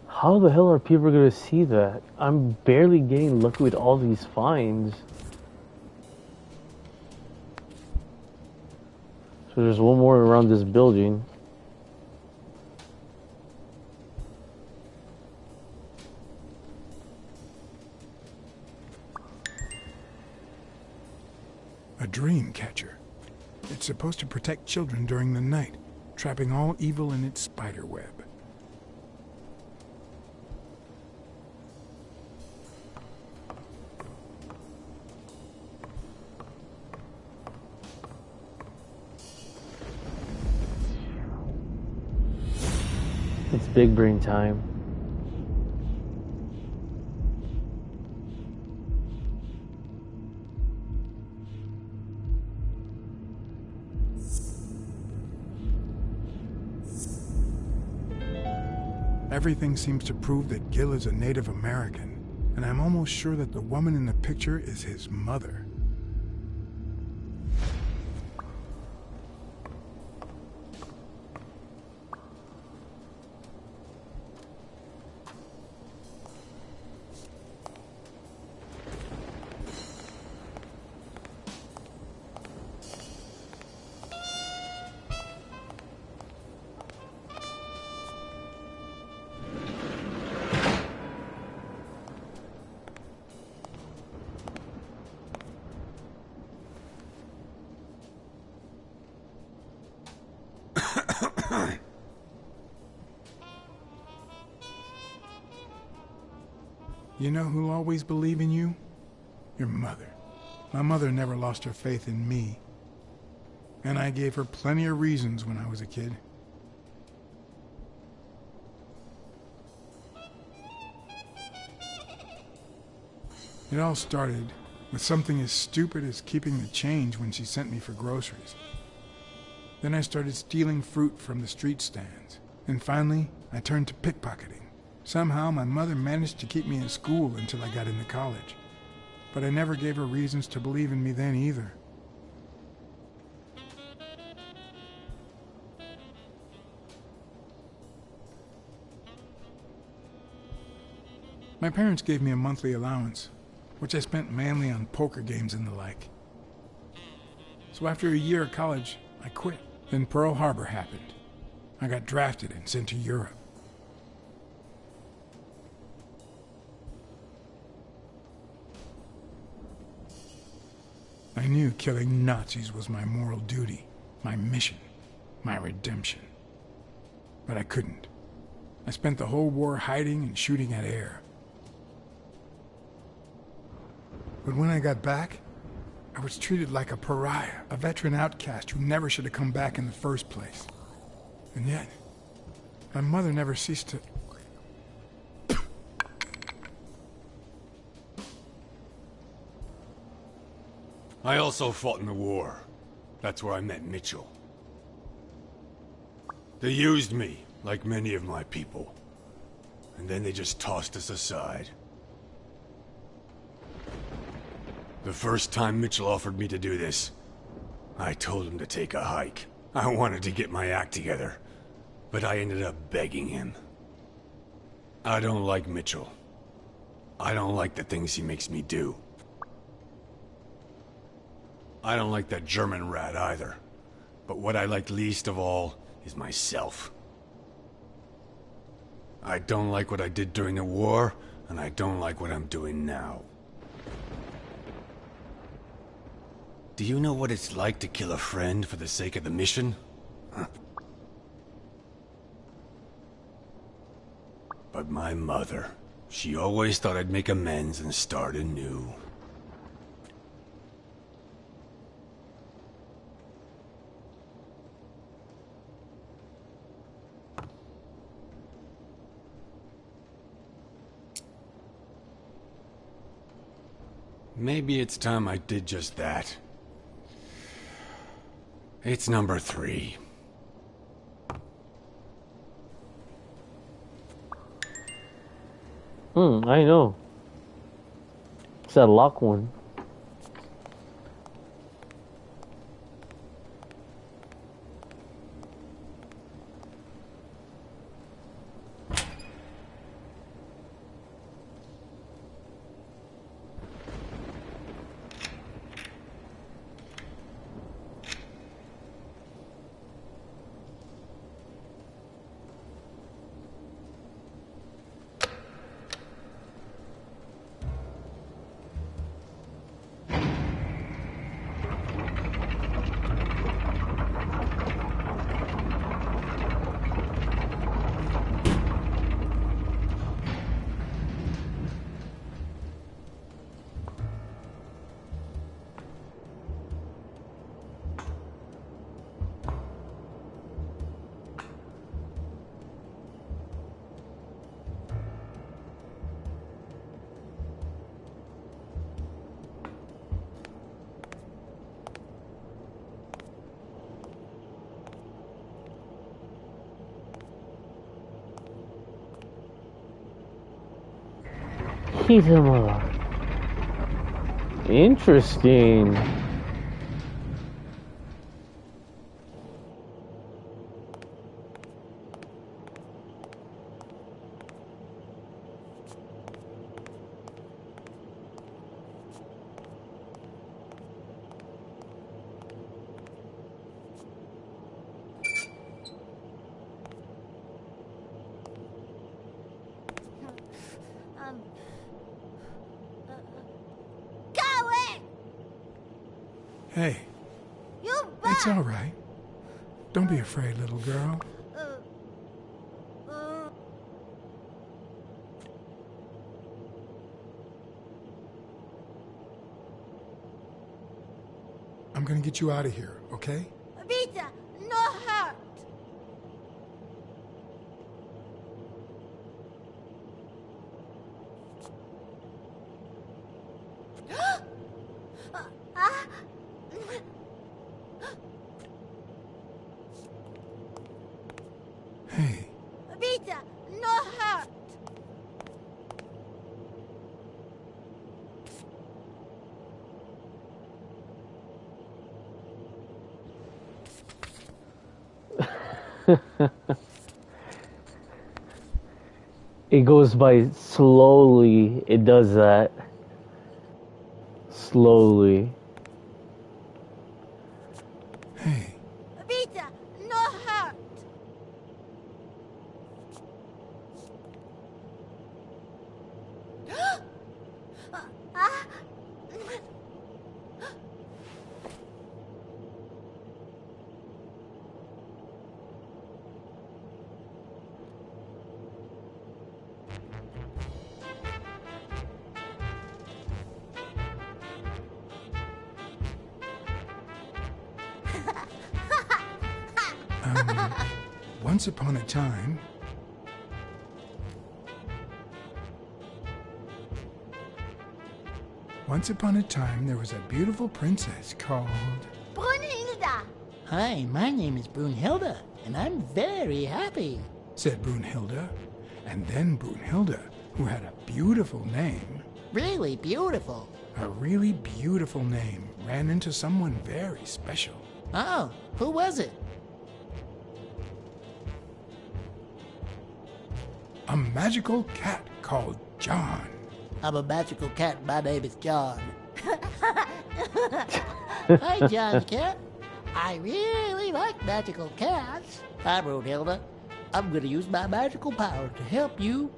How the hell are people gonna see that? I'm barely getting lucky with all these finds. So there's one more around this building. A dream catcher. It's supposed to protect children during the night, trapping all evil in its spider web. It's big brain time. Everything seems to prove that Gil is a Native American, and I'm almost sure that the woman in the picture is his mother. You know who'll always believe in you? Your mother. My mother never lost her faith in me. And I gave her plenty of reasons when I was a kid. It all started with something as stupid as keeping the change when she sent me for groceries. Then I started stealing fruit from the street stands. And finally, I turned to pickpocketing. Somehow, my mother managed to keep me in school until I got into college. but I never gave her reasons to believe in me then either. My parents gave me a monthly allowance, which I spent mainly on poker games and the like. So after a year of college, I quit. Then Pearl Harbor happened. I got drafted and sent to Europe. I knew killing Nazis was my moral duty, my mission, my redemption. But I couldn't. I spent the whole war hiding and shooting at air. But when I got back, I was treated like a pariah, a veteran outcast who never should have come back in the first place. And yet, my mother never ceased to... I also fought in the war. That's where I met Mitchell. They used me, like many of my people. And then they just tossed us aside. The first time Mitchell offered me to do this, I told him to take a hike. I wanted to get my act together, but I ended up begging him. I don't like Mitchell. I don't like the things he makes me do. I don't like that German rat either. But what I like least of all is myself. I don't like what I did during the war, and I don't like what I'm doing now. Do you know what it's like to kill a friend for the sake of the mission? Huh. But my mother, she always thought I'd make amends and start anew. Maybe it's time I did just that. It's number 3. I know. It's that lock one. Kitamura. Interesting. Hey. It's all right. Don't be afraid, little girl. I'm gonna get you out of here, okay? Vita, no hurt. Hey. Vita, no hurt. It goes by slowly. It does that. Slowly. Vita, no hurt. Ah. Once upon a time, there was a beautiful princess called... Brunhilda. Hi, my name is Brunhilde, and I'm very happy. said Brunhilde. And then Brunhilde, who had a beautiful name... Really beautiful. A really beautiful name, ran into someone very special. Oh, who was it? A magical cat called John. I'm a magical cat. My name is John. Hi, John's cat. I really like magical cats. Hi, Brunhilde. I'm going to use my magical power to help you.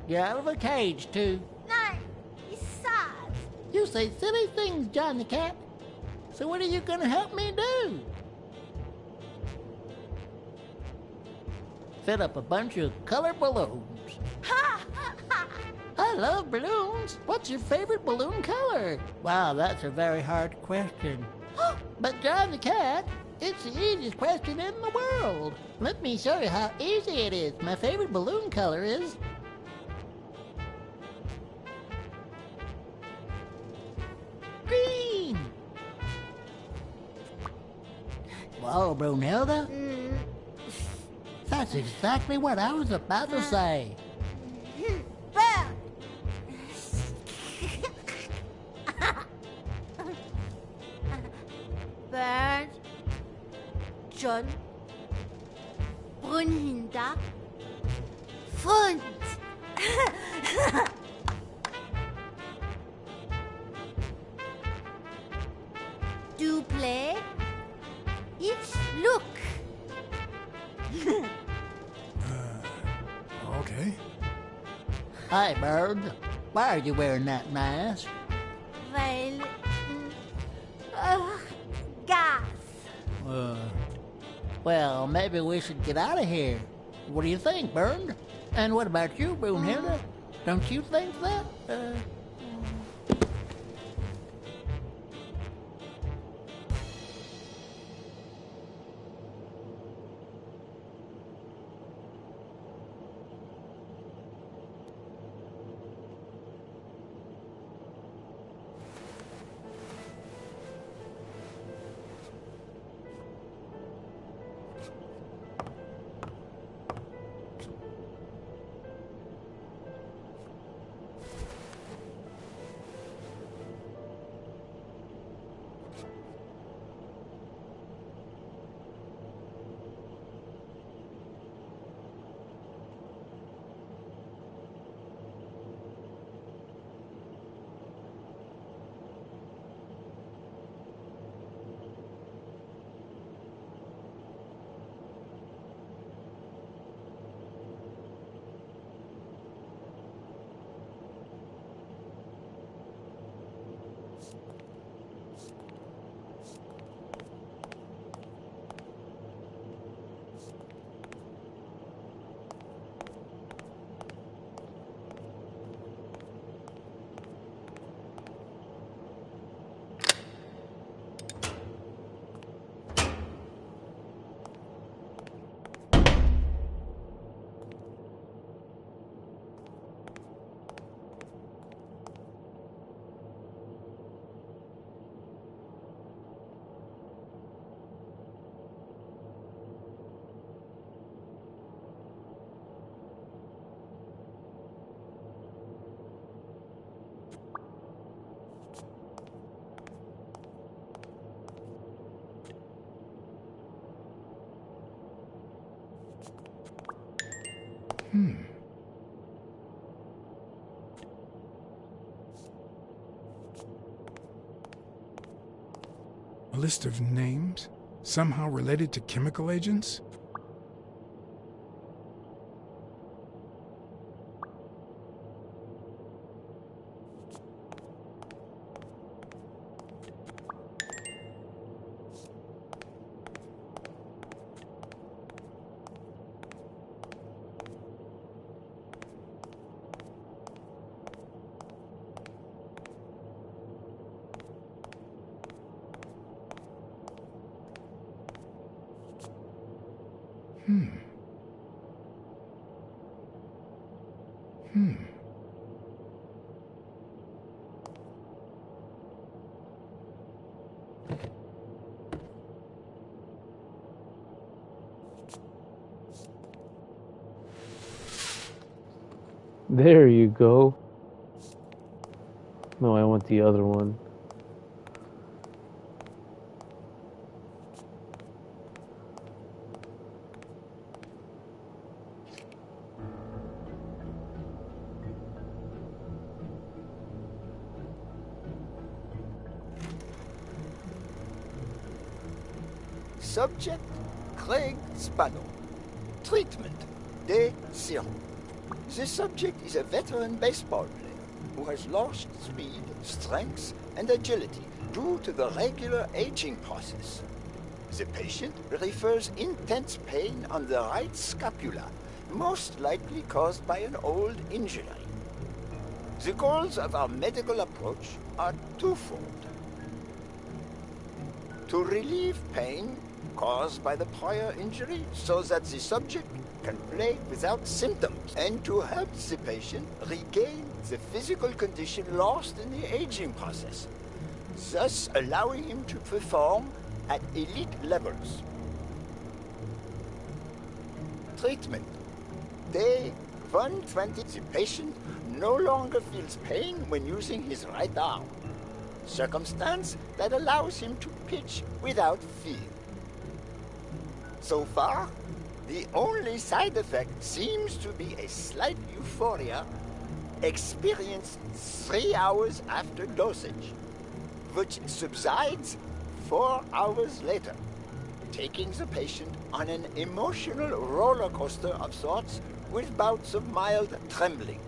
You're out of a cage, too. No, it's sad. You say silly things, John the cat. So what are you gonna help me do? Fill up a bunch of color balloons. I love balloons. What's your favorite balloon color? Wow, that's a very hard question. But John the cat, it's the easiest question in the world. Let me show you how easy it is. My favorite balloon color is... green. Whoa, Brunhilde. That's exactly what I was about to say. Bird. Bird. John. Brunhilde. Fund. Do play. It's look. Okay. Hi, Bird. Why are you wearing that mask? Well, gas. Well, maybe we should get out of here. What do you think, Bird? And what about you, Brunhilde? Don't you think that? A list of names, somehow related to chemical agents? There you go. No, I want the other one. Subject, Craig Spano. Treatment, Day 0. The subject is a veteran baseball player who has lost speed, strength, and agility due to the regular aging process. The patient refers intense pain on the right scapula, most likely caused by an old injury. The goals of our medical approach are twofold. To relieve pain caused by the prior injury so that the subject can play without symptoms, and to help the patient regain the physical condition lost in the aging process, thus allowing him to perform at elite levels. Treatment. Day 120. The patient no longer feels pain when using his right arm, circumstance that allows him to pitch without fear. So far, the only side effect seems to be a slight euphoria experienced 3 hours after dosage, which subsides 4 hours later, taking the patient on an emotional roller coaster of sorts with bouts of mild trembling.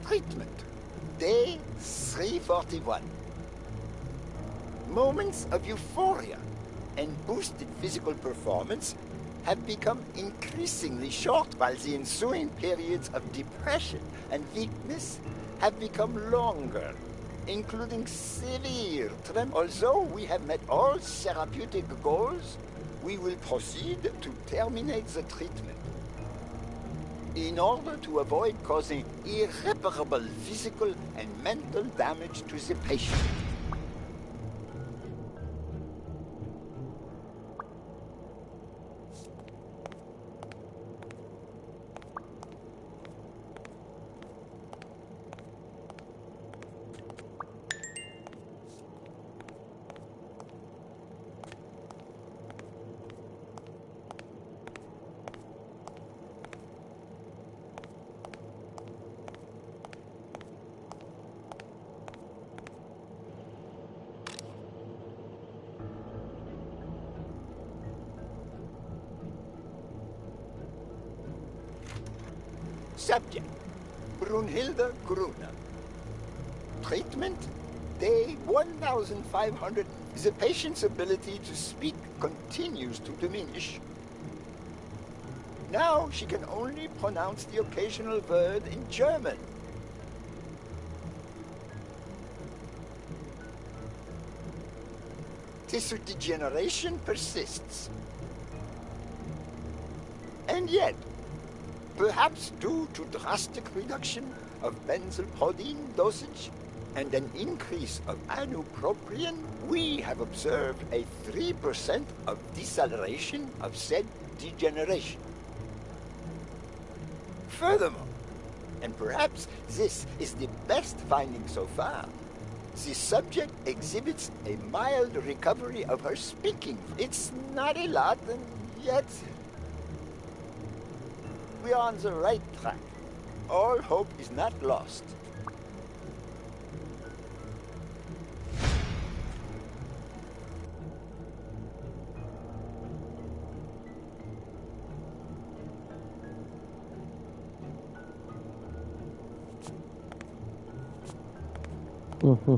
Treatment. Day 341. Moments of euphoria and boosted physical performance have become increasingly short, while the ensuing periods of depression and weakness have become longer, including severe tremor. Although we have met all therapeutic goals, we will proceed to terminate the treatment in order to avoid causing irreparable physical and mental damage to the patient. Subject, Brunhilde Gruner. Treatment, day 1500. The patient's ability to speak continues to diminish. Now she can only pronounce the occasional word in German. Tissue degeneration persists. And yet, perhaps due to drastic reduction of benzylprodine dosage and an increase of anoproprion, we have observed a 3% of deceleration of said degeneration. Furthermore, and perhaps this is the best finding so far, the subject exhibits a mild recovery of her speaking. It's not a lot, and yet we are on the right track. All hope is not lost. Mm-hmm.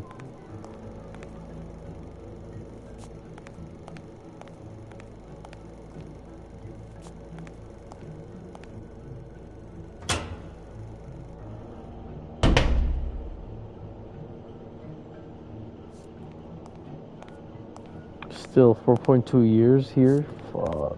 Still 4.2 years here? Fuck.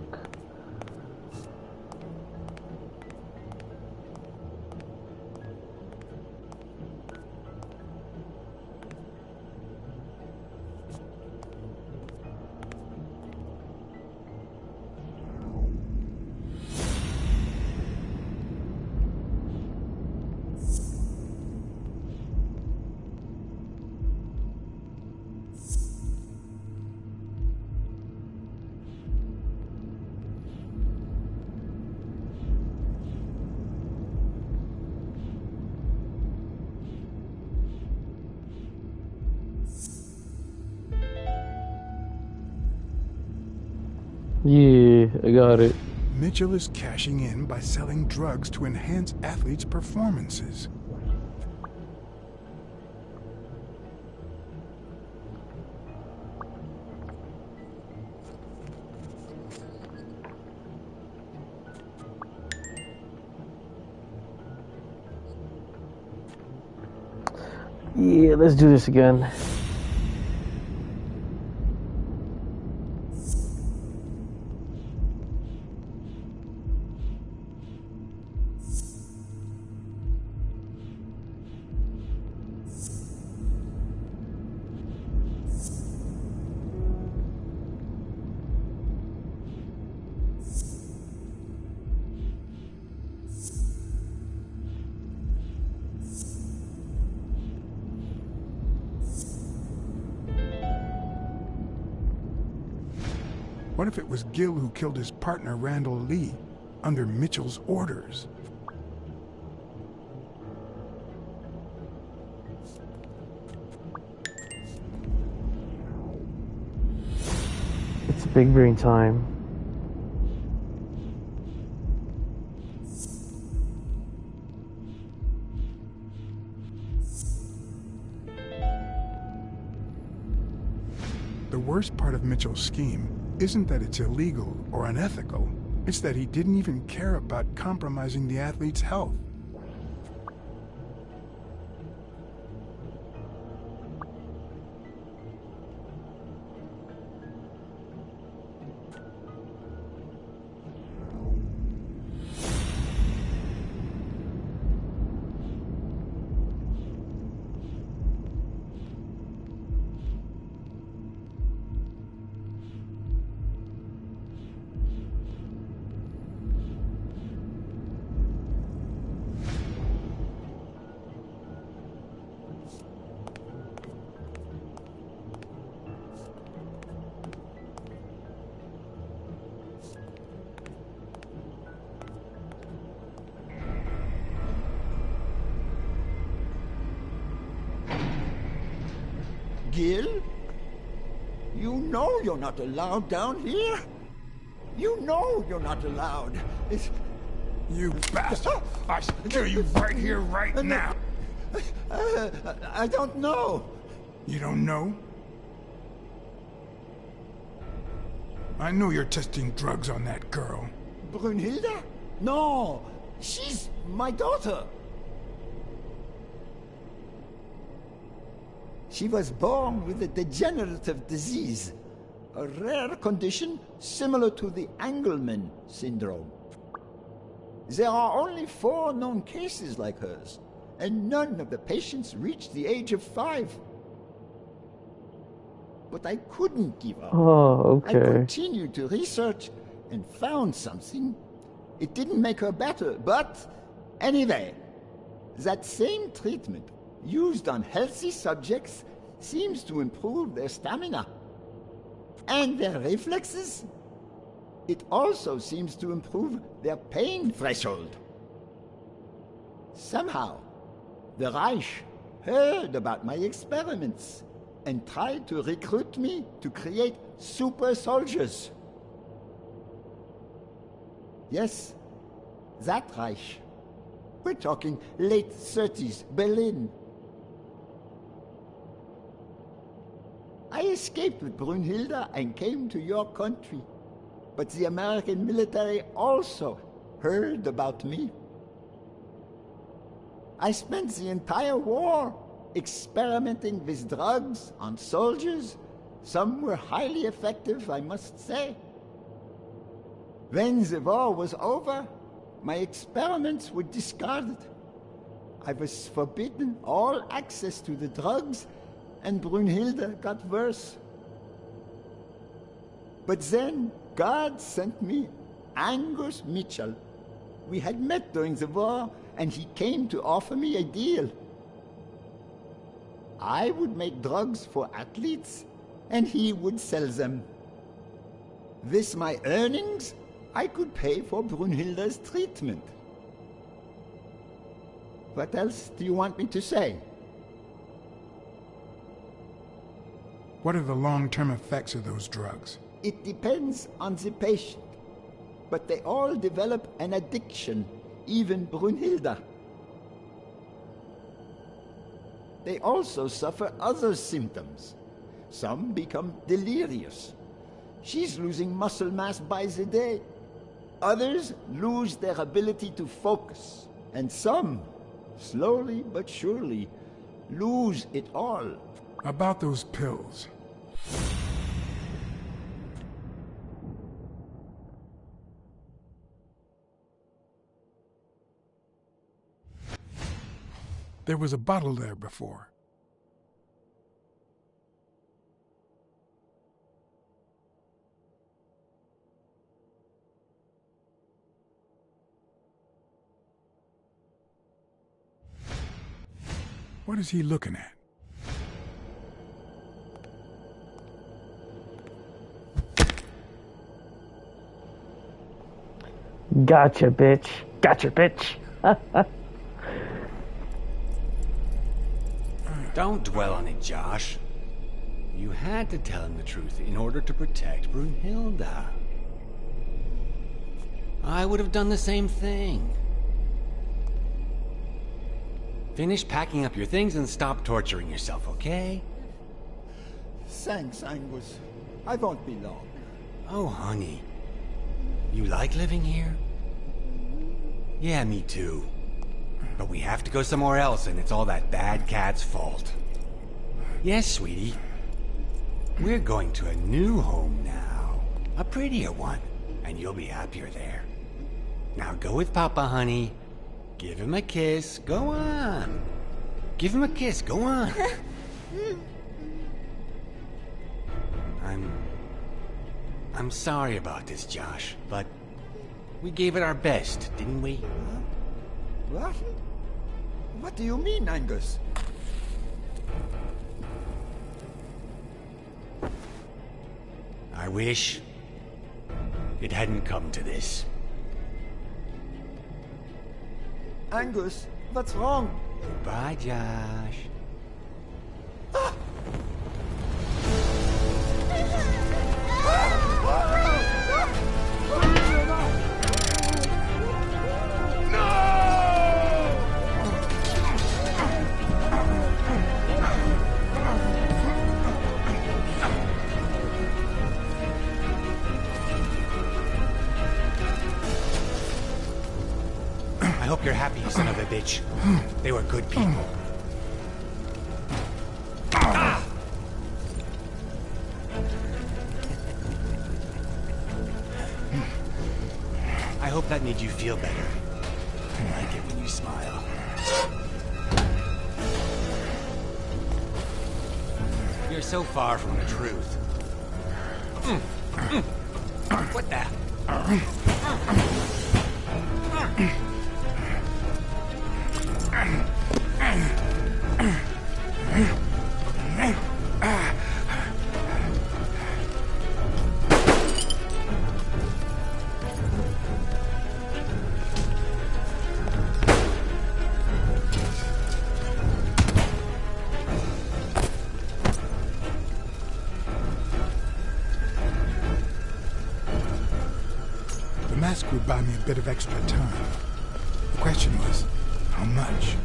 Yeah, I got it. Mitchell is cashing in by selling drugs to enhance athletes' performances. Yeah, let's do this again. What if it was Gil who killed his partner Randall Lee under Mitchell's orders? It's big brain time. The worst part of Mitchell's scheme isn't that it's illegal or unethical. It's that he didn't even care about compromising the athlete's health. Gil? You know you're not allowed down here. You know you're not allowed. It's... You bastard! I kill you right here, right now! I don't know. You don't know? I know you're testing drugs on that girl. Brunhilde? No, she's my daughter. She was born with a degenerative disease, a rare condition similar to the Angelman syndrome. There are only 4 known cases like hers, and none of the patients reached the age of 5. But I couldn't give up. Oh, okay. I continued to research and found something. It didn't make her better, but anyway, that same treatment used on healthy subjects seems to improve their stamina and their reflexes. it also seems to improve their pain threshold. Somehow, the Reich heard about my experiments and tried to recruit me to create super soldiers. Yes, that Reich. We're talking late 30s, Berlin. I escaped with Brunhilde and came to your country. But the American military also heard about me. I spent the entire war experimenting with drugs on soldiers. Some were highly effective, I must say. When the war was over, my experiments were discarded. I was forbidden all access to the drugs, and Brunhilde got worse. But then God sent me Angus Mitchell. We had met during the war, and he came to offer me a deal. I would make drugs for athletes, and he would sell them. With my earnings, I could pay for Brunhilde's treatment. What else do you want me to say? What are the long-term effects of those drugs? It depends on the patient, but they all develop an addiction, even Brunhilde. They also suffer other symptoms. Some become delirious. She's losing muscle mass by the day. Others lose their ability to focus. And some, slowly but surely, lose it all. About those pills. There was a bottle there before. What is he looking at? Gotcha, bitch. Gotcha, bitch. Don't dwell on it, Josh. You had to tell him the truth in order to protect Brunhilde. I would have done the same thing. Finish packing up your things and stop torturing yourself, okay? Thanks, Angus. I won't be long. Oh, honey. You like living here? Yeah, me too. But we have to go somewhere else, and it's all that bad cat's fault. Yes, sweetie. We're going to a new home now. A prettier one. And you'll be happier there. Now go with Papa, honey. Give him a kiss. Go on. Give him a kiss. Go on. I'm sorry about this, Josh, but we gave it our best, didn't we? What? What do you mean, Angus? I wish it hadn't come to this. Angus, what's wrong? Goodbye, Josh. I hope you're happy, son of a bitch. They were good people. I hope that made you feel better. I like it when you smile. You're so far from the truth. What the? Mask would buy me a bit of extra time. The question was, how much?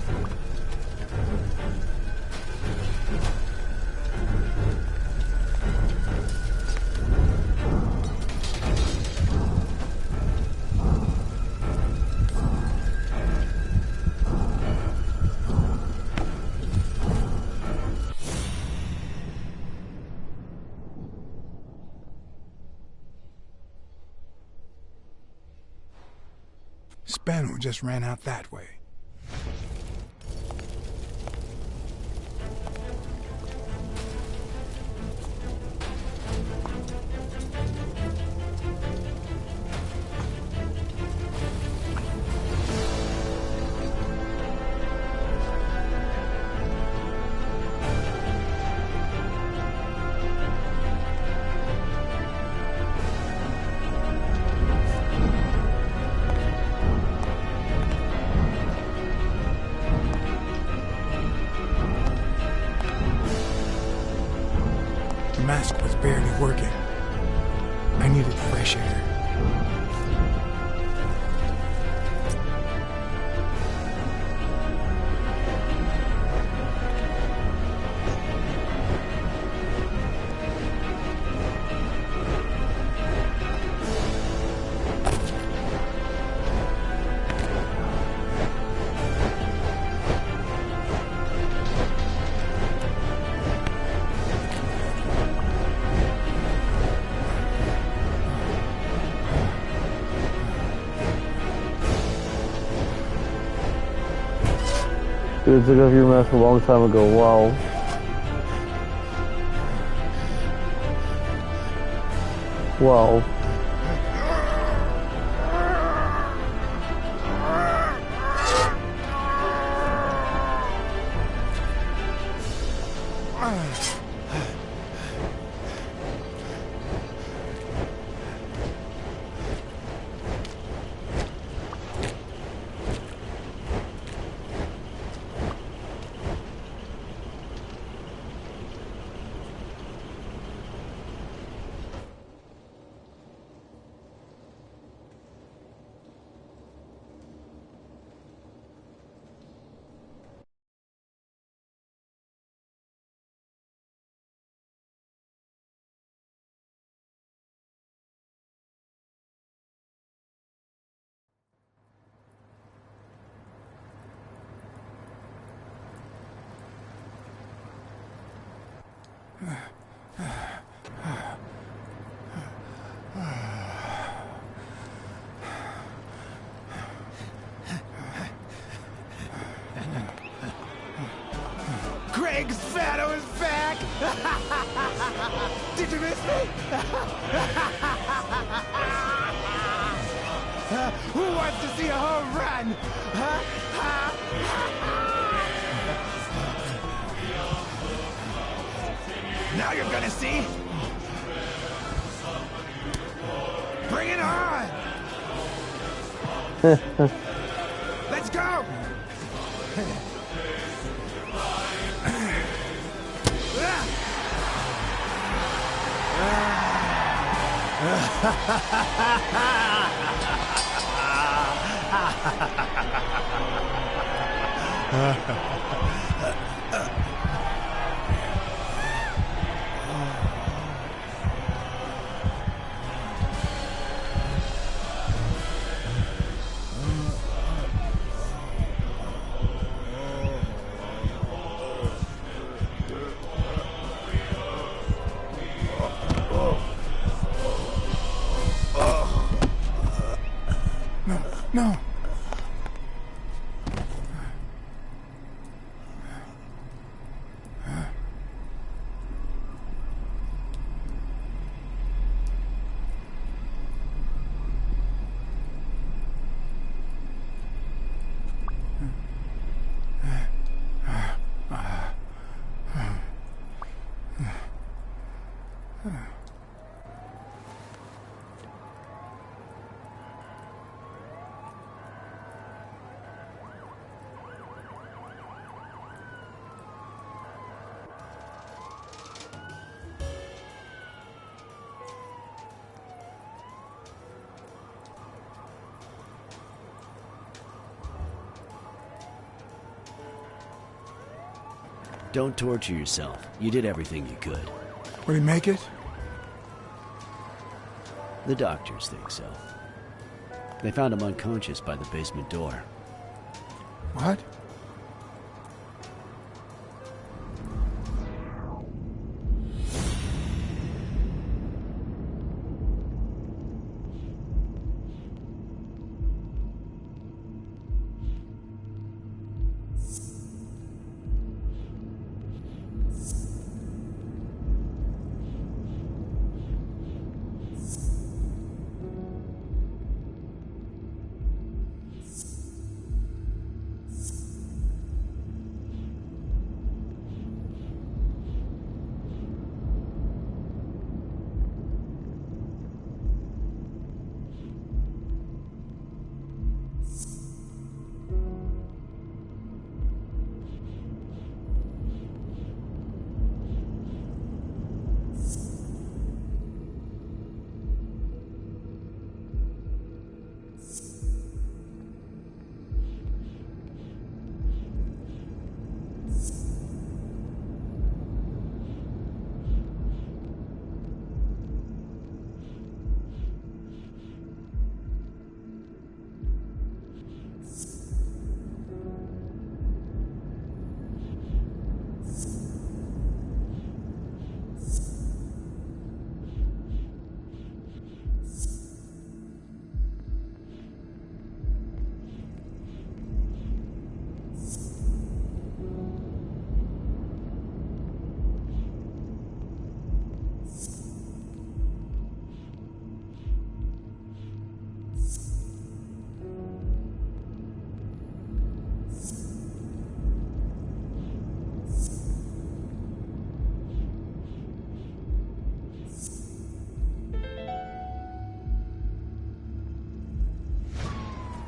Spano just ran out that way. The mask was barely working. I needed fresh air. Dude, took off your mask a long time ago. Wow. Wow. Greg Spano is back! Did you miss me? Who wants to see a home run? Now you're gonna see. Bring it on! Let's go! No. Don't torture yourself. You did everything you could. Will he make it? The doctors think so. They found him unconscious by the basement door. What?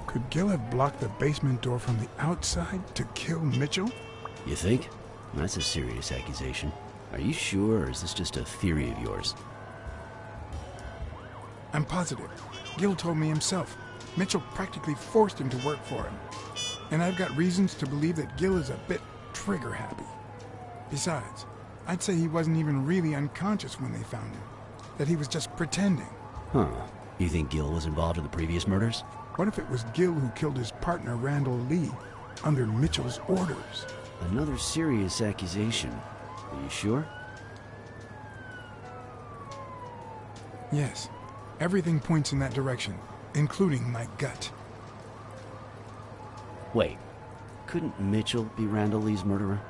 Could Gil have blocked the basement door from the outside to kill Mitchell? You think? That's a serious accusation. Are you sure, or is this just a theory of yours? I'm positive. Gil told me himself. Mitchell practically forced him to work for him. And I've got reasons to believe that Gil is a bit trigger-happy. Besides, I'd say he wasn't even really unconscious when they found him. That he was just pretending. Huh. You think Gil was involved in the previous murders? What if it was Gil who killed his partner, Randall Lee, under Mitchell's orders? Another serious accusation. Are you sure? Yes. Everything points in that direction, including my gut. Wait. Couldn't Mitchell be Randall Lee's murderer?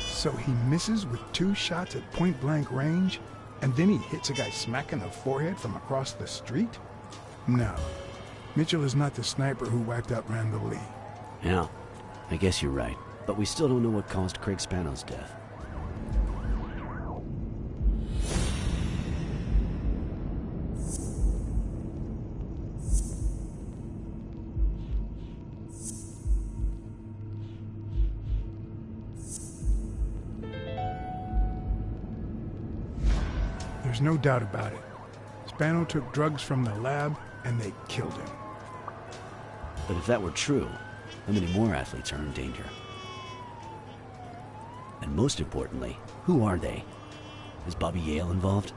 So he misses with 2 shots at point-blank range, and then he hits a guy smack in the forehead from across the street? No. Mitchell is not the sniper who wiped out Randall Lee. Yeah, I guess you're right. But we still don't know what caused Craig Spano's death. There's no doubt about it. Spano took drugs from the lab, and they killed him. But if that were true, how many more athletes are in danger? And most importantly, who are they? Is Bobby Yale involved?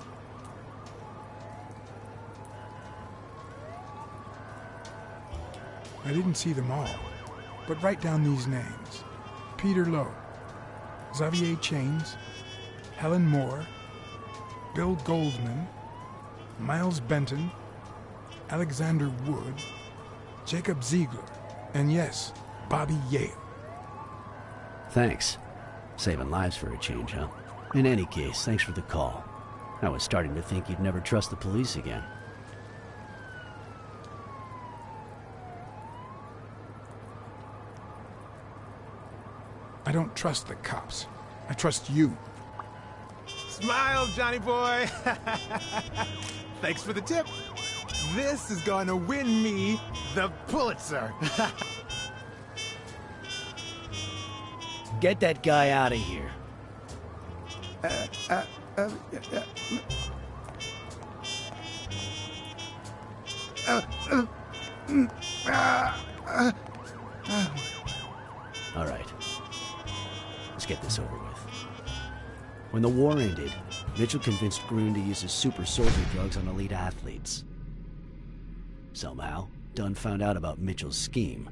I didn't see them all, but write down these names. Peter Lowe, Xavier Chains, Helen Moore, Bill Goldman, Miles Benton, Alexander Wood, Jacob Ziegler, and yes, Bobby Yale. Thanks. Saving lives for a change, huh? In any case, thanks for the call. I was starting to think you'd never trust the police again. I don't trust the cops. I trust you. Smile, Johnny boy. Thanks for the tip. This is gonna win me the Pulitzer. Get that guy out of here. All right. Let's get this over with. When the war ended, Mitchell convinced Grun to use his super soldier drugs on elite athletes. Somehow, Dunn found out about Mitchell's scheme.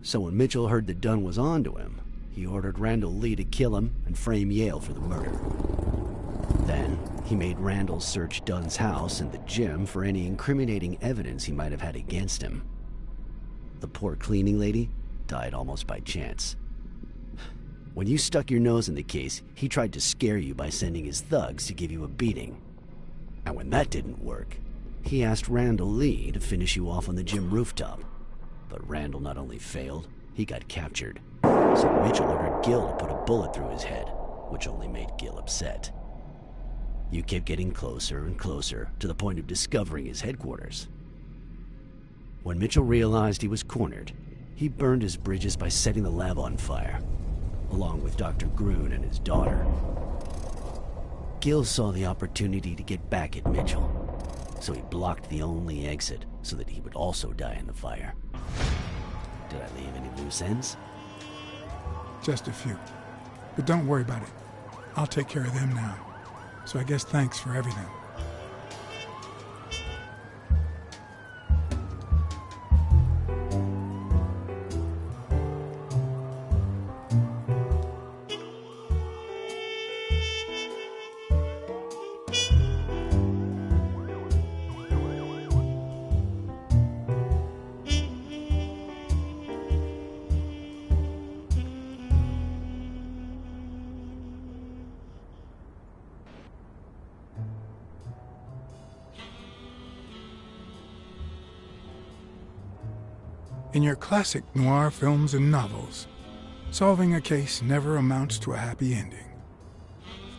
So when Mitchell heard that Dunn was onto him, he ordered Randall Lee to kill him and frame Yale for the murder. Then, he made Randall search Dunn's house and the gym for any incriminating evidence he might have had against him. The poor cleaning lady died almost by chance. When you stuck your nose in the case, he tried to scare you by sending his thugs to give you a beating. And when that didn't work, he asked Randall Lee to finish you off on the gym rooftop. But Randall not only failed, he got captured. So Mitchell ordered Gil to put a bullet through his head, which only made Gil upset. You kept getting closer and closer to the point of discovering his headquarters. When Mitchell realized he was cornered, he burned his bridges by setting the lab on fire, along with Dr. Grun and his daughter. Gil saw the opportunity to get back at Mitchell, so he blocked the only exit so that he would also die in the fire. Did I leave any loose ends? Just a few. But don't worry about it. I'll take care of them now. So I guess thanks for everything. In your classic noir films and novels, solving a case never amounts to a happy ending.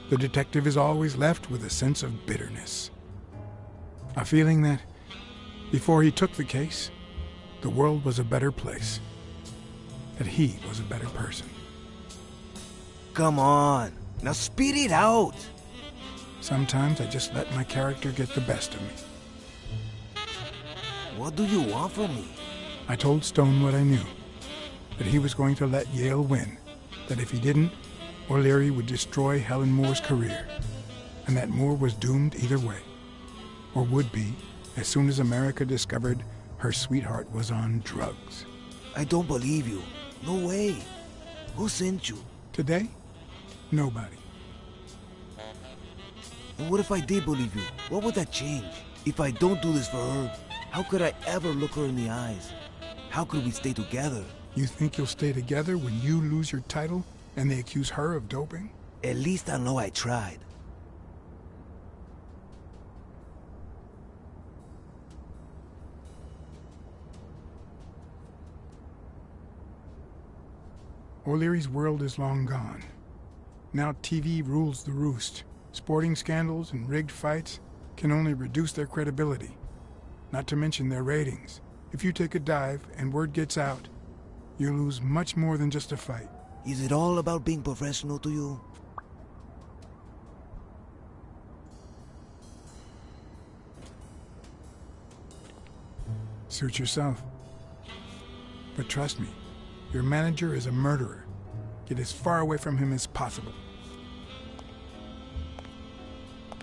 The detective is always left with a sense of bitterness. A feeling that, before he took the case, the world was a better place. That he was a better person. Come on, now speed it out. Sometimes I just let my character get the best of me. What do you want from me? I told Stone what I knew, that he was going to let Yale win, that if he didn't, O'Leary would destroy Helen Moore's career, and that Moore was doomed either way, or would be as soon as America discovered her sweetheart was on drugs. I don't believe you. No way. Who sent you? Today? Nobody. And what if I did believe you? What would that change? If I don't do this for her, how could I ever look her in the eyes? How could we stay together? You think you'll stay together when you lose your title and they accuse her of doping? At least I know I tried. O'Leary's world is long gone. Now TV rules the roost. Sporting scandals and rigged fights can only reduce their credibility, not to mention their ratings. If you take a dive and word gets out, you lose much more than just a fight. Is it all about being professional to you? Suit yourself. But trust me, your manager is a murderer. Get as far away from him as possible.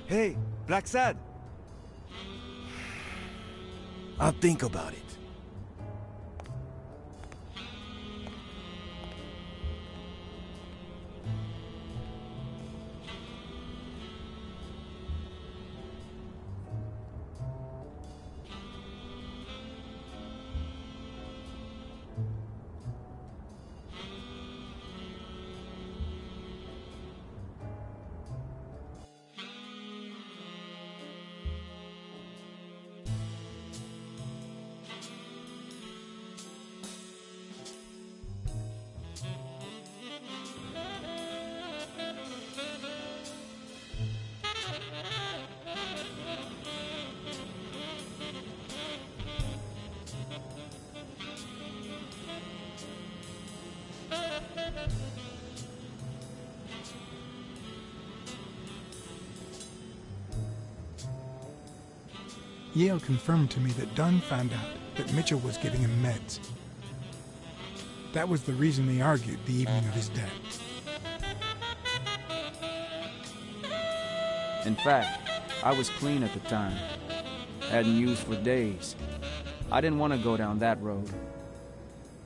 Hey, Black Sad. I'll think about it. Yale confirmed to me that Dunn found out that Mitchell was giving him meds. That was the reason they argued the evening of his death. In fact, I was clean at the time. Hadn't used for days. I didn't want to go down that road.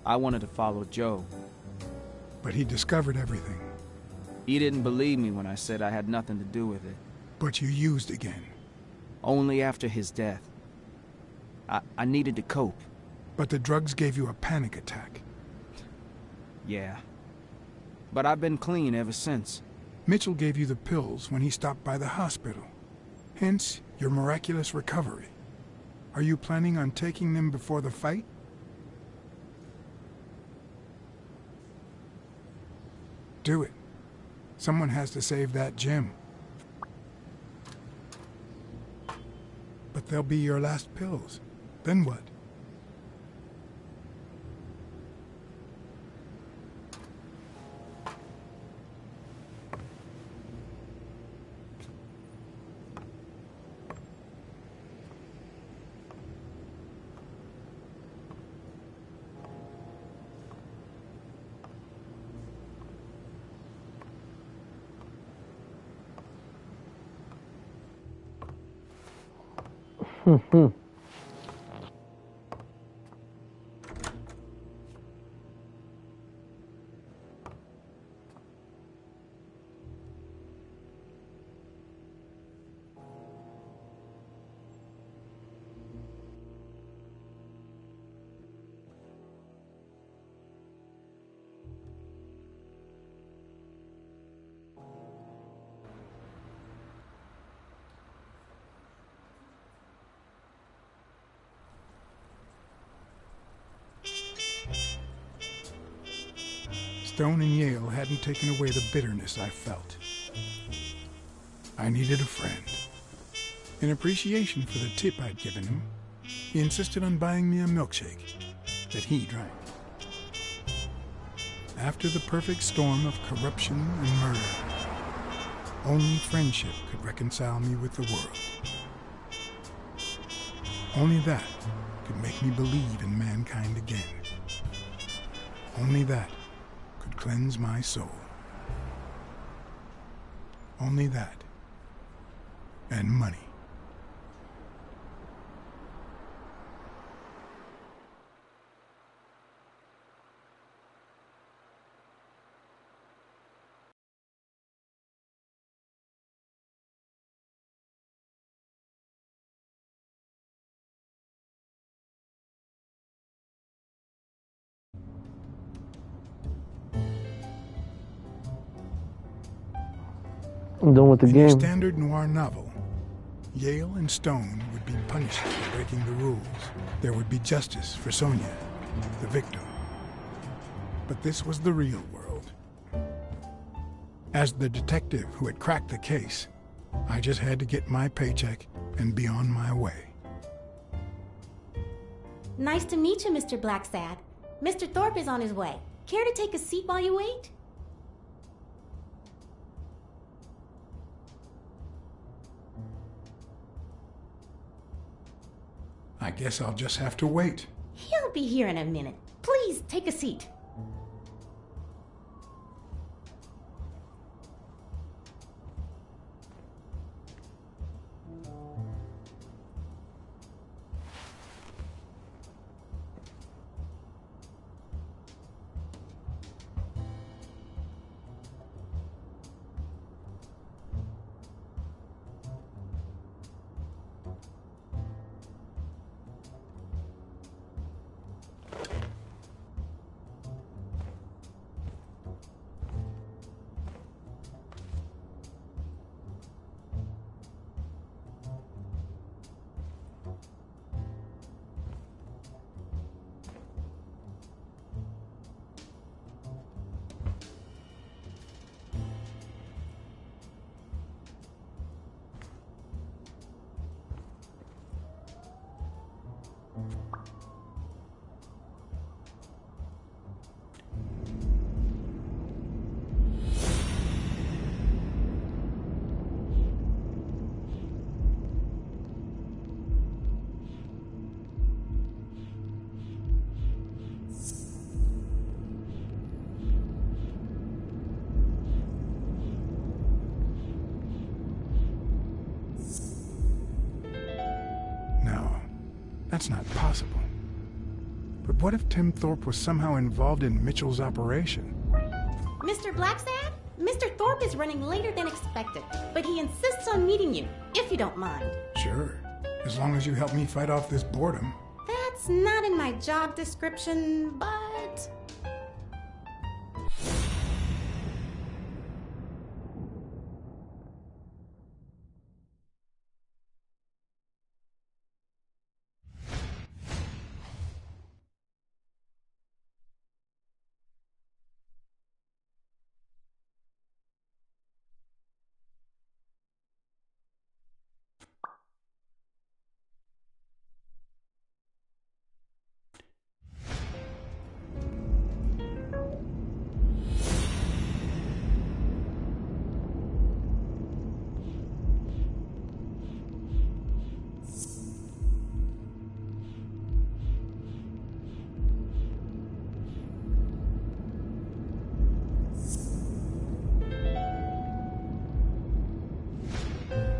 I wanted to follow Joe. But he discovered everything. He didn't believe me when I said I had nothing to do with it. But you used again. Only after his death. I needed to cope. But the drugs gave you a panic attack. Yeah. But I've been clean ever since. Mitchell gave you the pills when he stopped by the hospital. Hence, your miraculous recovery. Are you planning on taking them before the fight? Do it. Someone has to save that gem. But they'll be your last pills. Then what? Stone and Yale hadn't taken away the bitterness I felt. I needed a friend. In appreciation for the tip I'd given him, he insisted on buying me a milkshake that he drank. After the perfect storm of corruption and murder, only friendship could reconcile me with the world. Only that could make me believe in mankind again. Only that could cleanse my soul. Only that, and money. I'm done with the In game. a standard noir novel, Yale and Stone would be punished for breaking the rules. There would be justice for Sonia, the victim. But this was the real world. As the detective who had cracked the case, I just had to get my paycheck and be on my way. Nice to meet you, Mr. Blacksad. Mr. Thorpe is on his way. Care to take a seat while you wait? I guess I'll just have to wait. He'll be here in a minute. Please, take a seat. That's not possible. But what if Tim Thorpe was somehow involved in Mitchell's operation? Mr. Blacksad? Mr. Thorpe is running later than expected, but he insists on meeting you, if you don't mind. Sure. As long as you help me fight off this boredom. That's not in my job description, but...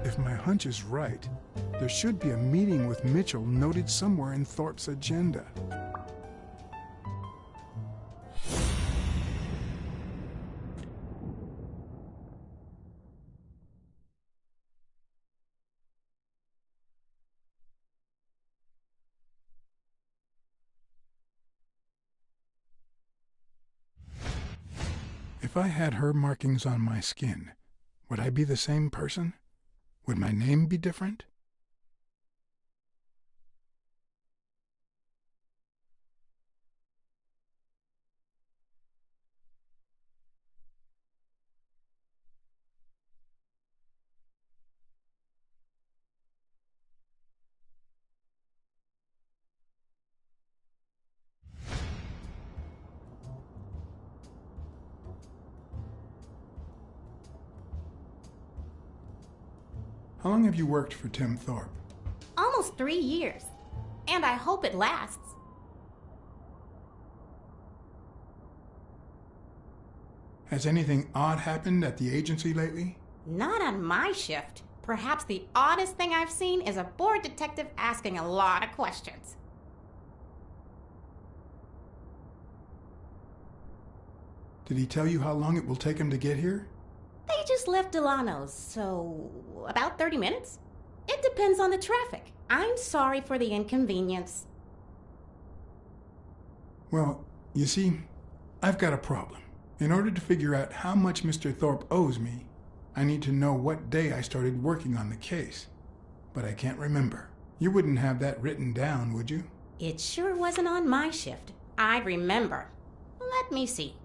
If my hunch is right, there should be a meeting with Mitchell noted somewhere in Thorpe's agenda. If I had her markings on my skin, would I be the same person? Would my name be different? How long have you worked for Tim Thorpe? Almost 3 years. And I hope it lasts. Has anything odd happened at the agency lately? Not on my shift. Perhaps the oddest thing I've seen is a bored detective asking a lot of questions. Did he tell you how long it will take him to get here? They just left Delano's, so about 30 minutes? It depends on the traffic. I'm sorry for the inconvenience. Well, you see, I've got a problem. In order to figure out how much Mr. Thorpe owes me, I need to know what day I started working on the case. But I can't remember. You wouldn't have that written down, would you? It sure wasn't on my shift. I'd remember. Let me see.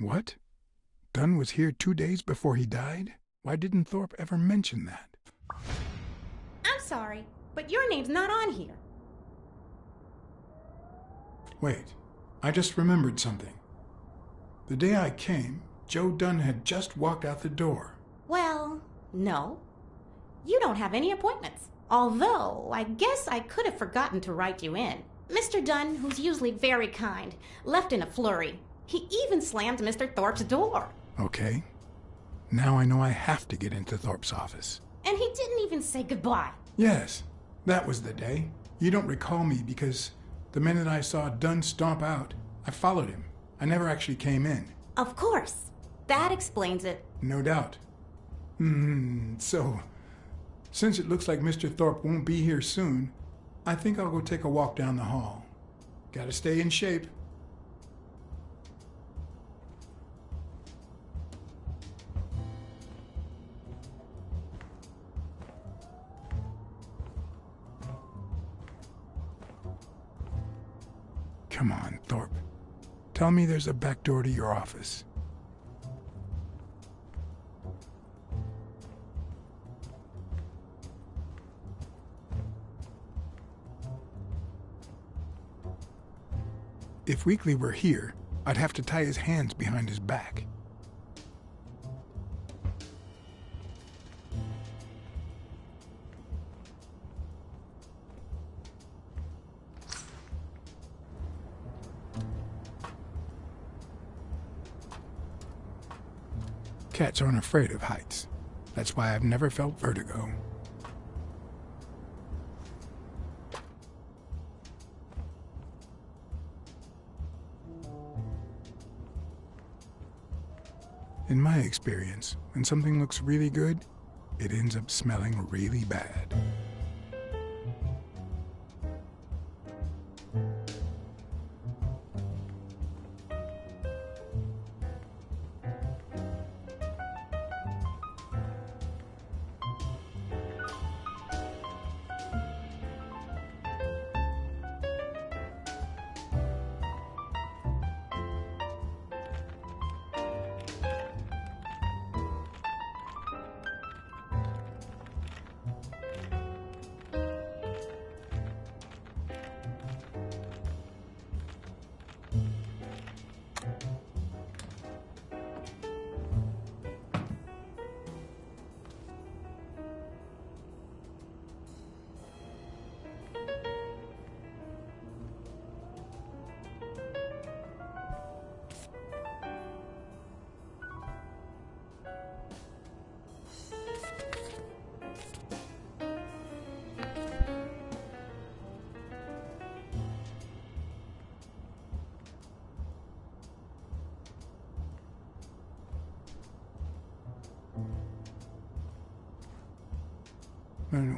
What? Dunn was here 2 days before he died? Why didn't Thorpe ever mention that? I'm sorry, but your name's not on here. Wait, I just remembered something. The day I came, Joe Dunn had just walked out the door. Well, no. You don't have any appointments. Although, I guess I could have forgotten to write you in. Mr. Dunn, who's usually very kind, left in a flurry. He even slammed Mr. Thorpe's door. Okay. Now I know I have to get into Thorpe's office. And he didn't even say goodbye. Yes, that was the day. You don't recall me because the minute I saw Dunn stomp out, I followed him. I never actually came in. Of course. That explains it. No doubt. So, since it looks like Mr. Thorpe won't be here soon, I think I'll go take a walk down the hall. Gotta stay in shape. Come on, Thorpe. Tell me there's a back door to your office. If Weekly were here, I'd have to tie his hands behind his back. Cats aren't afraid of heights. That's why I've never felt vertigo. In my experience, when something looks really good, it ends up smelling really bad.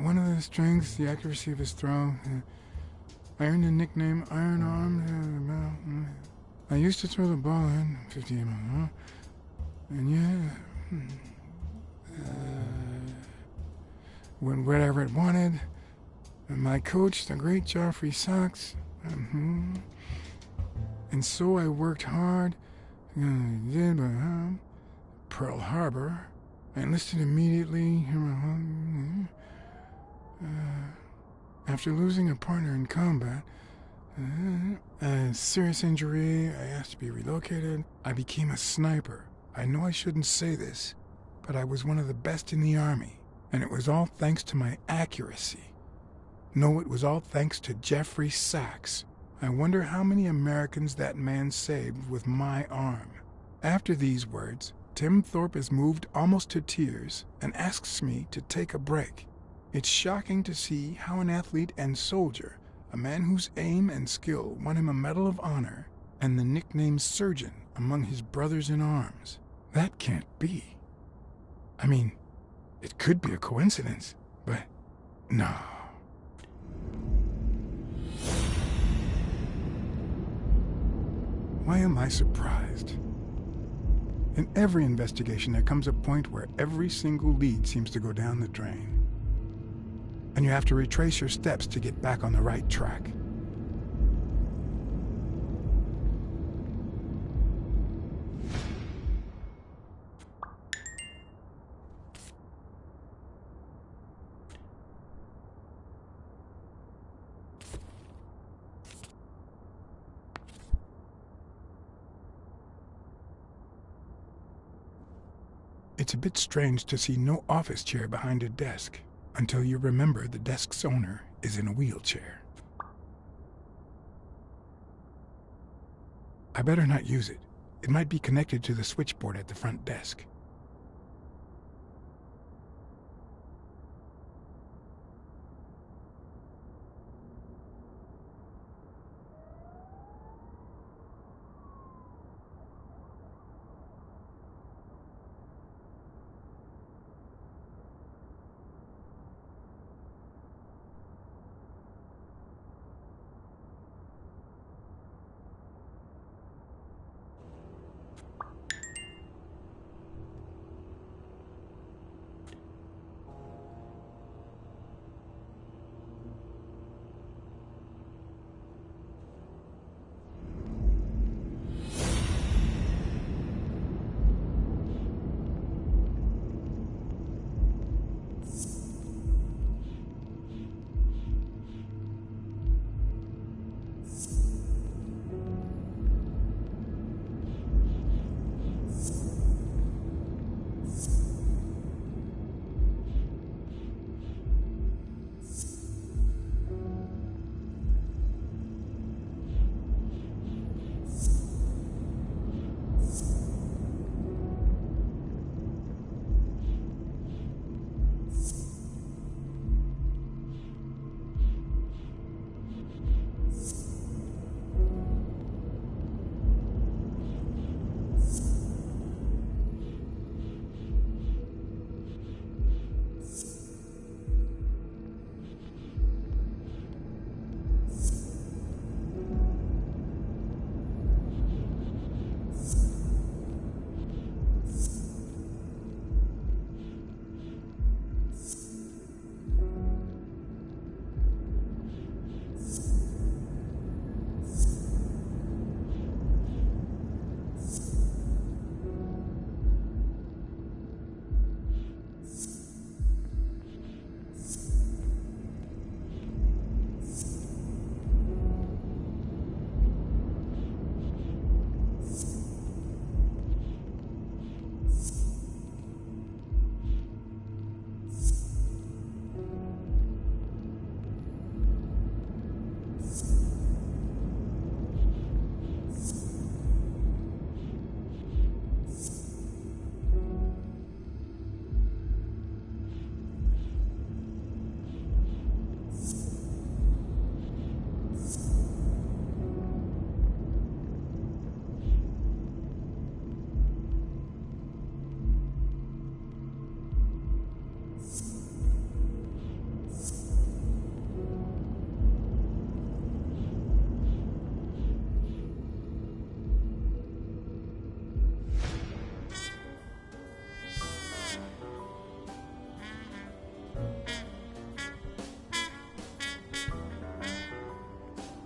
One of the strengths, the accuracy of his throw. I earned the nickname Iron Arm. I used to throw the ball in 50 miles. And when whatever it wanted. And my coach, the great Joffrey Sachs. And so I worked hard. Did Pearl Harbor. I enlisted immediately. After losing a partner in combat, a serious injury, I asked to be relocated. I became a sniper. I know I shouldn't say this, but I was one of the best in the Army, and it was all thanks to my accuracy. No, it was all thanks to Jeffrey Sachs. I wonder how many Americans that man saved with my arm. After these words, Tim Thorpe is moved almost to tears and asks me to take a break. It's shocking to see how an athlete and soldier, a man whose aim and skill won him a Medal of Honor and the nickname Surgeon among his brothers in arms. That can't be. I mean, it could be a coincidence, but no. Why am I surprised? In every investigation, there comes a point where every single lead seems to go down the drain. And you have to retrace your steps to get back on the right track. It's a bit strange to see no office chair behind a desk, until you remember the desk's owner is in a wheelchair. I better not use it. It might be connected to the switchboard at the front desk.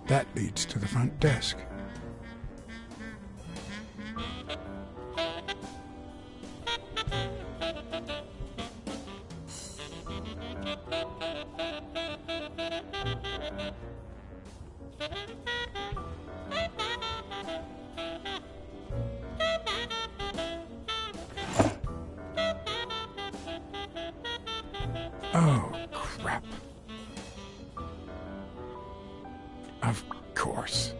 That leads to the front desk. Oh, crap. Of course.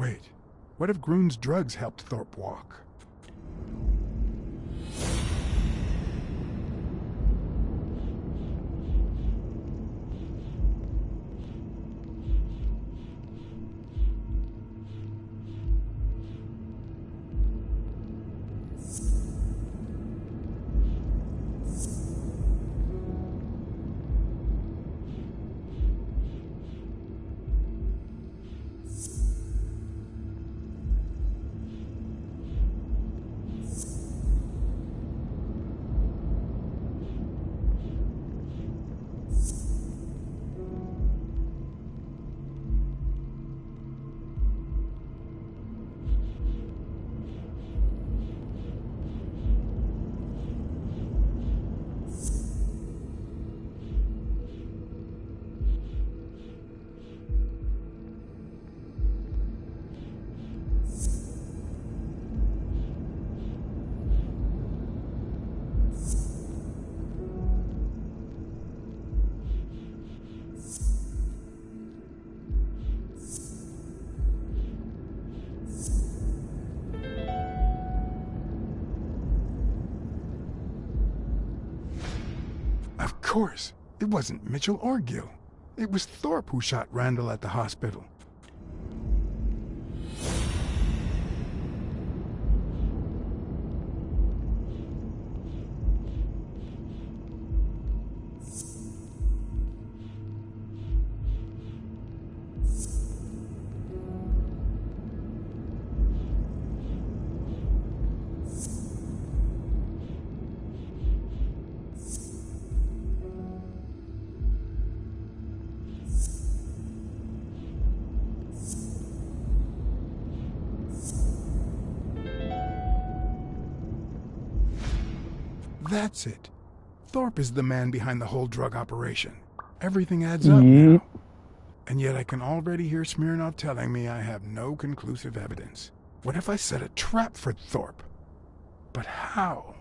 Wait, what if Groon's drugs helped Thorpe walk? Of course, it wasn't Mitchell or Gill. It was Thorpe who shot Randall at the hospital. That's it. Thorpe is the man behind the whole drug operation. Everything adds up now. And yet I can already hear Smirnov telling me I have no conclusive evidence. What if I set a trap for Thorpe? But how?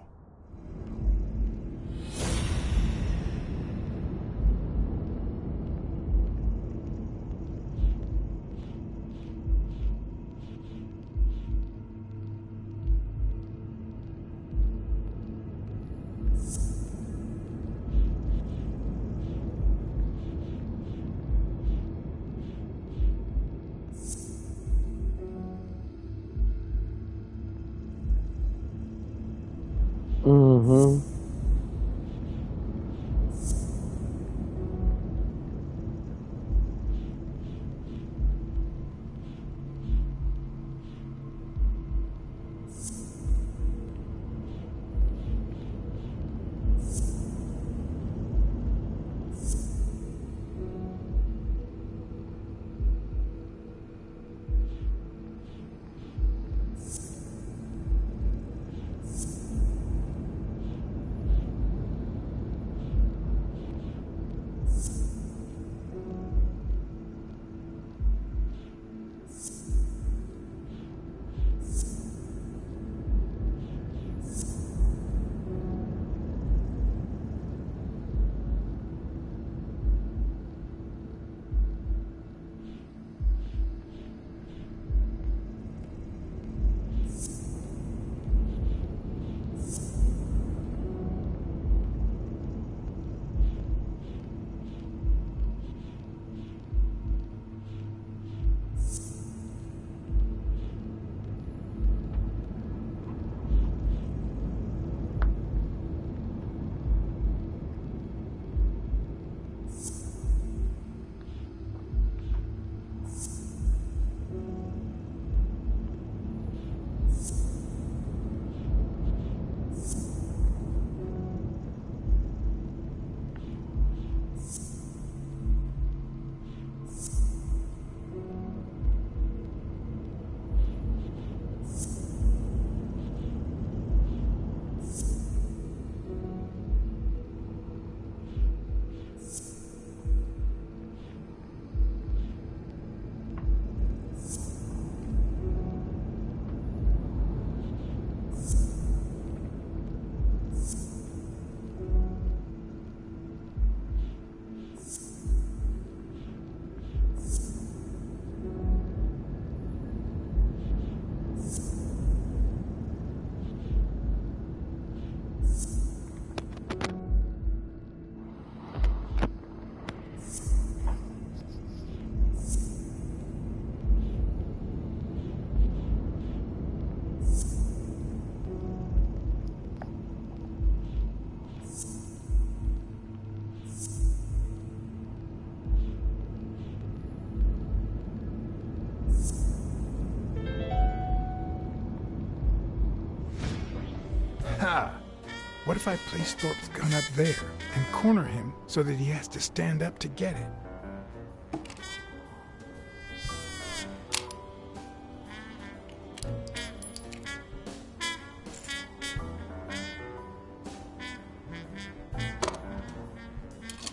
What if I place Thorpe's gun up there and corner him so that he has to stand up to get it?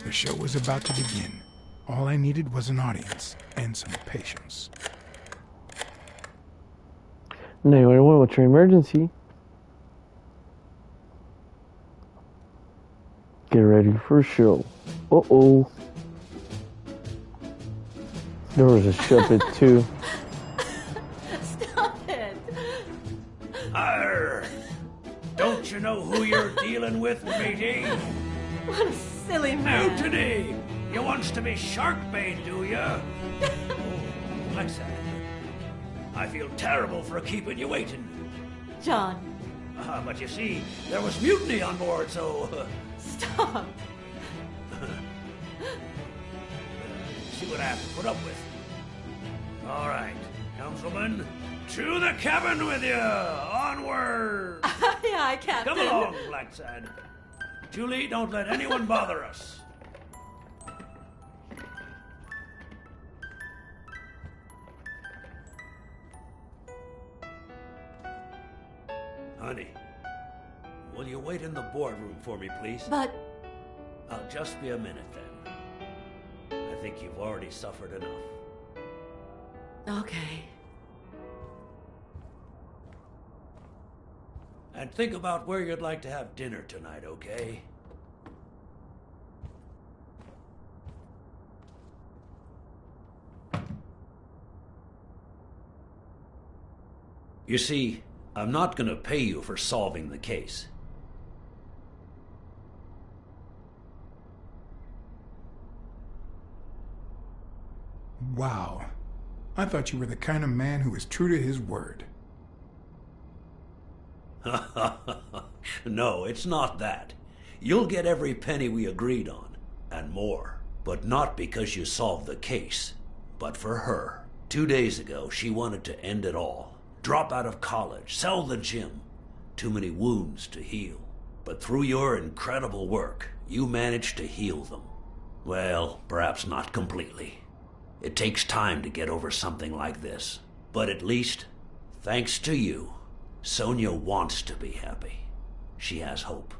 The show was about to begin. All I needed was an audience and some patience. 911, what's your emergency? Get ready for a show. Uh-oh. There was a Shuppet too. Stop it! Arr! Don't you know who you're dealing with, matey? What a silly man. Mutiny! You wants to be shark bait, do ya? Alexa, I feel terrible for keeping you waiting. John. But you see, there was mutiny on board, so... Stop. See what I have to put up with. All right, councilman, to the cabin with you! Onward! Aye, aye, Captain. Come along, Blacksad. Julie, don't let anyone bother us. Honey, will you wait in the boardroom for me, please? But... I'll just be a minute, then. I think you've already suffered enough. Okay. And think about where you'd like to have dinner tonight, okay? You see, I'm not going to pay you for solving the case. Wow. I thought you were the kind of man who was true to his word. No, it's not that. You'll get every penny we agreed on, and more. But not because you solved the case, but for her. 2 days ago, she wanted to end it all. Drop out of college, sell the gym. Too many wounds to heal. But through your incredible work, you managed to heal them. Well, perhaps not completely. It takes time to get over something like this. But at least, thanks to you, Sonia wants to be happy. She has hope.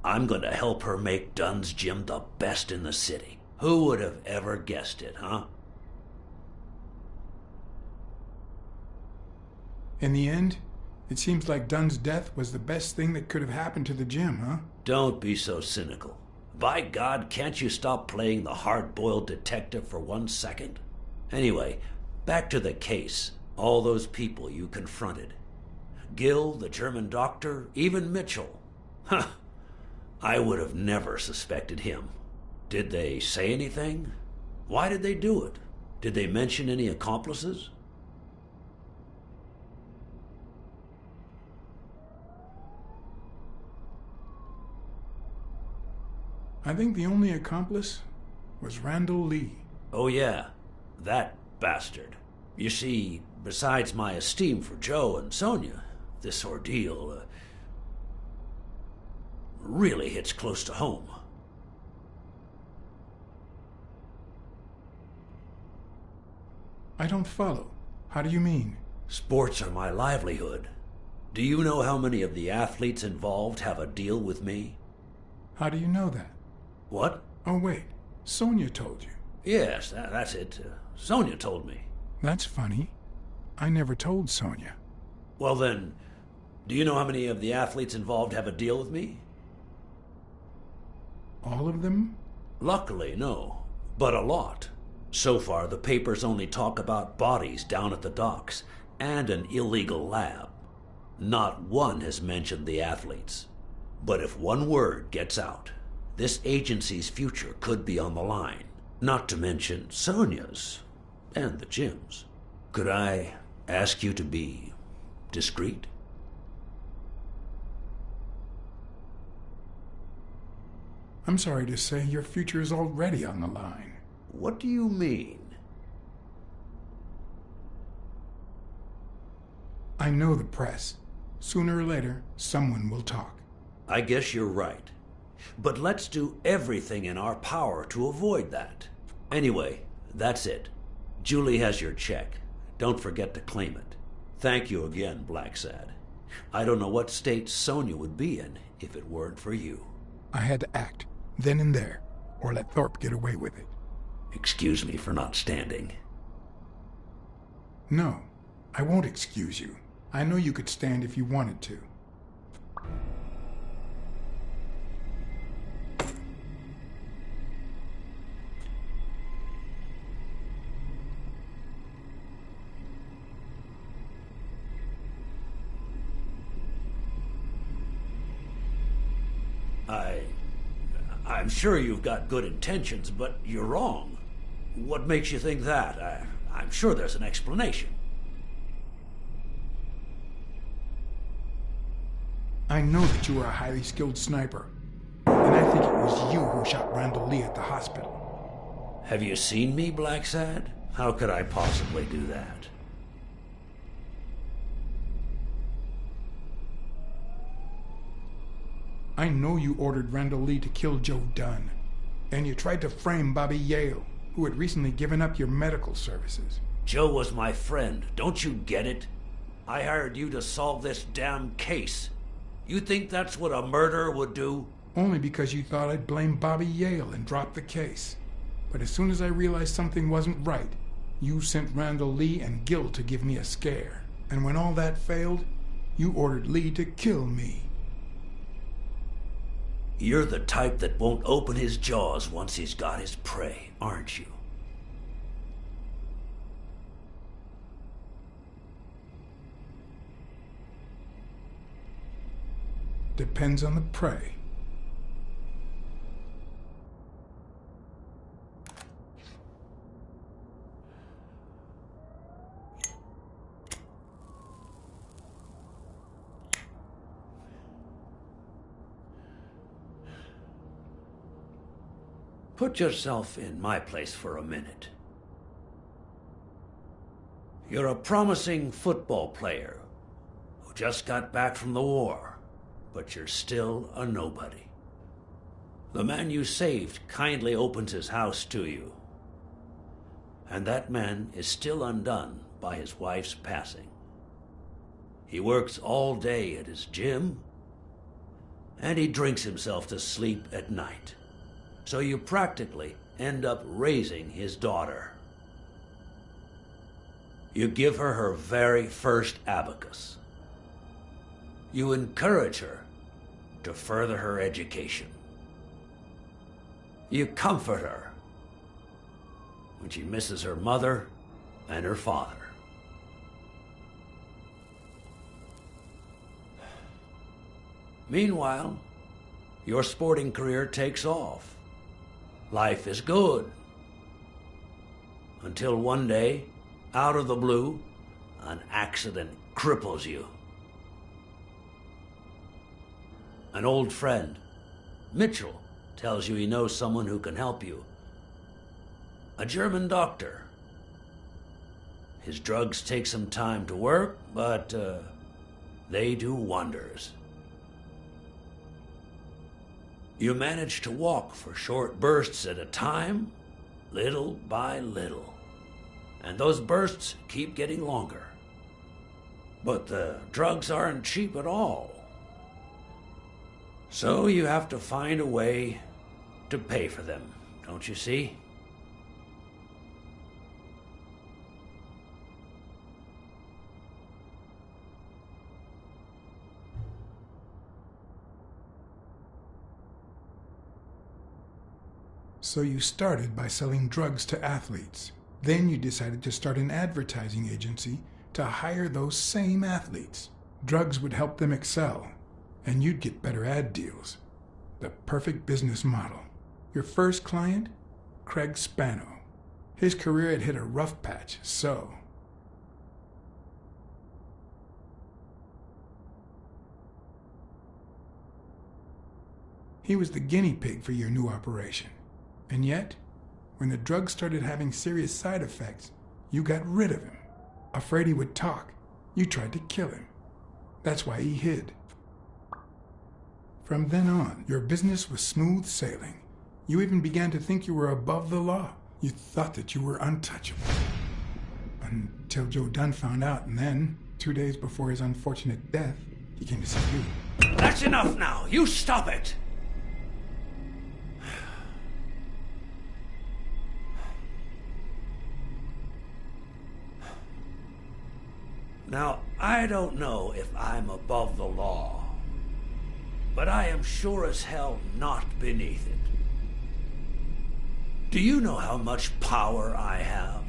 I'm going to help her make Dunn's Gym the best in the city. Who would have ever guessed it, huh? In the end, it seems like Dunn's death was the best thing that could have happened to the gym, huh? Don't be so cynical. By God, can't you stop playing the hard-boiled detective for 1 second? Anyway, back to the case. All those people you confronted. Gill, the German doctor, even Mitchell. Huh. I would have never suspected him. Did they say anything? Why did they do it? Did they mention any accomplices? I think the only accomplice was Randall Lee. Oh yeah, that bastard. You see, besides my esteem for Joe and Sonia, this ordeal really hits close to home. I don't follow. How do you mean? Sports are my livelihood. Do you know how many of the athletes involved have a deal with me? How do you know that? What? Oh, wait. Sonia told you. Yes, that's it. Sonia told me. That's funny. I never told Sonia. Well then, do you know how many of the athletes involved have a deal with me? All of them? Luckily, no. But a lot. So far, the papers only talk about bodies down at the docks and an illegal lab. Not one has mentioned the athletes. But if one word gets out, this agency's future could be on the line. Not to mention Sonia's and the gym's. Could I ask you to be discreet? I'm sorry to say your future is already on the line. What do you mean? I know the press. Sooner or later, someone will talk. I guess you're right. But let's do everything in our power to avoid that. Anyway, that's it. Julie has your check. Don't forget to claim it. Thank you again, Blacksad. I don't know what state Sonia would be in if it weren't for you. I had to act, then and there, or let Thorpe get away with it. Excuse me for not standing. No, I won't excuse you. I know you could stand if you wanted to. I'm sure you've got good intentions, but you're wrong. What makes you think that? I'm sure there's an explanation. I know that you are a highly skilled sniper, and I think it was you who shot Randall Lee at the hospital. Have you seen me, Blacksad? How could I possibly do that? I know you ordered Randall Lee to kill Joe Dunn, and you tried to frame Bobby Yale, who had recently given up your medical services. Joe was my friend. Don't you get it? I hired you to solve this damn case. You think that's what a murderer would do? Only because you thought I'd blame Bobby Yale and drop the case. But as soon as I realized something wasn't right, you sent Randall Lee and Gil to give me a scare. And when all that failed, you ordered Lee to kill me. You're the type that won't open his jaws once he's got his prey, aren't you? Depends on the prey. Put yourself in my place for a minute. You're a promising football player who just got back from the war, but you're still a nobody. The man you saved kindly opens his house to you, and that man is still undone by his wife's passing. He works all day at his gym, and he drinks himself to sleep at night. So you practically end up raising his daughter. You give her her very first abacus. You encourage her to further her education. You comfort her when she misses her mother and her father. Meanwhile, your sporting career takes off. Life is good. Until one day, out of the blue, an accident cripples you. An old friend, Mitchell, tells you he knows someone who can help you. A German doctor. His drugs take some time to work, but they do wonders. You manage to walk for short bursts at a time, little by little. And those bursts keep getting longer. But the drugs aren't cheap at all. So you have to find a way to pay for them, don't you see? So you started by selling drugs to athletes. Then you decided to start an advertising agency to hire those same athletes. Drugs would help them excel, and you'd get better ad deals. The perfect business model. Your first client? Craig Spano. His career had hit a rough patch, so... He was the guinea pig for your new operation. And yet, when the drug started having serious side effects, you got rid of him. Afraid he would talk, you tried to kill him. That's why he hid. From then on, your business was smooth sailing. You even began to think you were above the law. You thought that you were untouchable. Until Joe Dunn found out, and then, 2 days before his unfortunate death, he came to see you. That's enough now. You stop it. Now, I don't know if I'm above the law, but I am sure as hell not beneath it. Do you know how much power I have?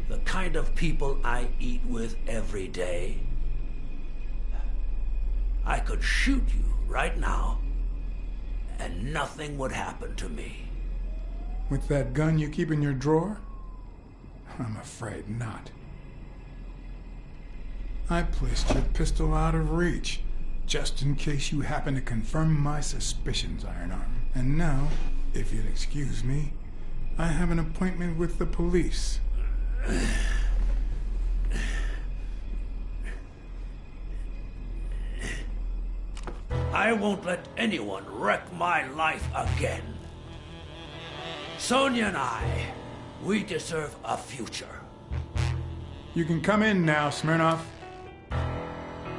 The kind of people I eat with every day? I could shoot you right now, and nothing would happen to me. With that gun you keep in your drawer? I'm afraid not. I placed your pistol out of reach, just in case you happen to confirm my suspicions, Iron Arm. And now, if you'll excuse me, I have an appointment with the police. I won't let anyone wreck my life again. Sonia and I, we deserve a future. You can come in now, Smirnoff.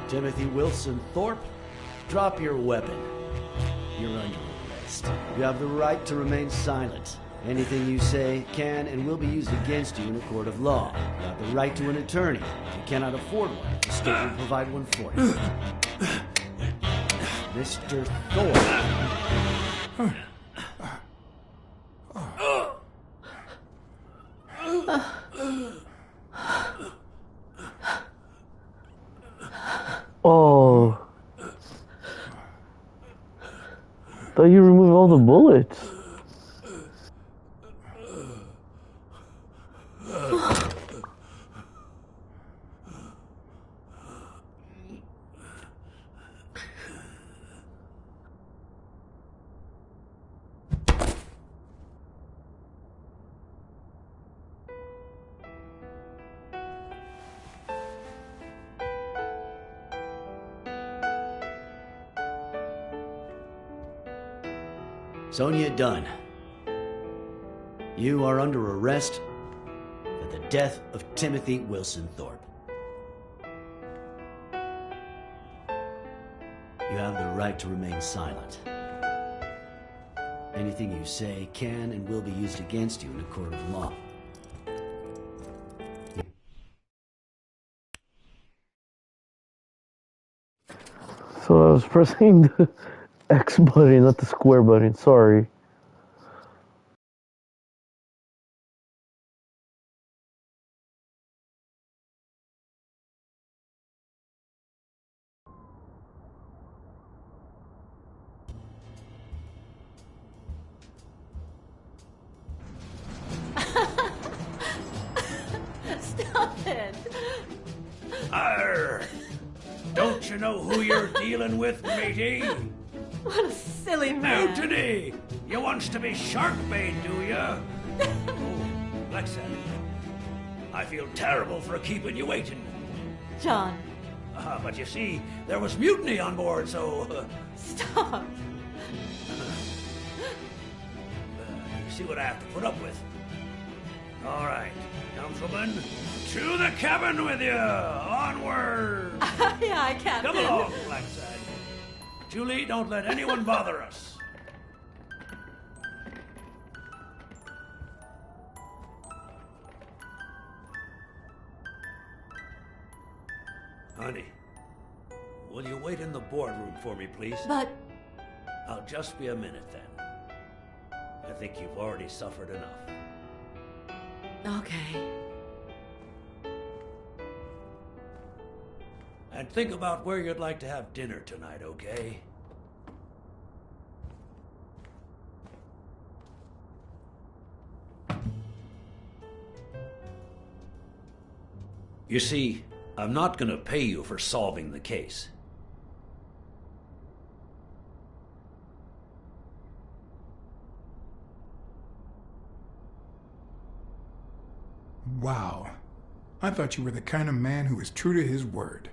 Timothy Wilson Thorpe, drop your weapon. You're under arrest. You have the right to remain silent. Anything you say can and will be used against you in a court of law. You have the right to an attorney. If you cannot afford one, the state will provide one for you. Mr. Thorpe. Oh. Thought you removed all the bullets. Sonia Dunn, you are under arrest for the death of Timothy Wilson Thorpe. You have the right to remain silent. Anything you say can and will be used against you in a court of law. So I was pressing the X button, not the square button. Sorry. Stop it! Arr! Don't you know who you're dealing with, matey? What a silly man. Mutiny! You wants to be shark bait, do ya? Oh, Lexa, I feel terrible for keeping you waiting. John. But you see, there was mutiny on board, so... Stop. You see what I have to put up with. All right, councilman, to the cabin with you! Onward! Aye, aye, Captain. Come along, Blackside. Julie, don't let anyone bother us. Honey, will you wait in the boardroom for me, please? But... I'll just be a minute, then. I think you've already suffered enough. Okay. And think about where you'd like to have dinner tonight, okay? You see, I'm not going to pay you for solving the case. Wow. I thought you were the kind of man who was true to his word.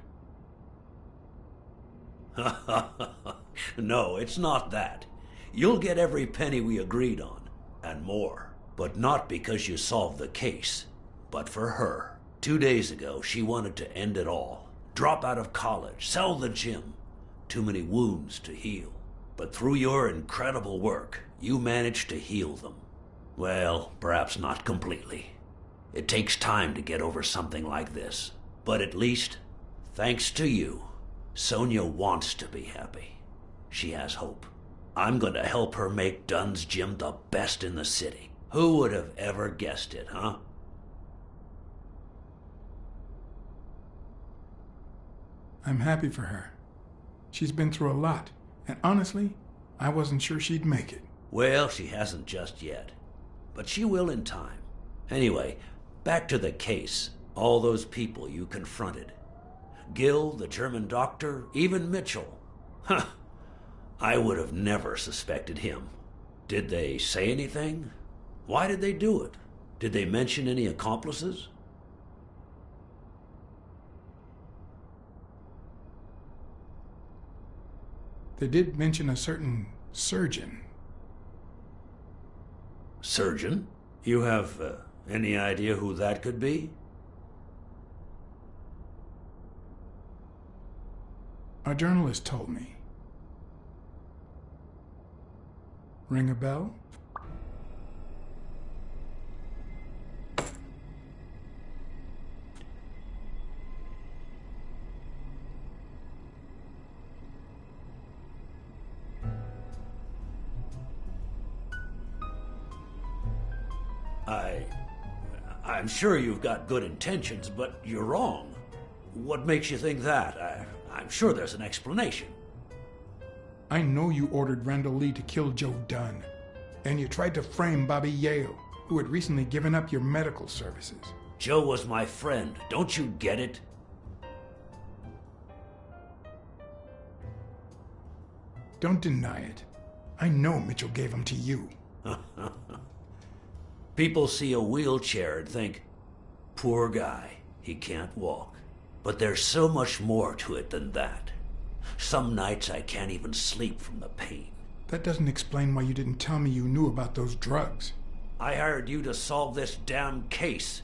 No, it's not that. You'll get every penny we agreed on, and more. But not because you solved the case, but for her. 2 days ago, she wanted to end it all. Drop out of college, sell the gym. Too many wounds to heal. But through your incredible work, you managed to heal them. Well, perhaps not completely. It takes time to get over something like this. But at least, thanks to you, Sonia wants to be happy. She has hope. I'm going to help her make Dunn's Gym the best in the city. Who would have ever guessed it, huh? I'm happy for her. She's been through a lot, and honestly, I wasn't sure she'd make it. Well, she hasn't just yet. But she will in time. Anyway, back to the case. All those people you confronted. Gil, the German doctor, even Mitchell. Huh. I would have never suspected him. Did they say anything? Why did they do it? Did they mention any accomplices? They did mention a certain surgeon. Surgeon? You have any idea who that could be? A journalist told me. Ring a bell? I'm sure you've got good intentions, but you're wrong. What makes you think that? I'm sure there's an explanation. I know you ordered Randall Lee to kill Joe Dunn, and you tried to frame Bobby Yale, who had recently given up your medical services. Joe was my friend. Don't you get it? Don't deny it. I know Mitchell gave him to you. People see a wheelchair and think, poor guy, he can't walk. But there's so much more to it than that. Some nights I can't even sleep from the pain. That doesn't explain why you didn't tell me you knew about those drugs. I hired you to solve this damn case.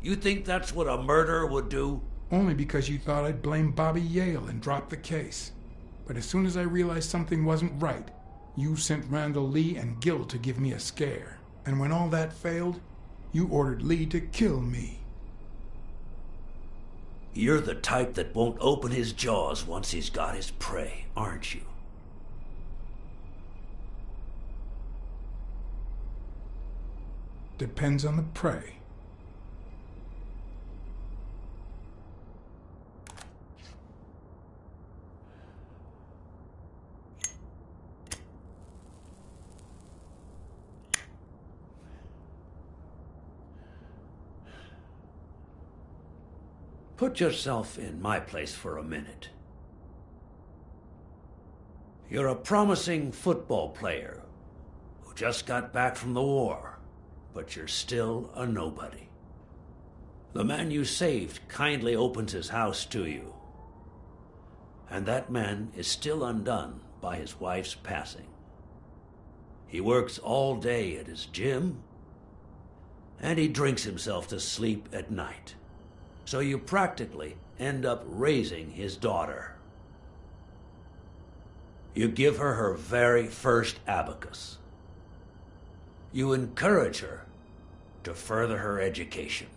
You think that's what a murderer would do? Only because you thought I'd blame Bobby Yale and drop the case. But as soon as I realized something wasn't right, you sent Randall Lee and Gil to give me a scare. And when all that failed, you ordered Lee to kill me. You're the type that won't open his jaws once he's got his prey, aren't you? Depends on the prey. Put yourself in my place for a minute. You're a promising football player who just got back from the war, but you're still a nobody. The man you saved kindly opens his house to you, and that man is still undone by his wife's passing. He works all day at his gym, and he drinks himself to sleep at night. So you practically end up raising his daughter. You give her her very first abacus. You encourage her to further her education.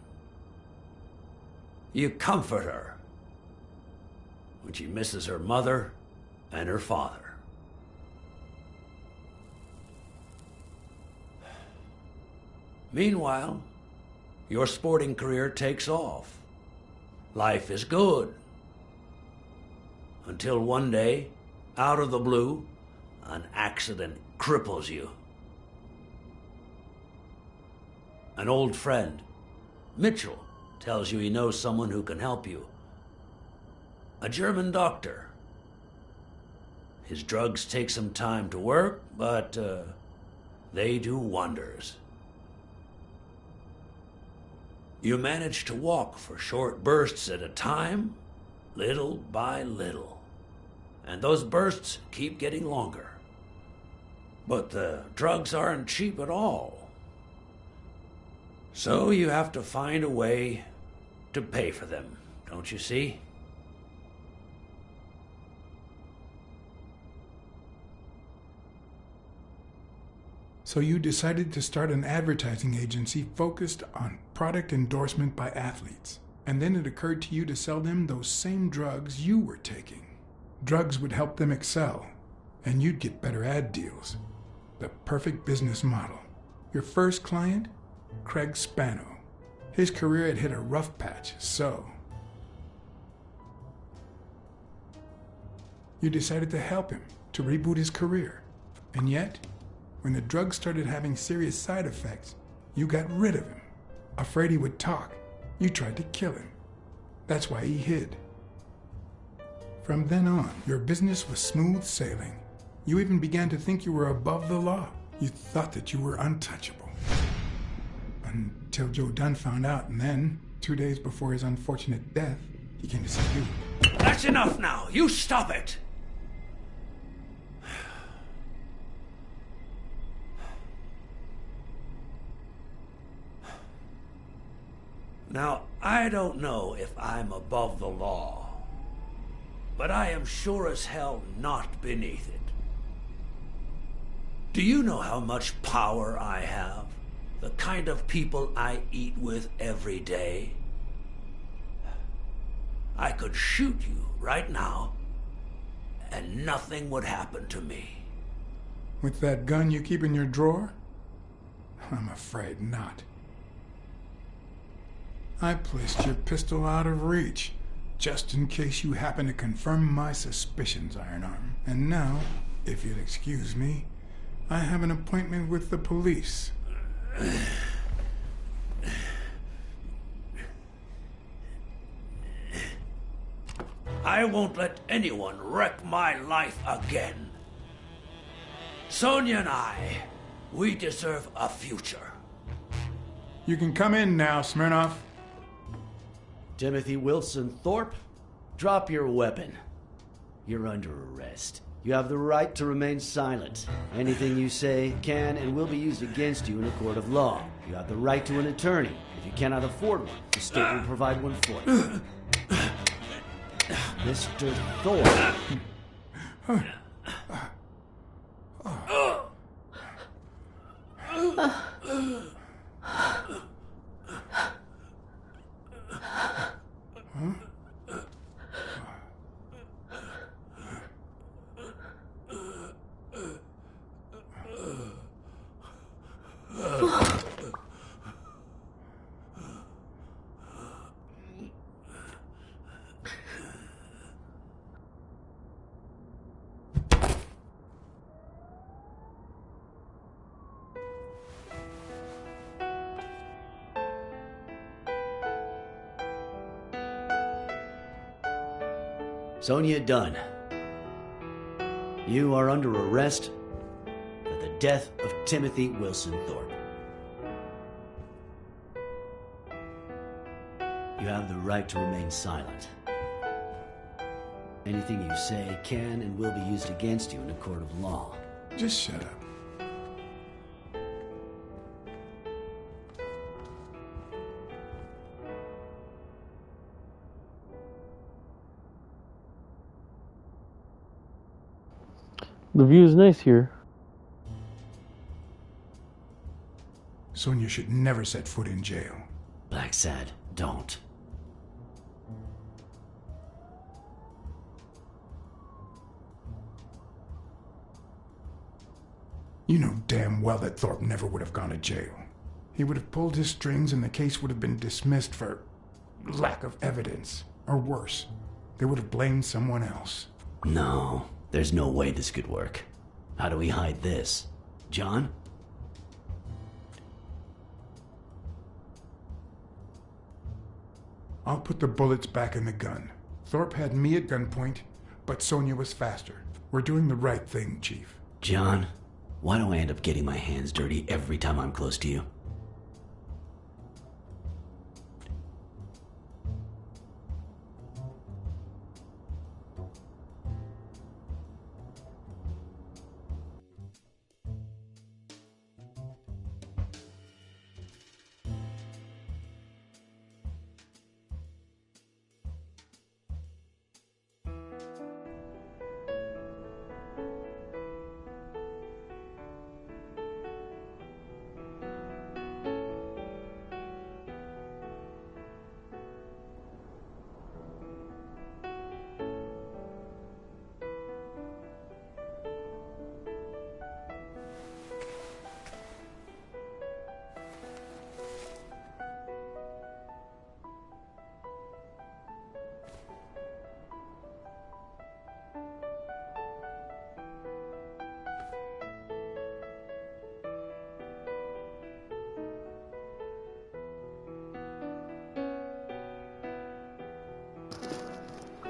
You comfort her when she misses her mother and her father. Meanwhile, your sporting career takes off. Life is good. Until one day, out of the blue, an accident cripples you. An old friend, Mitchell, tells you he knows someone who can help you. A German doctor. His drugs take some time to work, but they do wonders. You manage to walk for short bursts at a time, little by little. and those bursts keep getting longer. But the drugs aren't cheap at all. So you have to find a way to pay for them, don't you see? So you decided to start an advertising agency focused on product endorsement by athletes. And then it occurred to you to sell them those same drugs you were taking. Drugs would help them excel, and you'd get better ad deals. The perfect business model. Your first client? Craig Spano. His career had hit a rough patch, so you decided to help him, to reboot his career. And yet, when the drug started having serious side effects, you got rid of him. Afraid he would talk, you tried to kill him. That's why he hid. From then on, your business was smooth sailing. You even began to think you were above the law. You thought that you were untouchable. Until Joe Dunn found out, and then, 2 days before his unfortunate death, he came to see you. That's enough now! You stop it! Now, I don't know if I'm above the law, but I am sure as hell not beneath it. Do you know how much power I have? The kind of people I eat with every day? I could shoot you right now, and nothing would happen to me. With that gun you keep in your drawer? I'm afraid not. I placed your pistol out of reach, just in case you happen to confirm my suspicions, Ironarm. And now, if you'll excuse me, I have an appointment with the police. I won't let anyone wreck my life again. Sonia and I, we deserve a future. You can come in now, Smirnoff. Timothy Wilson Thorpe, drop your weapon. You're under arrest. You have the right to remain silent. Anything you say can and will be used against you in a court of law. You have the right to an attorney. If you cannot afford one, the state will provide one for you. Mr. Thorpe. Sonia Dunn, you are under arrest for the death of Timothy Wilson Thorpe. You have the right to remain silent. Anything you say can and will be used against you in a court of law. Just shut up. The view is nice here. Sonia should never set foot in jail. Blacksad, don't. You know damn well that Thorpe never would have gone to jail. He would have pulled his strings and the case would have been dismissed for lack of evidence. Or worse, they would have blamed someone else. No, there's no way this could work. How do we hide this? John? I'll put the bullets back in the gun. Thorpe had me at gunpoint, but Sonia was faster. We're doing the right thing, Chief. John, why do I end up getting my hands dirty every time I'm close to you?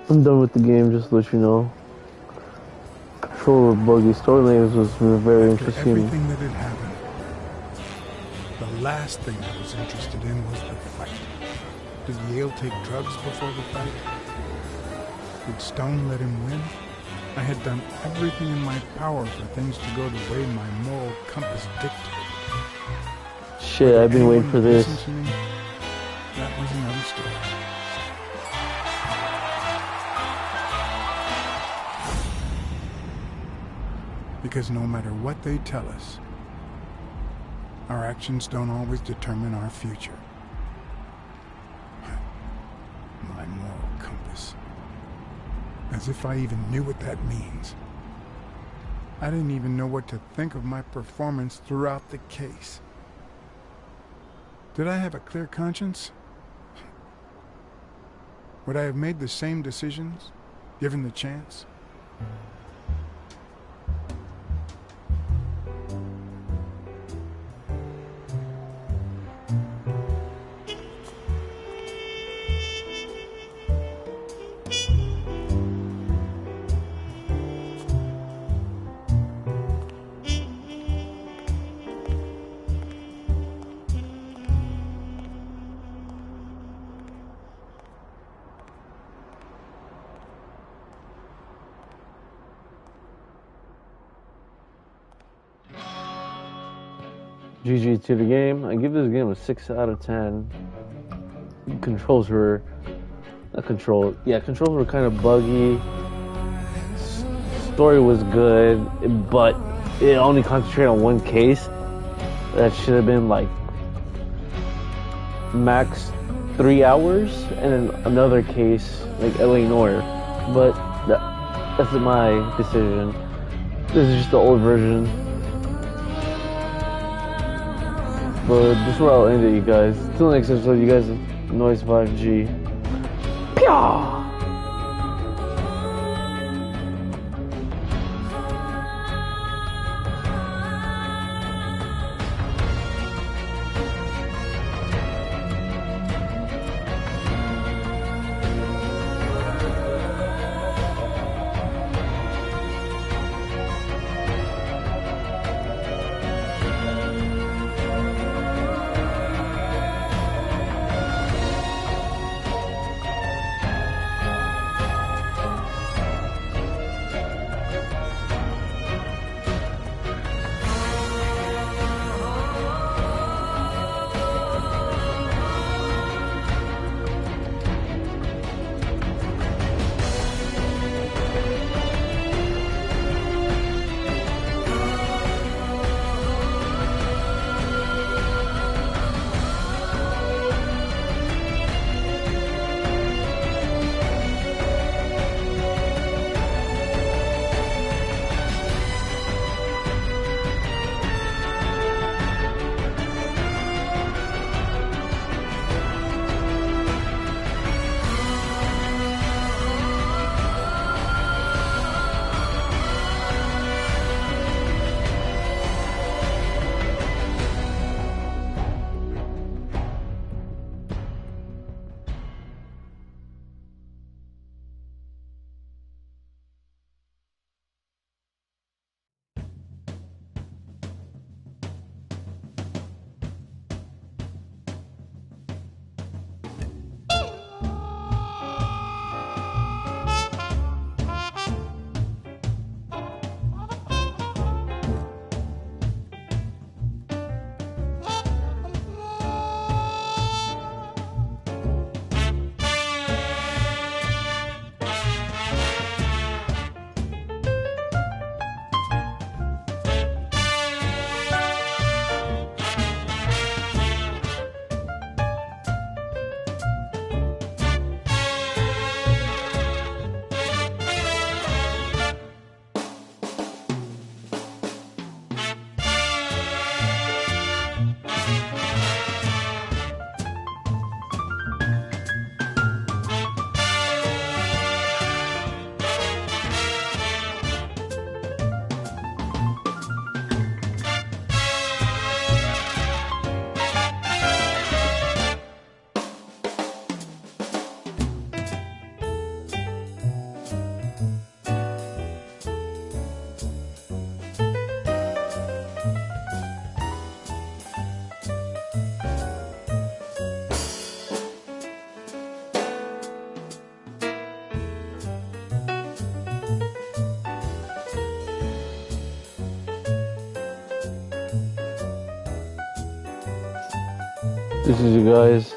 I'm done with the game, just to let you know. Controller buggy. Storylines was very After interesting. everything that had happened, the last thing I was interested in was the fight. Did Yale take drugs before the fight? Did Stone let him win? I had done everything in my power for things to go the way my moral compass dictated. Shit, I've been waiting for this. Listen to me? That was another story. Because no matter what they tell us, our actions don't always determine our future. My moral compass. As if I even knew what that means. I didn't even know what to think of my performance throughout the case. Did I have a clear conscience? Would I have made the same decisions, given the chance? GG to the game. I give this game a 6 out of 10. Controls were... controls were kind of buggy. Story was good, but it only concentrated on one case. That should have been like max 3 hours, and then another case like LA Noire. But that's my decision. This is just the old version. But this is where I'll end it, you guys. Till next episode, you guys. Noise 5G. Pyah! This is you guys.